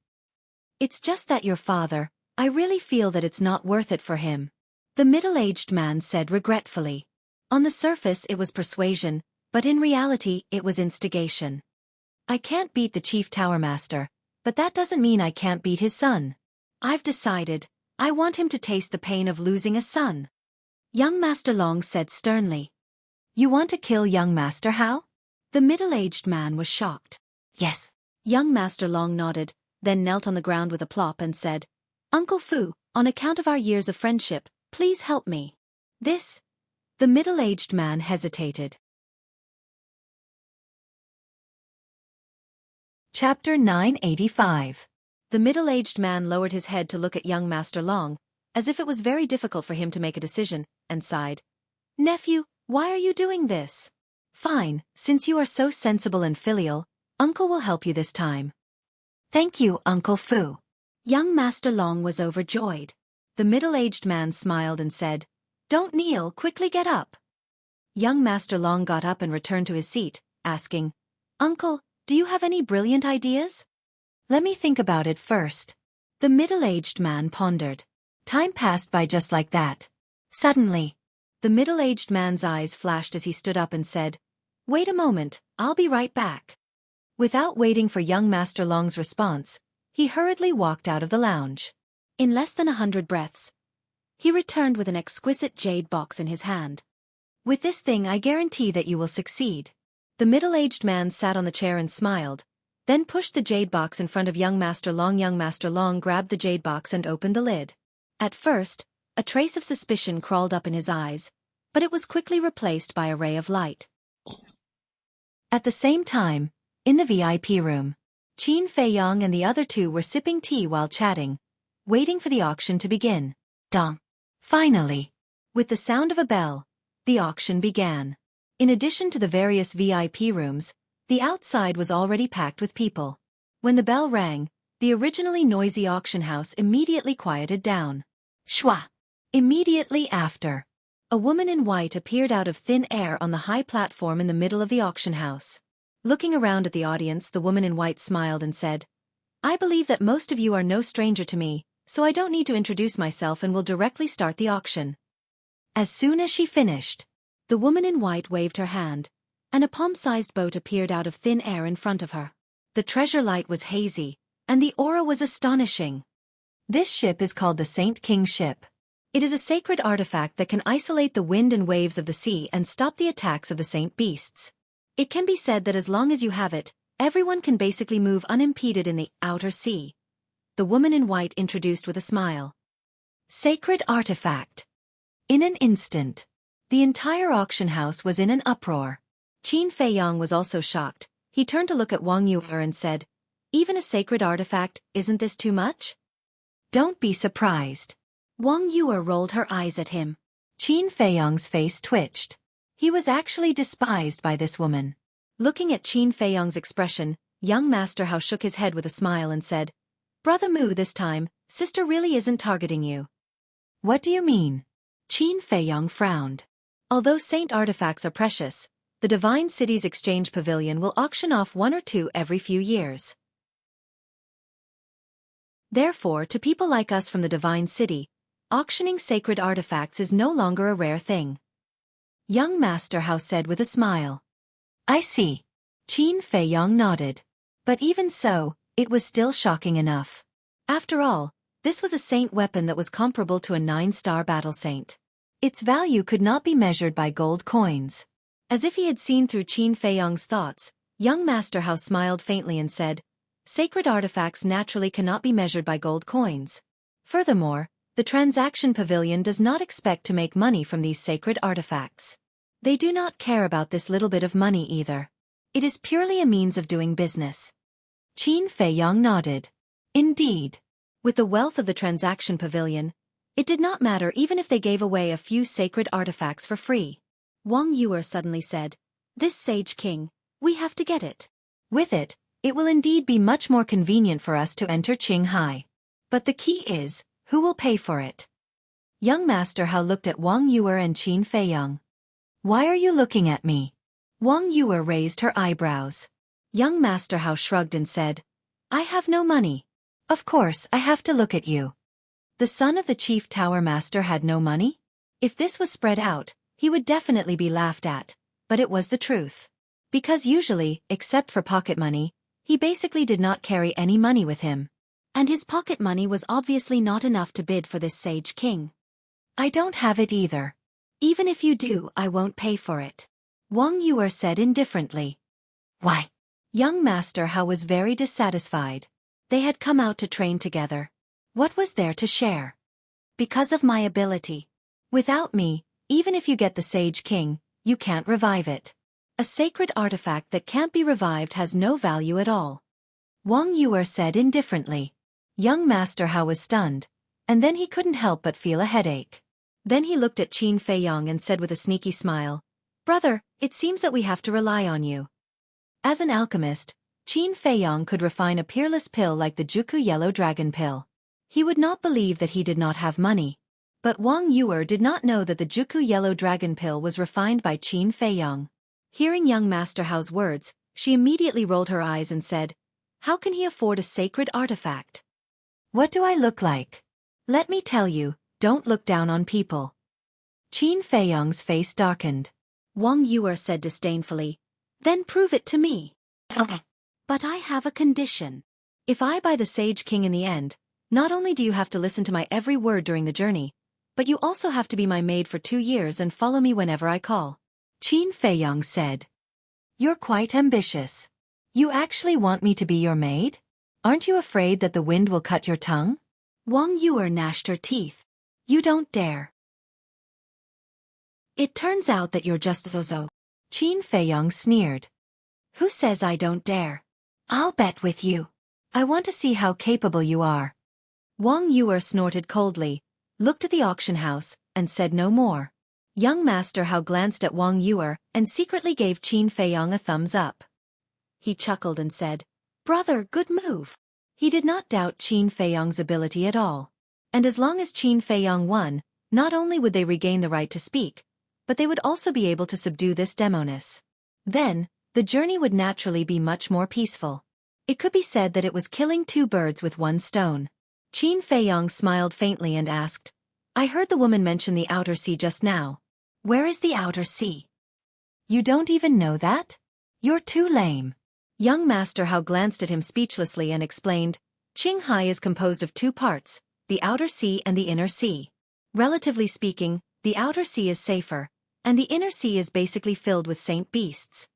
It's just that your father, I really feel that it's not worth it for him. The middle-aged man said regretfully. On the surface it was persuasion, but in reality it was instigation. I can't beat the Chief Tower Master, but that doesn't mean I can't beat his son. I've decided, I want him to taste the pain of losing a son. Young Master Long said sternly. You want to kill young Master Hao? The middle-aged man was shocked. Yes. Young Master Long nodded, then knelt on the ground with a plop and said, Uncle Fu, on account of our years of friendship, please help me. The middle-aged man hesitated. Chapter 985. The middle-aged man lowered his head to look at young Master Long, as if it was very difficult for him to make a decision, and sighed. Nephew, why are you doing this? Fine, since you are so sensible and filial, Uncle will help you this time. Thank you, Uncle Fu. Young Master Long was overjoyed. The middle-aged man smiled and said, Don't kneel, quickly get up. Young Master Long got up and returned to his seat, asking, Uncle, do you have any brilliant ideas? Let me think about it first. The middle-aged man pondered. Time passed by just like that. Suddenly, the middle-aged man's eyes flashed as he stood up and said, Wait a moment, I'll be right back. Without waiting for young Master Long's response, he hurriedly walked out of the lounge. In less than 100 breaths, he returned with an exquisite jade box in his hand. With this thing I guarantee that you will succeed. The middle-aged man sat on the chair and smiled, then pushed the jade box in front of young Master Long. Young Master Long grabbed the jade box and opened the lid. At first, a trace of suspicion crawled up in his eyes, but it was quickly replaced by a ray of light. At the same time, in the VIP room, Qin Feiyang and the other two were sipping tea while chatting, waiting for the auction to begin. Dong. Finally, with the sound of a bell, the auction began. In addition to the various VIP rooms, the outside was already packed with people. When the bell rang, the originally noisy auction house immediately quieted down. Shwa! Immediately after, a woman in white appeared out of thin air on the high platform in the middle of the auction house. Looking around at the audience, the woman in white smiled and said, I believe that most of you are no stranger to me, so I don't need to introduce myself and will directly start the auction. As soon as she finished, the woman in white waved her hand, and a palm-sized boat appeared out of thin air in front of her. The treasure light was hazy, and the aura was astonishing. This ship is called the Saint King ship. It is a sacred artifact that can isolate the wind and waves of the sea and stop the attacks of the saint beasts. It can be said that as long as you have it, everyone can basically move unimpeded in the outer sea. The woman in white introduced with a smile. Sacred artifact. In an instant, the entire auction house was in an uproar. Qin Feiyang was also shocked. He turned to look at Wang Yue and said, Even a sacred artifact, isn't this too much? Don't be surprised. Wang Yue rolled her eyes at him. Qin Feiyang's face twitched. He was actually despised by this woman. Looking at Qin Feiyang's expression, young Master Hao shook his head with a smile and said, Brother Mu, this time, sister really isn't targeting you. What do you mean? Qin Feiyang frowned. Although saint artifacts are precious, the Divine City's exchange pavilion will auction off 1 or 2 every few years. Therefore, to people like us from the Divine City, auctioning sacred artifacts is no longer a rare thing. Young Master Hao said with a smile. I see. Qin Feiyang nodded. But even so, it was still shocking enough. After all, this was a saint weapon that was comparable to a 9-star battle saint. Its value could not be measured by gold coins. As if he had seen through Qin Feiyang's thoughts, young Master Hao smiled faintly and said, Sacred artifacts naturally cannot be measured by gold coins. Furthermore, the transaction pavilion does not expect to make money from these sacred artifacts. They do not care about this little bit of money either. It is purely a means of doing business. Qin Feiyang nodded. Indeed. With the wealth of the transaction pavilion, it did not matter even if they gave away a few sacred artifacts for free. Wang Yue suddenly said, This Sage King, we have to get it. With it, it will indeed be much more convenient for us to enter Qinghai. But the key is, who will pay for it? Young Master Hao looked at Wang Yue and Qin Feiyang. Why are you looking at me? Wang Yue raised her eyebrows. Young Master Hao shrugged and said, I have no money. Of course I have to look at you. The son of the chief tower master had no money? If this was spread out, he would definitely be laughed at, but it was the truth. Because usually, except for pocket money, he basically did not carry any money with him. And his pocket money was obviously not enough to bid for this Sage King. I don't have it either. Even if you do, I won't pay for it. Wang Yue said indifferently. Why? Young Master Hao was very dissatisfied. They had come out to train together. What was there to share? Because of my ability. Without me, even if you get the Sage King, you can't revive it. A sacred artifact that can't be revived has no value at all. Wang Yuer said indifferently. Young Master Hao was stunned, and then he couldn't help but feel a headache. Then he looked at Qin Feiyong and said with a sneaky smile, "Brother, it seems that we have to rely on you." As an alchemist, Qin Feiyong could refine a peerless pill like the Xueqi Yellow Dragon Pill. He would not believe that he did not have money. But Wang Yuer did not know that the Xueqi Yellow Dragon Pill was refined by Qin Feiyong. Hearing young Master Hao's words, she immediately rolled her eyes and said, "How can he afford a sacred artifact? What do I look like? Let me tell you, don't look down on people." Qin Feiyong's face darkened. Wang Yuer said disdainfully, "Then prove it to me." "But I have a condition. If I buy the Sage King in the end, not only do you have to listen to my every word during the journey, but you also have to be my maid for 2 years and follow me whenever I call." Qin Feiyong said, "You're quite ambitious. You actually want me to be your maid? Aren't you afraid that the wind will cut your tongue?" Wang Yuer gnashed her teeth. "You don't dare. It turns out that you're just Zozo." Qin Feiyong sneered. "Who says I don't dare? I'll bet with you. I want to see how capable you are." Wang Yuer snorted coldly, looked at the auction house, and said no more. Young Master Hao glanced at Wang Yuer and secretly gave Qin Feiyong a thumbs up. He chuckled and said, "Brother, good move." He did not doubt Qin Feiyong's ability at all. And as long as Qin Feiyong won, not only would they regain the right to speak, but they would also be able to subdue this demoness. Then, the journey would naturally be much more peaceful. It could be said that it was killing 2 birds with 1 stone. Qin Feiyong smiled faintly and asked, "I heard the woman mention the outer sea just now. Where is the outer sea?" "You don't even know that? You're too lame." Young Master Hao glanced at him speechlessly and explained, "Qinghai is composed of 2 parts, the outer sea and the inner sea. Relatively speaking, the outer sea is safer, and the inner sea is basically filled with saint beasts."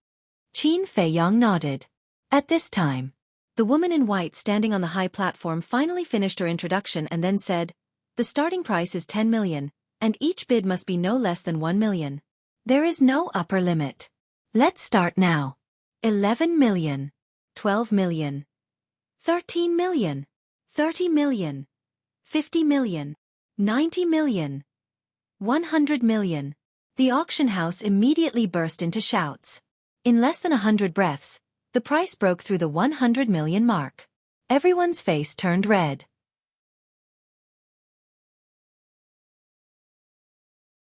Qin Feiyong nodded. At this time, the woman in white standing on the high platform finally finished her introduction and then said, "The starting price is 10 million, and each bid must be no less than 1 million. There is no upper limit. Let's start now. 11 million, 12 million, 13 million, 30 million, 50 million, 90 million, 100 million. The auction house immediately burst into shouts. In less than 100 breaths, the price broke through the 100 million mark. Everyone's face turned red.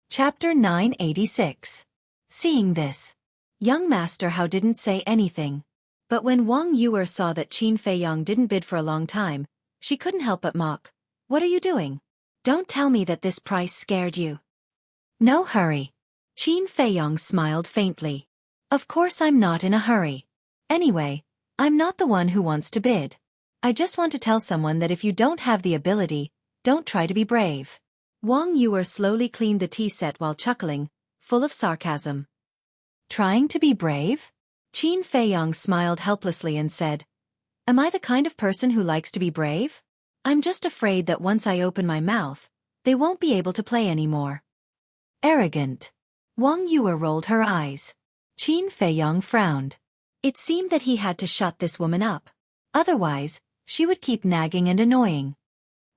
Chapter 986. Seeing this, young Master Hao didn't say anything. But when Wang Yuer saw that Qin Feiyong didn't bid for a long time, she couldn't help but mock. "What are you doing? Don't tell me that this price scared you." "No hurry." Qin Feiyong smiled faintly. "Of course I'm not in a hurry. Anyway, I'm not the one who wants to bid. I just want to tell someone that if you don't have the ability, don't try to be brave." Wang Yuer slowly cleaned the tea set while chuckling, full of sarcasm. "Trying to be brave?" Qin Feiyong smiled helplessly and said, "Am I the kind of person who likes to be brave? I'm just afraid that once I open my mouth, they won't be able to play anymore." "Arrogant." Wang Yuer rolled her eyes. Qin Feiyong frowned. It seemed that he had to shut this woman up. Otherwise, she would keep nagging and annoying.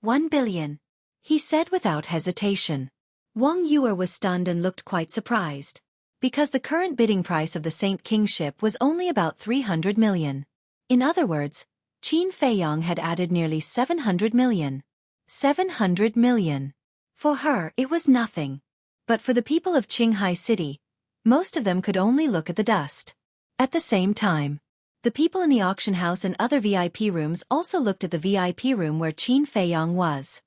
1 billion. He said without hesitation. Wang Yuer was stunned and looked quite surprised. Because the current bidding price of the Saint Kingship was only about 300 million. In other words, Qin Feiyong had added nearly 700 million. 700 million. For her, it was nothing. But for the people of Qinghai City, most of them could only look at the dust. At the same time, the people in the auction house and other VIP rooms also looked at the VIP room where Qin Feiyong was.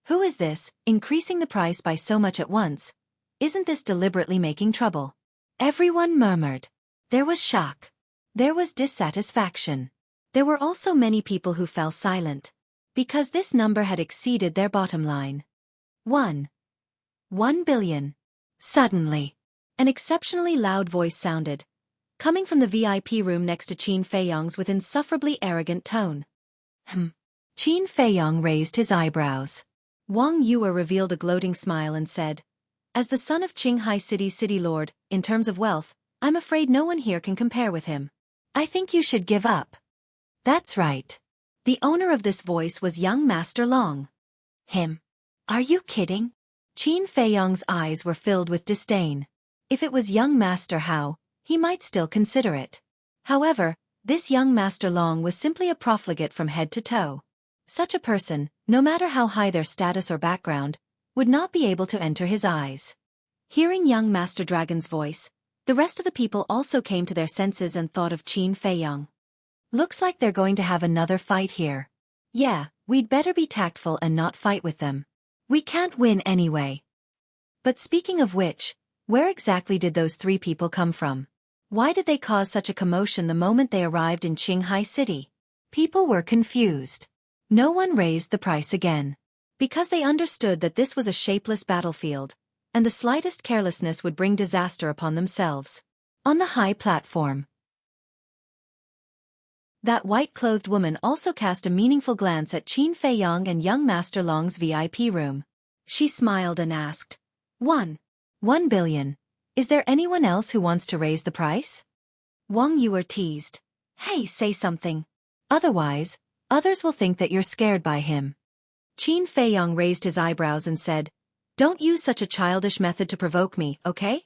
Who is this, increasing the price by so much at once? Isn't this deliberately making trouble? Everyone murmured. There was shock. There was dissatisfaction. There were also many people who fell silent, because this number had exceeded their bottom line. 1 billion. Suddenly, an exceptionally loud voice sounded, coming from the VIP room next to Qin Feiyong's with insufferably arrogant tone. Qin Feiyong raised his eyebrows. Wang Yuer revealed a gloating smile and said, "As the son of Qinghai City's city lord, in terms of wealth, I'm afraid no one here can compare with him. I think you should give up." That's right. The owner of this voice was young Master Long. Him? Are you kidding? Qin Feiyong's eyes were filled with disdain. If it was young Master Hao, he might still consider it. However, this young Master Long was simply a profligate from head to toe. Such a person, no matter how high their status or background, would not be able to enter his eyes. Hearing young Master Dragon's voice, the rest of the people also came to their senses and thought of Qin Feiyong. Looks like they're going to have another fight here. Yeah, we'd better be tactful and not fight with them. We can't win anyway. But speaking of which, where exactly did those three people come from? Why did they cause such a commotion the moment they arrived in Qinghai City? People were confused. No one raised the price again. Because they understood that this was a shapeless battlefield, and the slightest carelessness would bring disaster upon themselves. On the high platform, that white-clothed woman also cast a meaningful glance at Qin Feiyong and young Master Long's VIP room. She smiled and asked, 1 billion. Is there anyone else who wants to raise the price? Wang Yuer teased. Hey, say something. Otherwise, others will think that you're scared by him. Qin Feiyong raised his eyebrows and said, Don't use such a childish method to provoke me, okay?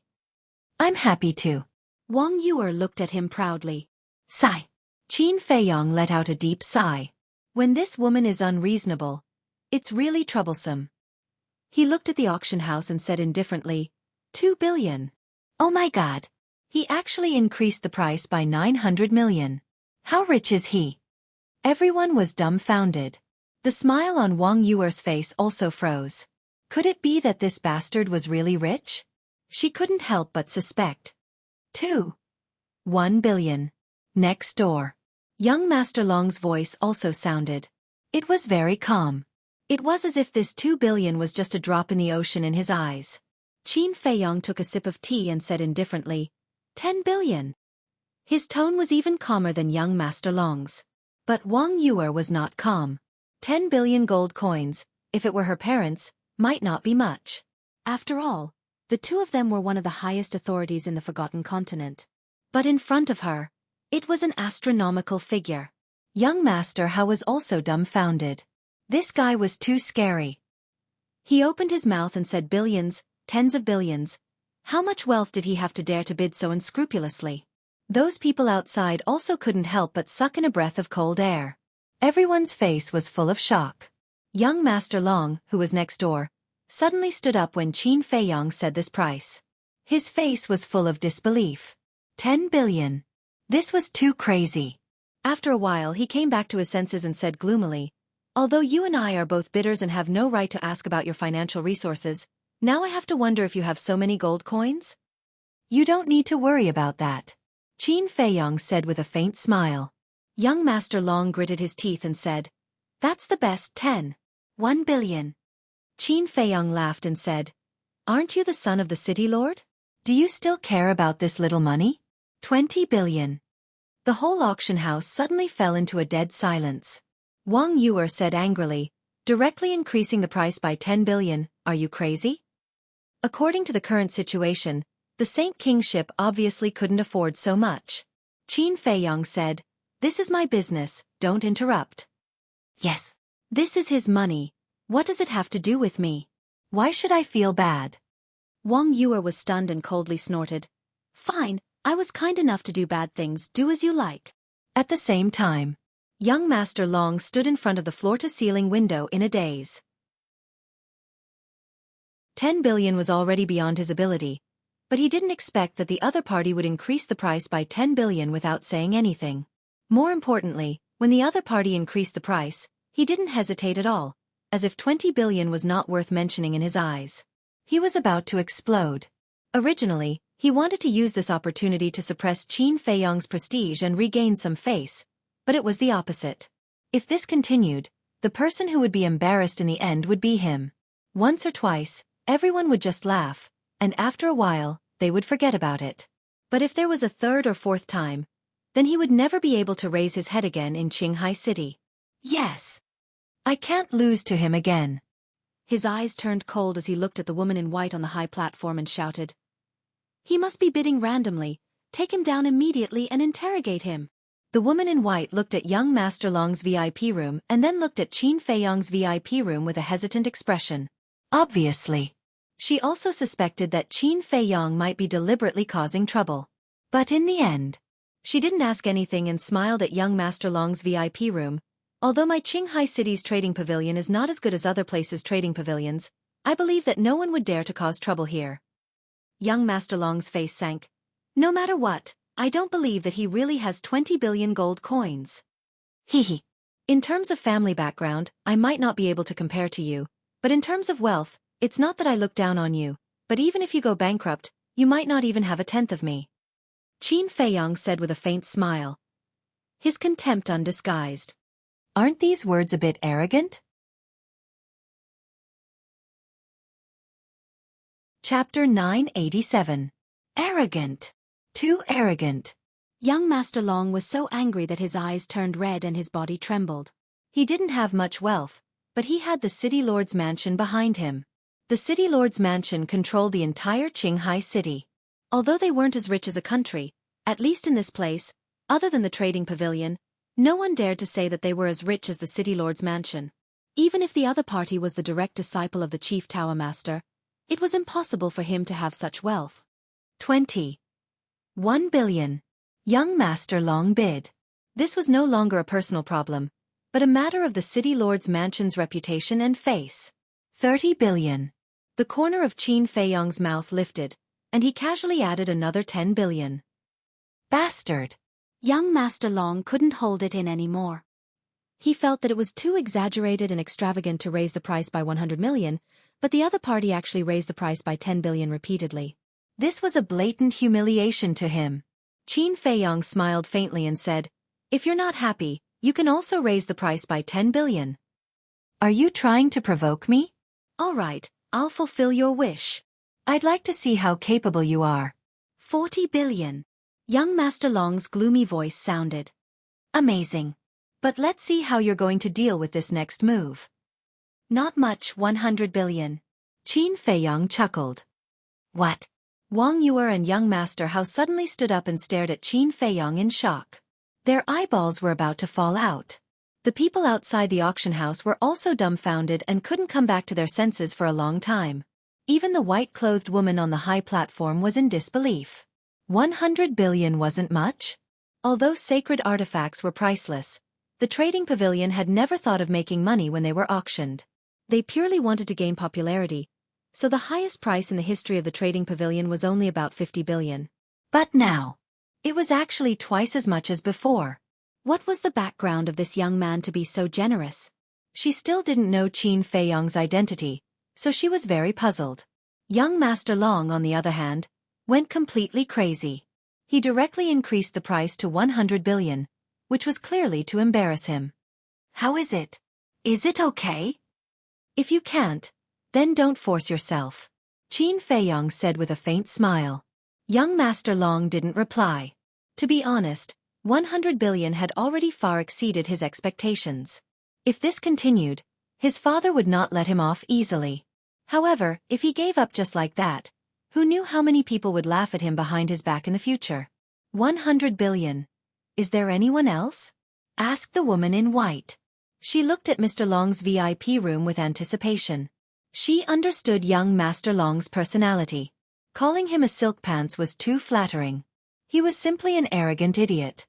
I'm happy to. Wang Yuer looked at him proudly. Sigh. Qin Feiyong let out a deep sigh. When this woman is unreasonable, it's really troublesome. He looked at the auction house and said indifferently, 2 billion. Oh my god. He actually increased the price by 900 million. How rich is he? Everyone was dumbfounded. The smile on Wang Yuer's face also froze. Could it be that this bastard was really rich? She couldn't help but suspect. 1 billion. Next door. Young Master Long's voice also sounded. It was very calm. It was as if this 2 billion was just a drop in the ocean in his eyes. Qin Feiyong took a sip of tea and said indifferently, 10 billion. His tone was even calmer than young Master Long's. But Wang Yuer was not calm. 10 billion gold coins, if it were her parents, might not be much. After all, the two of them were one of the highest authorities in the Forgotten Continent. But in front of her, it was an astronomical figure. Young Master Hao was also dumbfounded. This guy was too scary. He opened his mouth and said billions, tens of billions. How much wealth did he have to dare to bid so unscrupulously? Those people outside also couldn't help but suck in a breath of cold air. Everyone's face was full of shock. Young Master Long, who was next door, suddenly stood up when Qin Feiyong said this price. His face was full of disbelief. 10 billion. This was too crazy. After a while he came back to his senses and said gloomily, Although you and I are both bidders and have no right to ask about your financial resources, now I have to wonder if you have so many gold coins? You don't need to worry about that. Qin Feiyong said with a faint smile. Young Master Long gritted his teeth and said, That's the best 1 billion. Qin Feiyong laughed and said, Aren't you the son of the city lord? Do you still care about this little money? 20 billion. The whole auction house suddenly fell into a dead silence. Wang Yuer said angrily, directly increasing the price by 10 billion, are you crazy? According to the current situation, the Saint Kingship obviously couldn't afford so much. Qin Feiyong said, This is my business, don't interrupt. Yes. This is his money. What does it have to do with me? Why should I feel bad? Wang Yuer was stunned and coldly snorted. Fine, I was kind enough to do bad things, do as you like. At the same time, young Master Long stood in front of the floor-to-ceiling window in a daze. 10 billion was already beyond his ability, but he didn't expect that the other party would increase the price by 10 billion without saying anything. More importantly, when the other party increased the price, he didn't hesitate at all, as if 20 billion was not worth mentioning in his eyes. He was about to explode. Originally, he wanted to use this opportunity to suppress Qin Feiyong's prestige and regain some face, but it was the opposite. If this continued, the person who would be embarrassed in the end would be him. Once or twice, everyone would just laugh, and after a while, they would forget about it. But if there was a third or fourth time, then he would never be able to raise his head again in Qinghai City. Yes. I can't lose to him again. His eyes turned cold as he looked at the woman in white on the high platform and shouted. He must be bidding randomly. Take him down immediately and interrogate him. The woman in white looked at young Master Long's VIP room and then looked at Qin Feiyong's VIP room with a hesitant expression. Obviously. She also suspected that Qin Feiyong might be deliberately causing trouble. But in the end, she didn't ask anything and smiled at young Master Long's VIP room. Although my Qinghai City's trading pavilion is not as good as other places' trading pavilions, I believe that no one would dare to cause trouble here. Young Master Long's face sank. No matter what, I don't believe that he really has 20 billion gold coins. Hehe. In terms of family background, I might not be able to compare to you, but in terms of wealth, it's not that I look down on you, but even if you go bankrupt, you might not even have a tenth of me. Qin Feiyong said with a faint smile. His contempt undisguised. Aren't these words a bit arrogant? Chapter 987. Arrogant. Too arrogant. Young Master Long was so angry that his eyes turned red and his body trembled. He didn't have much wealth, but he had the City Lord's mansion behind him. The City Lord's mansion controlled the entire Qinghai City. Although they weren't as rich as a country, at least in this place, other than the trading pavilion, no one dared to say that they were as rich as the City Lord's mansion. Even if the other party was the direct disciple of the Chief Tower Master, it was impossible for him to have such wealth. 1 billion. Young Master Long bid. This was no longer a personal problem, but a matter of the City Lord's mansion's reputation and face. 30 billion. The corner of Qin Feiyong's mouth lifted, and he casually added another 10 billion. Bastard. Young Master Long couldn't hold it in anymore. He felt that it was too exaggerated and extravagant to raise the price by 100 million, but the other party actually raised the price by 10 billion repeatedly. This was a blatant humiliation to him. Qin Feiyong smiled faintly and said, "If you're not happy, you can also raise the price by 10 billion. Are you trying to provoke me? All right, I'll fulfill your wish. I'd like to see how capable you are." 40 billion. Young Master Long's gloomy voice sounded. Amazing. But let's see how you're going to deal with this next move. Not much, 100 billion. Qin Feiyong chuckled. What? Wang Yuer and young Master Hao suddenly stood up and stared at Qin Feiyong in shock. Their eyeballs were about to fall out. The people outside the auction house were also dumbfounded and couldn't come back to their senses for a long time. Even the white-clothed woman on the high platform was in disbelief. 100 billion wasn't much? Although sacred artifacts were priceless, the trading pavilion had never thought of making money when they were auctioned. They purely wanted to gain popularity, so the highest price in the history of the trading pavilion was only about 50 billion. But now, it was actually twice as much as before. What was the background of this young man to be so generous? She still didn't know Qin Feiyong's identity, so she was very puzzled. Young Master Long, on the other hand, went completely crazy. He directly increased the price to 100 billion, which was clearly to embarrass him. How is it? Is it okay? If you can't, then don't force yourself, Qin Feiyong said with a faint smile. Young Master Long didn't reply. To be honest, 100 billion had already far exceeded his expectations. If this continued, his father would not let him off easily. However, if he gave up just like that, who knew how many people would laugh at him behind his back in the future? 100 billion. Is there anyone else? Asked the woman in white. She looked at Mr. Long's VIP room with anticipation. She understood young Master Long's personality. Calling him a silk pants was too flattering. He was simply an arrogant idiot.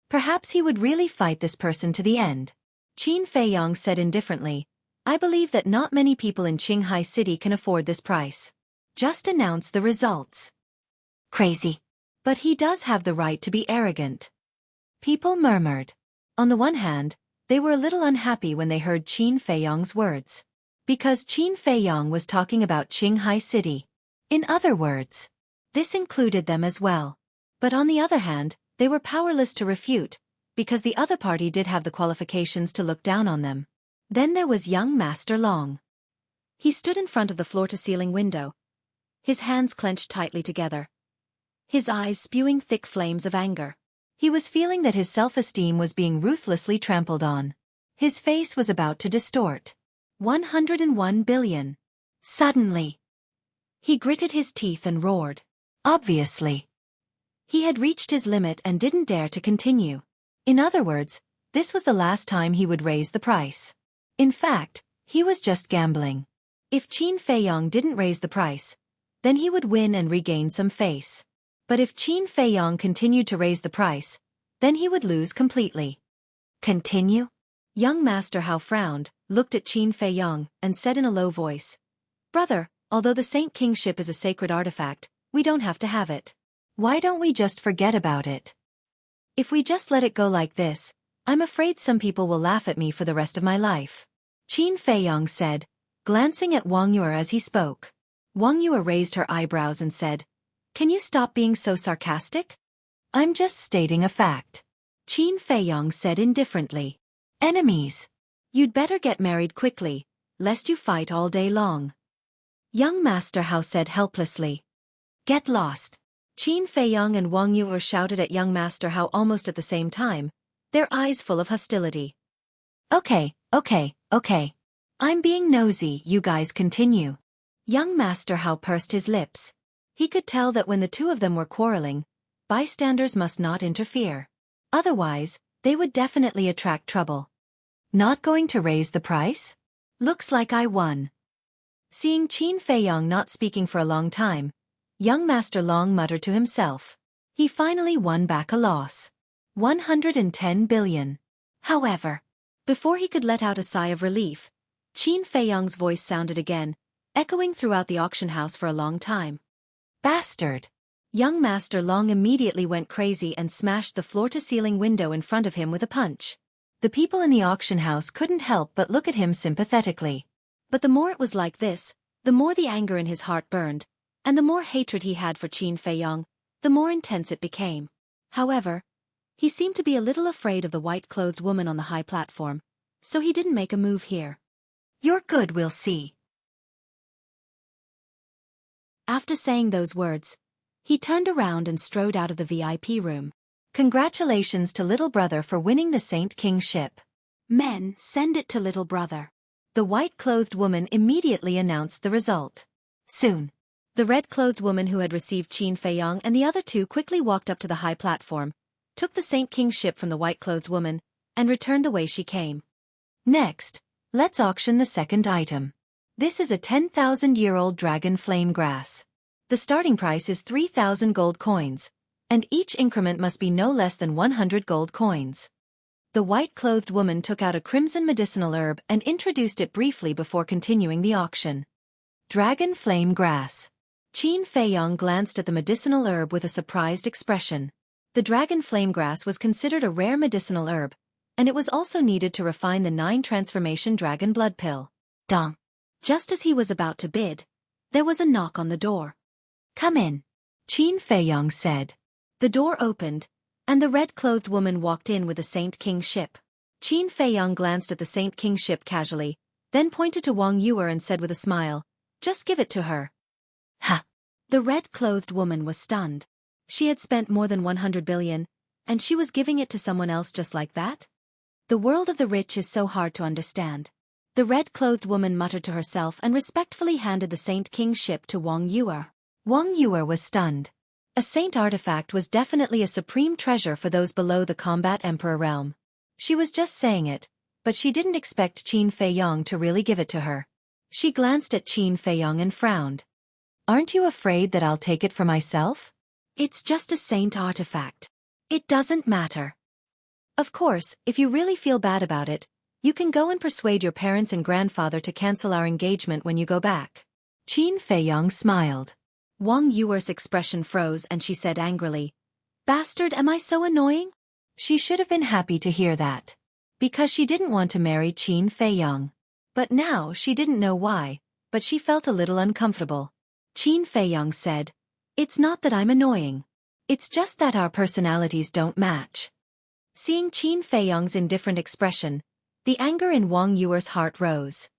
Perhaps he would really fight this person to the end. Qin Feiyong said indifferently, I believe that not many people in Qinghai City can afford this price. Just announce the results. Crazy. But he does have the right to be arrogant. People murmured. On the one hand, they were a little unhappy when they heard Qin Feiyong's words. Because Qin Feiyong was talking about Qinghai City. In other words, this included them as well. But on the other hand, they were powerless to refute, because the other party did have the qualifications to look down on them. Then there was young Master Long. He stood in front of the floor-to-ceiling window, his hands clenched tightly together, his eyes spewing thick flames of anger. He was feeling that his self-esteem was being ruthlessly trampled on. His face was about to distort. 101 billion. Suddenly, he gritted his teeth and roared. Obviously. He had reached his limit and didn't dare to continue. In other words, this was the last time he would raise the price. In fact, he was just gambling. If Qin Feiyong didn't raise the price, then he would win and regain some face. But if Qin Feiyong continued to raise the price, then he would lose completely. Continue? Young Master Hao frowned, looked at Qin Feiyong, and said in a low voice, "Brother, although the Saint Kingship is a sacred artifact, we don't have to have it. Why don't we just forget about it? If we just let it go like this, I'm afraid some people will laugh at me for the rest of my life." Qin Feiyong said, glancing at Wang Yue as he spoke. Wang Yue raised her eyebrows and said, "Can you stop being so sarcastic? I'm just stating a fact." Qin Feiyong said indifferently, "Enemies. You'd better get married quickly, lest you fight all day long." Young Master Hao said helplessly, "Get lost." Qin Feiyong and Wang Yue shouted at young Master Hao almost at the same time, their eyes full of hostility. Okay. I'm being nosy, you guys continue." Young Master Hao pursed his lips. He could tell that when the two of them were quarreling, bystanders must not interfere. Otherwise, they would definitely attract trouble. Not going to raise the price? Looks like I won. Seeing Qin Feiyong not speaking for a long time, young Master Long muttered to himself. He finally won back a loss. 110 billion. However, before he could let out a sigh of relief, Qin Feiyong's voice sounded again, echoing throughout the auction house for a long time. "Bastard!" Young Master Long immediately went crazy and smashed the floor-to-ceiling window in front of him with a punch. The people in the auction house couldn't help but look at him sympathetically. But the more it was like this, the more the anger in his heart burned, and the more hatred he had for Qin Feiyong, the more intense it became. However, he seemed to be a little afraid of the white-clothed woman on the high platform, so he didn't make a move here. "You're good, we'll see." After saying those words, he turned around and strode out of the VIP room. "Congratulations to little brother for winning the Saint Kingship. Men, send it to little brother." The white-clothed woman immediately announced the result. Soon, the red-clothed woman who had received Qin Feiyong and the other two quickly walked up to the high platform, took the Saint Kingship from the white-clothed woman, and returned the way she came. Next, let's auction the second item. This is a 10,000-year-old dragon flame grass. The starting price is 3,000 gold coins, and each increment must be no less than 100 gold coins. The white-clothed woman took out a crimson medicinal herb and introduced it briefly before continuing the auction. Dragon flame grass. Qin Feiyong glanced at the medicinal herb with a surprised expression. The dragon flame grass was considered a rare medicinal herb, and it was also needed to refine the 9 transformation dragon blood pill. Dong. Just as he was about to bid, there was a knock on the door. "Come in," Qin Feiyong said. The door opened, and the red-clothed woman walked in with the Saint Kingship. Qin Feiyong glanced at the Saint Kingship casually, then pointed to Wang Yue and said with a smile, "Just give it to her." Ha! The red-clothed woman was stunned. She had spent more than 100 billion, and she was giving it to someone else just like that? The world of the rich is so hard to understand. The red-clothed woman muttered to herself and respectfully handed the Saint Kingship to Wang Yue. Wang Yue was stunned. A saint artifact was definitely a supreme treasure for those below the combat emperor realm. She was just saying it, but she didn't expect Qin Feiyong to really give it to her. She glanced at Qin Feiyong and frowned. "Aren't you afraid that I'll take it for myself? It's just a saint artifact. It doesn't matter. Of course, if you really feel bad about it, you can go and persuade your parents and grandfather to cancel our engagement when you go back." Qin Feiyong smiled. Wang Yuer's expression froze and she said angrily, "Bastard, am I so annoying?" She should have been happy to hear that, because she didn't want to marry Qin Feiyong. But now she didn't know why, but she felt a little uncomfortable. Qin Feiyong said, "It's not that I'm annoying. It's just that our personalities don't match." Seeing Qin Feiyong's indifferent expression, the anger in Wang Yuer's heart rose.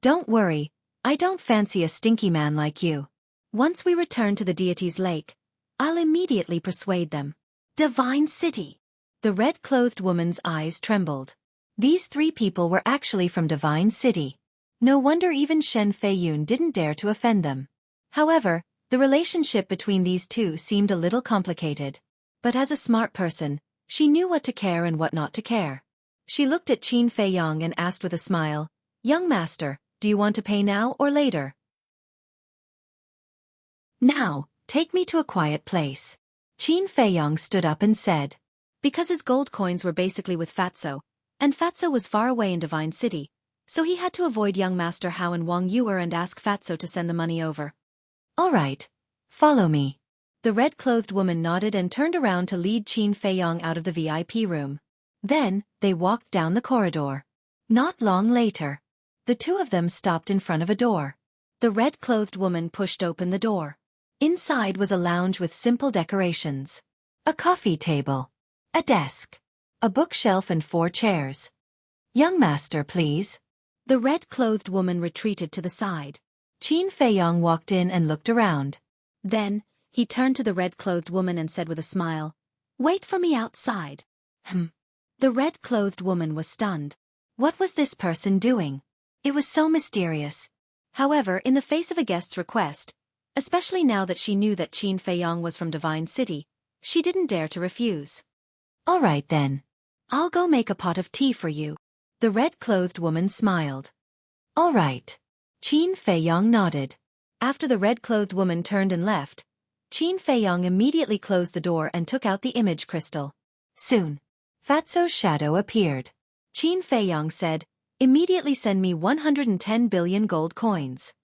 "Don't worry, I don't fancy a stinky man like you. Once we return to the deity's lake, I'll immediately persuade them." Divine City. The red-clothed woman's eyes trembled. These 3 people were actually from Divine City. No wonder even Shen Feiyun didn't dare to offend them. However, the relationship between these two seemed a little complicated. But as a smart person, she knew what to care and what not to care. She looked at Qin Feiyong and asked with a smile, "Young master, do you want to pay now or later?" "Now, take me to a quiet place." Qin Feiyong stood up and said. Because his gold coins were basically with Fatso, and Fatso was far away in Divine City, so he had to avoid young master Hao and Wang Yuer and ask Fatso to send the money over. "All right. Follow me." The red-clothed woman nodded and turned around to lead Qin Feiyong out of the VIP room. Then, they walked down the corridor. Not long later, the two of them stopped in front of a door. The red-clothed woman pushed open the door. Inside was a lounge with simple decorations. A coffee table. A desk. A bookshelf and 4 chairs. "Young master, please." The red-clothed woman retreated to the side. Qin Feiyong walked in and looked around. Then, he turned to the red-clothed woman and said with a smile, "Wait for me outside." The red-clothed woman was stunned. What was this person doing? It was so mysterious. However, in the face of a guest's request, especially now that she knew that Qin Feiyong was from Divine City, she didn't dare to refuse. "All right then. I'll go make a pot of tea for you." The red-clothed woman smiled. "All right." Qin Feiyong nodded. After the red-clothed woman turned and left, Qin Feiyong immediately closed the door and took out the image crystal. Soon, Fatso's shadow appeared. Qin Feiyong said, "Immediately send me 110 billion gold coins."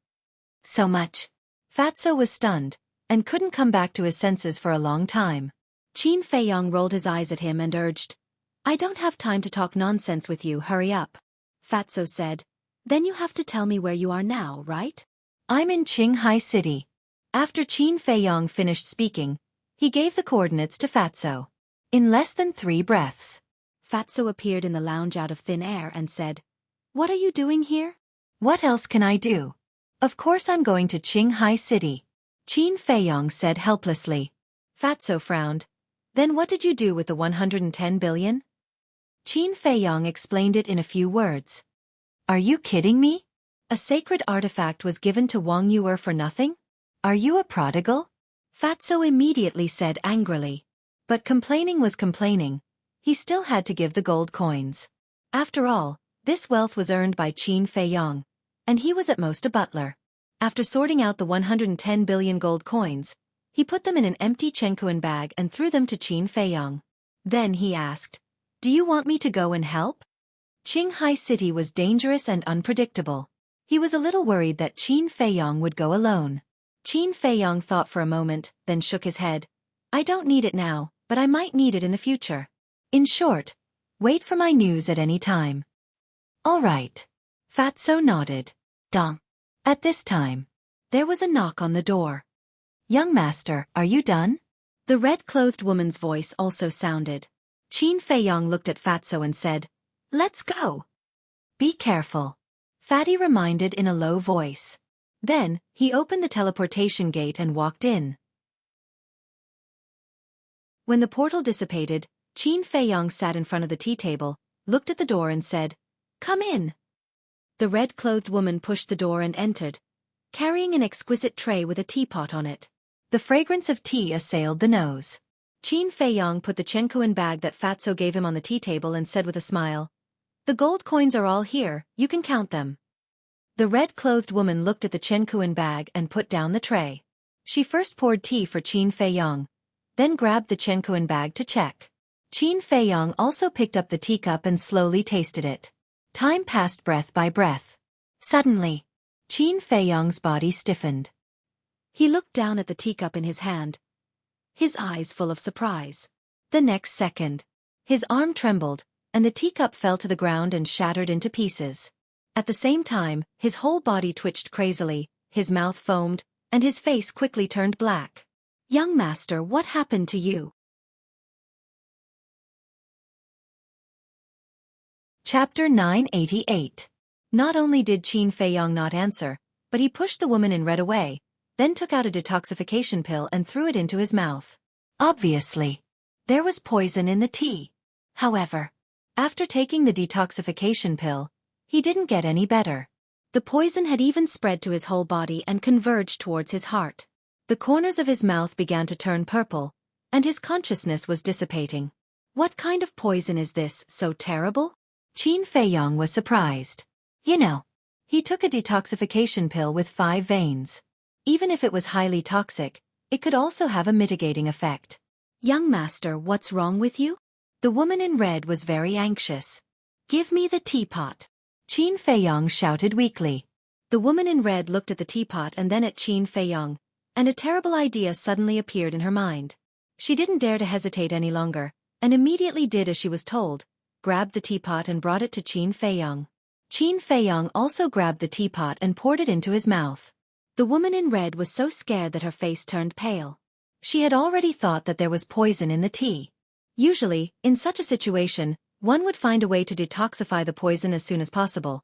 "So much?" Fatso was stunned, and couldn't come back to his senses for a long time. Qin Feiyong rolled his eyes at him and urged, "I don't have time to talk nonsense with you, hurry up." Fatso said, "Then you have to tell me where you are now, right?" "I'm in Qinghai City." After Qin Feiyong finished speaking, he gave the coordinates to Fatso. In less than 3 breaths, Fatso appeared in the lounge out of thin air and said, "What are you doing here?" "What else can I do? Of course I'm going to Qinghai City," Qin Feiyong said helplessly. Fatso frowned. "Then what did you do with the 110 billion? Qin Feiyong explained it in a few words. "Are you kidding me? A sacred artifact was given to Wang Yuer for nothing? Are you a prodigal?" Fatso immediately said angrily. But complaining was complaining. He still had to give the gold coins. After all, this wealth was earned by Qin Feiyong, and he was at most a butler. After sorting out the 110 billion gold coins, he put them in an empty Chenkuan bag and threw them to Qin Feiyong. Then he asked, "Do you want me to go and help?" Qinghai City was dangerous and unpredictable. He was a little worried that Qin Feiyong would go alone. Qin Feiyong thought for a moment, then shook his head. "I don't need it now, but I might need it in the future. In short, wait for my news at any time." "All right." Fatso nodded. Dong. At this time, there was a knock on the door. "Young master, are you done?" The red-clothed woman's voice also sounded. Qin Feiyong looked at Fatso and said, "Let's go." "Be careful," Fatty reminded in a low voice. Then, he opened the teleportation gate and walked in. When the portal dissipated, Qin Feiyong sat in front of the tea table, looked at the door and said, "Come in." The red-clothed woman pushed the door and entered, carrying an exquisite tray with a teapot on it. The fragrance of tea assailed the nose. Qin Feiyong put the Chenkuan bag that Fatso gave him on the tea table and said with a smile, "The gold coins are all here, you can count them." The red-clothed woman looked at the Chenkuan bag and put down the tray. She first poured tea for Qin Feiyong, then grabbed the Chenkuan bag to check. Qin Feiyong also picked up the teacup and slowly tasted it. Time passed breath by breath. Suddenly, Qin Feiyong's body stiffened. He looked down at the teacup in his hand, his eyes full of surprise. The next second, his arm trembled, and the teacup fell to the ground and shattered into pieces. At the same time, his whole body twitched crazily, his mouth foamed, and his face quickly turned black. "Young master, what happened to you?" Chapter 988. Not only did Qin Feiyong not answer, but he pushed the woman in red away, then took out a detoxification pill and threw it into his mouth. Obviously, there was poison in the tea. However, after taking the detoxification pill, he didn't get any better. The poison had even spread to his whole body and converged towards his heart. The corners of his mouth began to turn purple, and his consciousness was dissipating. What kind of poison is this, so terrible? Qin Feiyong was surprised. You know, he took a detoxification pill with 5 veins. Even if it was highly toxic, it could also have a mitigating effect. Young master, what's wrong with you? The woman in red was very anxious. Give me the teapot. Qin Feiyong shouted weakly. The woman in red looked at the teapot and then at Qin Feiyong, and a terrible idea suddenly appeared in her mind. She didn't dare to hesitate any longer, and immediately did as she was told, grabbed the teapot and brought it to Qin Feiyong. Qin Feiyong also grabbed the teapot and poured it into his mouth. The woman in red was so scared that her face turned pale. She had already thought that there was poison in the tea. Usually, in such a situation, one would find a way to detoxify the poison as soon as possible.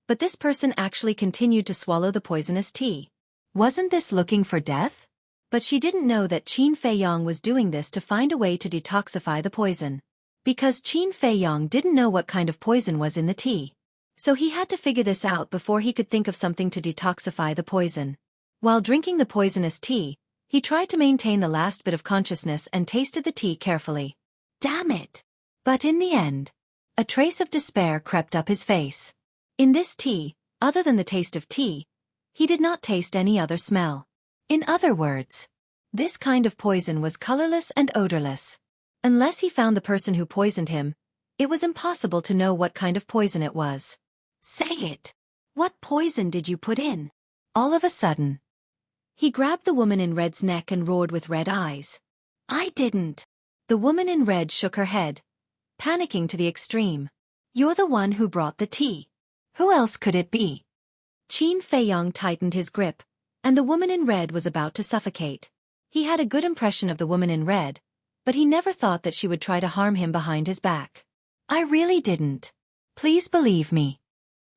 But this person actually continued to swallow the poisonous tea. Wasn't this looking for death? But she didn't know that Qin Feiyong was doing this to find a way to detoxify the poison. Because Qin Feiyong didn't know what kind of poison was in the tea. So he had to figure this out before he could think of something to detoxify the poison. While drinking the poisonous tea, he tried to maintain the last bit of consciousness and tasted the tea carefully. Damn it! But in the end, a trace of despair crept up his face. In this tea, other than the taste of tea, he did not taste any other smell. In other words, this kind of poison was colorless and odorless. Unless he found the person who poisoned him, it was impossible to know what kind of poison it was. Say it! What poison did you put in? All of a sudden, he grabbed the woman in red's neck and roared with red eyes. I didn't. The woman in red shook her head, panicking to the extreme. You're the one who brought the tea. Who else could it be? Qin Feiyong tightened his grip, and the woman in red was about to suffocate. He had a good impression of the woman in red, but he never thought that she would try to harm him behind his back. I really didn't. Please believe me.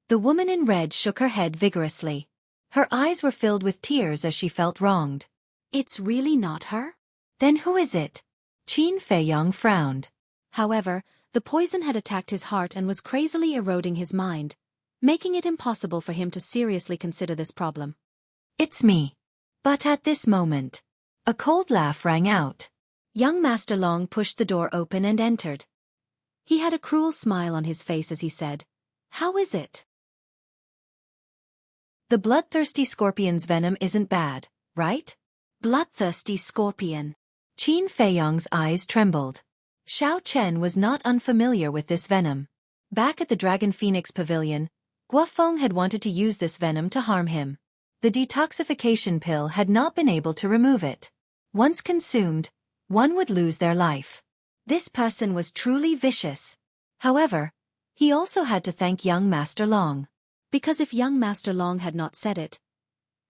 The woman in red shook her head vigorously. Her eyes were filled with tears as she felt wronged. It's really not her? Then who is it? Qin Feiyong frowned. However, the poison had attacked his heart and was crazily eroding his mind, making it impossible for him to seriously consider this problem. It's me. But at this moment, a cold laugh rang out. Young Master Long pushed the door open and entered. He had a cruel smile on his face as he said, How is it? The bloodthirsty scorpion's venom isn't bad, right? Bloodthirsty scorpion. Qin Feiyong's eyes trembled. Xiao Chen was not unfamiliar with this venom. Back at the Dragon Phoenix Pavilion, Guofeng had wanted to use this venom to harm him. The detoxification pill had not been able to remove it. Once consumed, one would lose their life. This person was truly vicious. However, he also had to thank young Master Long. Because if young Master Long had not said it,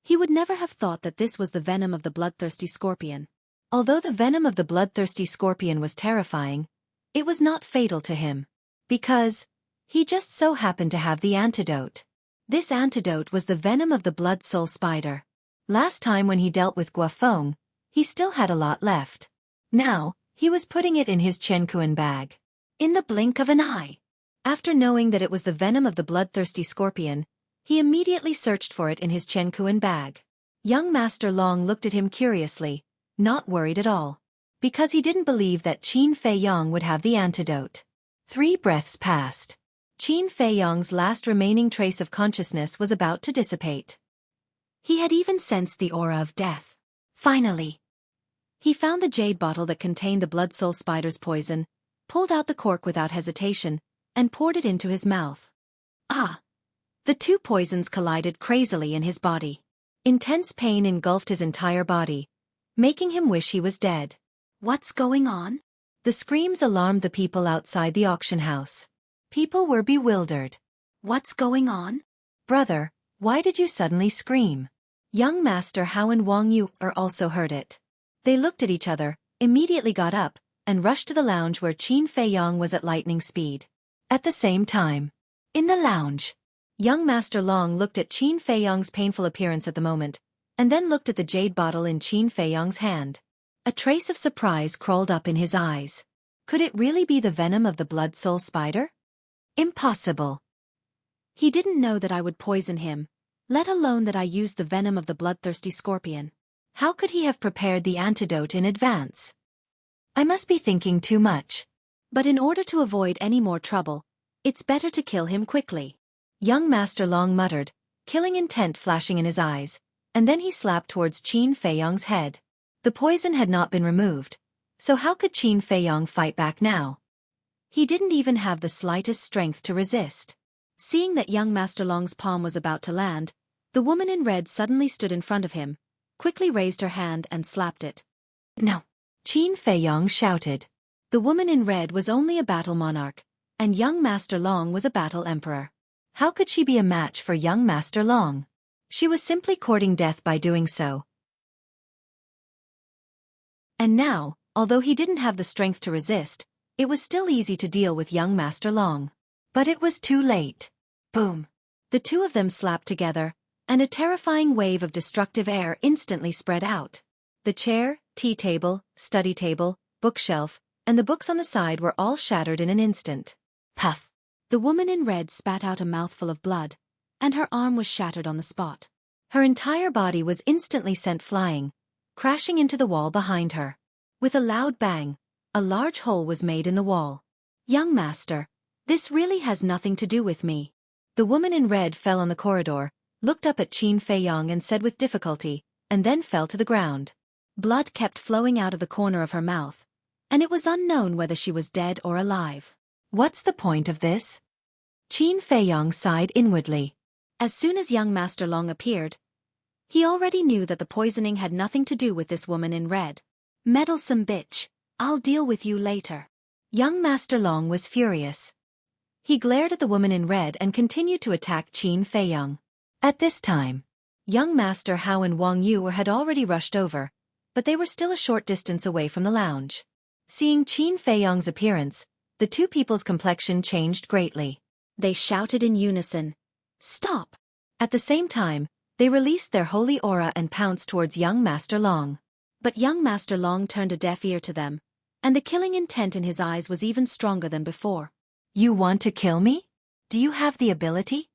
he would never have thought that this was the venom of the bloodthirsty scorpion. Although the venom of the bloodthirsty scorpion was terrifying, it was not fatal to him. Because he just so happened to have the antidote. This antidote was the venom of the blood soul spider. Last time when he dealt with Guofeng, he still had a lot left. Now, he was putting it in his Qiankuan bag. In the blink of an eye. After knowing that it was the venom of the bloodthirsty scorpion, he immediately searched for it in his Qiankuan bag. Young Master Long looked at him curiously, not worried at all. Because he didn't believe that Qin Feiyong would have the antidote. 3 breaths passed. Qin Feiyong's last remaining trace of consciousness was about to dissipate. He had even sensed the aura of death. Finally, he found the jade bottle that contained the blood soul spider's poison, pulled out the cork without hesitation, and poured it into his mouth. Ah! The 2 poisons collided crazily in his body. Intense pain engulfed his entire body, making him wish he was dead. What's going on? The screams alarmed the people outside the auction house. People were bewildered. What's going on? Brother, why did you suddenly scream? Young Master Hao and Wang Yu also heard it. They looked at each other, immediately got up, and rushed to the lounge where Qin Feiyong was at lightning speed. At the same time, in the lounge, young Master Long looked at Qin Feiyong's painful appearance at the moment, and then looked at the jade bottle in Qin Feiyong's hand. A trace of surprise crawled up in his eyes. Could it really be the venom of the blood soul spider? Impossible. He didn't know that I would poison him, let alone that I used the venom of the bloodthirsty scorpion. How could he have prepared the antidote in advance? I must be thinking too much. But in order to avoid any more trouble, it's better to kill him quickly. Young Master Long muttered, killing intent flashing in his eyes, and then he slapped towards Qin Feiyong's head. The poison had not been removed, so how could Qin Feiyong fight back now? He didn't even have the slightest strength to resist. Seeing that young Master Long's palm was about to land, the woman in red suddenly stood in front of him, quickly raised her hand and slapped it. No! Qin Feiyong shouted. The woman in red was only a battle monarch, and young Master Long was a battle emperor. How could she be a match for young Master Long? She was simply courting death by doing so. And now, although he didn't have the strength to resist, it was still easy to deal with young Master Long. But it was too late. Boom! The two of them slapped together, and a terrifying wave of destructive air instantly spread out. The chair, tea table, study table, bookshelf, and the books on the side were all shattered in an instant. Puff! The woman in red spat out a mouthful of blood, and her arm was shattered on the spot. Her entire body was instantly sent flying, crashing into the wall behind her. With a loud bang, a large hole was made in the wall. Young Master, this really has nothing to do with me. The woman in red fell on the corridor, looked up at Qin Feiyong and said with difficulty, and then fell to the ground. Blood kept flowing out of the corner of her mouth, and it was unknown whether she was dead or alive. What's the point of this? Qin Feiyong sighed inwardly. As soon as young Master Long appeared, he already knew that the poisoning had nothing to do with this woman in red. Meddlesome bitch, I'll deal with you later. Young Master Long was furious. He glared at the woman in red and continued to attack Qin Feiyong. At this time, young Master Hao and Wang Yu had already rushed over, but they were still a short distance away from the lounge. Seeing Qin Feiyong's appearance, the two people's complexion changed greatly. They shouted in unison, "Stop!" At the same time, they released their holy aura and pounced towards young Master Long. But young Master Long turned a deaf ear to them, and the killing intent in his eyes was even stronger than before. You want to kill me? Do you have the ability?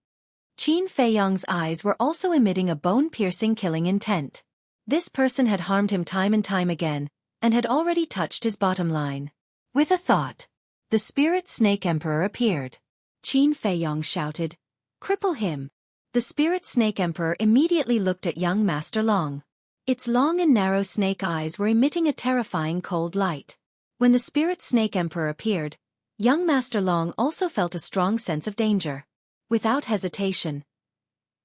Qin Feiyong's eyes were also emitting a bone-piercing killing intent. This person had harmed him time and time again, and had already touched his bottom line. With a thought, the Spirit Snake Emperor appeared. Qin Feiyong shouted, "Cripple him!" The Spirit Snake Emperor immediately looked at young Master Long. Its long and narrow snake eyes were emitting a terrifying cold light. When the Spirit Snake Emperor appeared, young Master Long also felt a strong sense of danger. Without hesitation,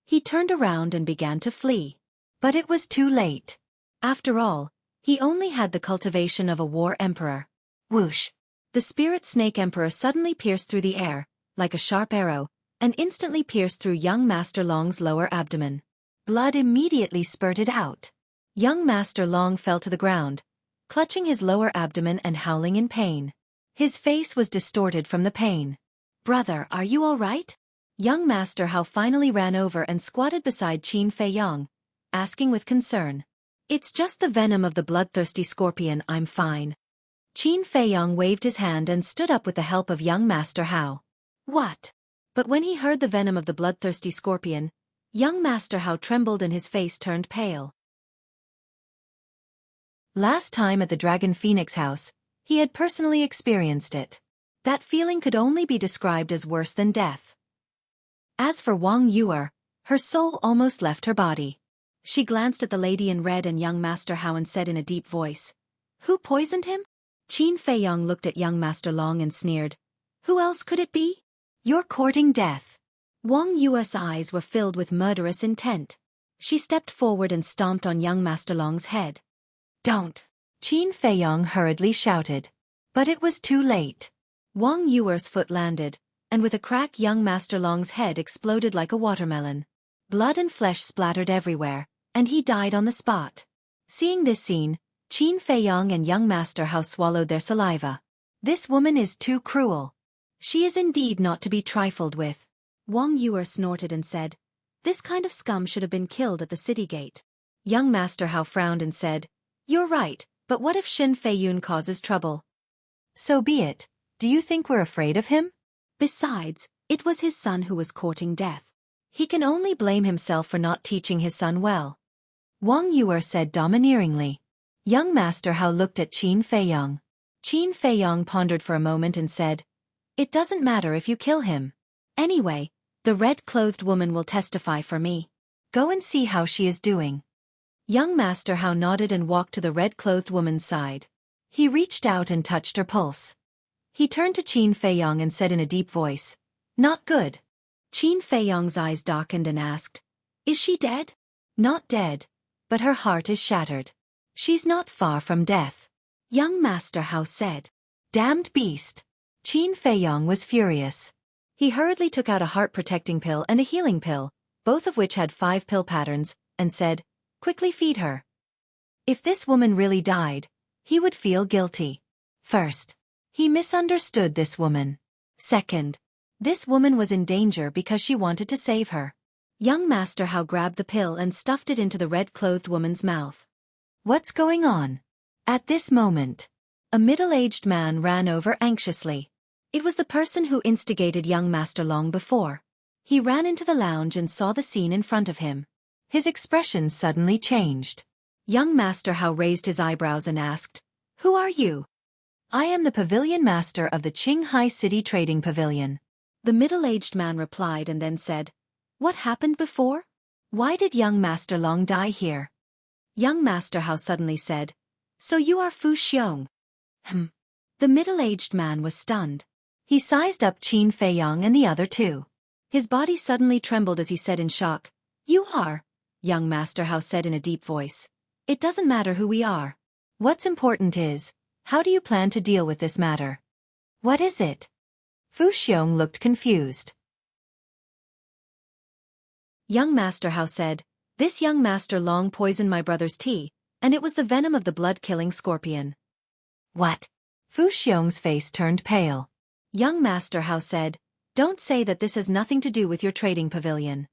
he turned around and began to flee. But it was too late. After all, he only had the cultivation of a war emperor. Whoosh! The Spirit Snake Emperor suddenly pierced through the air, like a sharp arrow, and instantly pierced through young Master Long's lower abdomen. Blood immediately spurted out. Young Master Long fell to the ground, clutching his lower abdomen and howling in pain. His face was distorted from the pain. "Brother, are you all right?" Young Master Hao finally ran over and squatted beside Qin Feiyong, asking with concern. "It's just the venom of the bloodthirsty scorpion, I'm fine." Qin Feiyong waved his hand and stood up with the help of young Master Hao. What? But when he heard the venom of the bloodthirsty scorpion, young Master Hao trembled and his face turned pale. Last time at the Dragon Phoenix house, he had personally experienced it. That feeling could only be described as worse than death. As for Wang Yu, her soul almost left her body. She glanced at the lady in red and young Master Hao and said in a deep voice, "Who poisoned him?" Qin Feiyong looked at young Master Long and sneered, "Who else could it be? You're courting death." Wang Yu's eyes were filled with murderous intent. She stepped forward and stomped on young Master Long's head. "Don't!" Qin Feiyong hurriedly shouted. But it was too late. Wang Yu's foot landed, and with a crack young Master Long's head exploded like a watermelon. Blood and flesh splattered everywhere, and he died on the spot. Seeing this scene, Qin Feiyong and young Master Hao swallowed their saliva. This woman is too cruel. She is indeed not to be trifled with. Wang Yu snorted and said, "This kind of scum should have been killed at the city gate." Young Master Hao frowned and said, "You're right, but what if Shin Feiyun causes trouble?" "So be it. Do you think we're afraid of him?" Besides, it was his son who was courting death. He can only blame himself for not teaching his son well. Wang Yu said domineeringly. Young Master Hao looked at Qin Feiyong. Qin Feiyong pondered for a moment and said, "It doesn't matter if you kill him. Anyway, the red-clothed woman will testify for me. Go and see how she is doing." Young Master Hao nodded and walked to the red-clothed woman's side. He reached out and touched her pulse. He turned to Qin Feiyong and said in a deep voice, "Not good." Qin Feiyong's eyes darkened and asked, "Is she dead?" "Not dead, but her heart is shattered. She's not far from death." Young Master Hao said, "Damned beast." Qin Feiyong was furious. He hurriedly took out a heart-protecting pill and a healing pill, both of which had 5 pill patterns, and said, "Quickly feed her." If this woman really died, he would feel guilty. First, he misunderstood this woman. Second, this woman was in danger because she wanted to save her. Young Master Hao grabbed the pill and stuffed it into the red-clothed woman's mouth. "What's going on?" At this moment, a middle-aged man ran over anxiously. It was the person who instigated young Master Long before. He ran into the lounge and saw the scene in front of him. His expression suddenly changed. Young Master Hao raised his eyebrows and asked, "Who are you?" "I am the pavilion master of the Qinghai City Trading Pavilion." The middle-aged man replied and then said, "What happened before? Why did young Master Long die here?" Young Master Hao suddenly said, "So you are Fu Xiong?" The middle-aged man was stunned. He sized up Qin Feiyong and the other two. His body suddenly trembled as he said in shock, "You are?" Young Master Hao said in a deep voice, "It doesn't matter who we are. What's important is, how do you plan to deal with this matter?" "What is it?" Fu Xiong looked confused. Young Master Hao said, "This young Master Long poisoned my brother's tea, and it was the venom of the blood-killing scorpion." "What?" Fu Xiong's face turned pale. Young Master Hao said, "Don't say that this has nothing to do with your trading pavilion."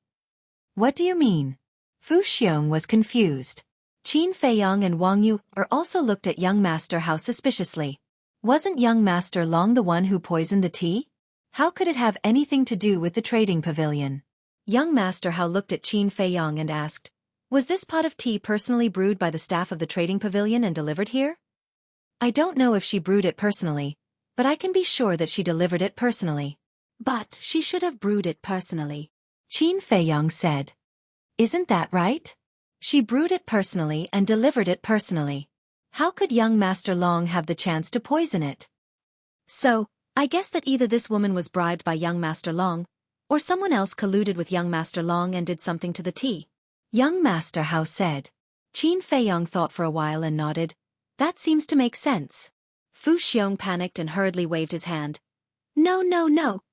"What do you mean?" Fu Xiong was confused. Qin Feiyong and Wang Yu also looked at young Master Hao suspiciously. Wasn't young Master Long the one who poisoned the tea? How could it have anything to do with the trading pavilion? Young Master Hao looked at Qin Feiyong and asked, "Was this pot of tea personally brewed by the staff of the trading pavilion and delivered here?" "I don't know if she brewed it personally, but I can be sure that she delivered it personally." "But she should have brewed it personally," Qin Feiyong said. "Isn't that right? She brewed it personally and delivered it personally. How could young Master Long have the chance to poison it?" "So, I guess that either this woman was bribed by young Master Long, or someone else colluded with young Master Long and did something to the tea," young Master Hao said. Qin Feiyong thought for a while and nodded. "That seems to make sense." Fu Xiong panicked and hurriedly waved his hand. No,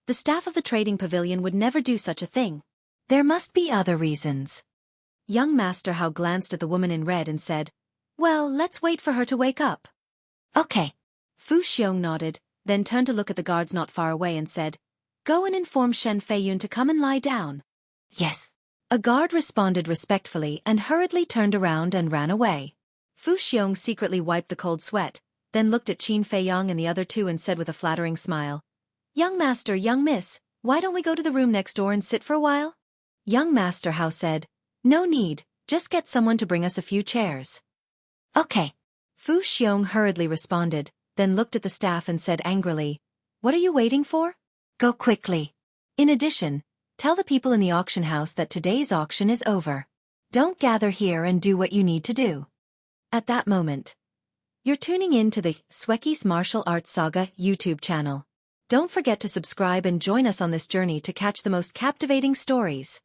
the staff of the trading pavilion would never do such a thing. There must be other reasons." Young Master Hao glanced at the woman in red and said, "Well, let's wait for her to wake up." "Okay." Fu Xiong nodded, then turned to look at the guards not far away and said, "Go and inform Shen Feiyun to come and lie down." "Yes." A guard responded respectfully and hurriedly turned around and ran away. Fu Xiong secretly wiped the cold sweat, then looked at Qin Feiyong and the other two and said with a flattering smile, "Young Master, young Miss, why don't we go to the room next door and sit for a while?" Young Master Hao said, "No need, just get someone to bring us a few chairs." "Okay." Fu Xiong hurriedly responded, then looked at the staff and said angrily, "What are you waiting for? Go quickly. In addition, tell the people in the auction house that today's auction is over. Don't gather here and do what you need to do." At that moment, you're tuning in to the Xueqi's Martial Arts Saga YouTube channel. Don't forget to subscribe and join us on this journey to catch the most captivating stories.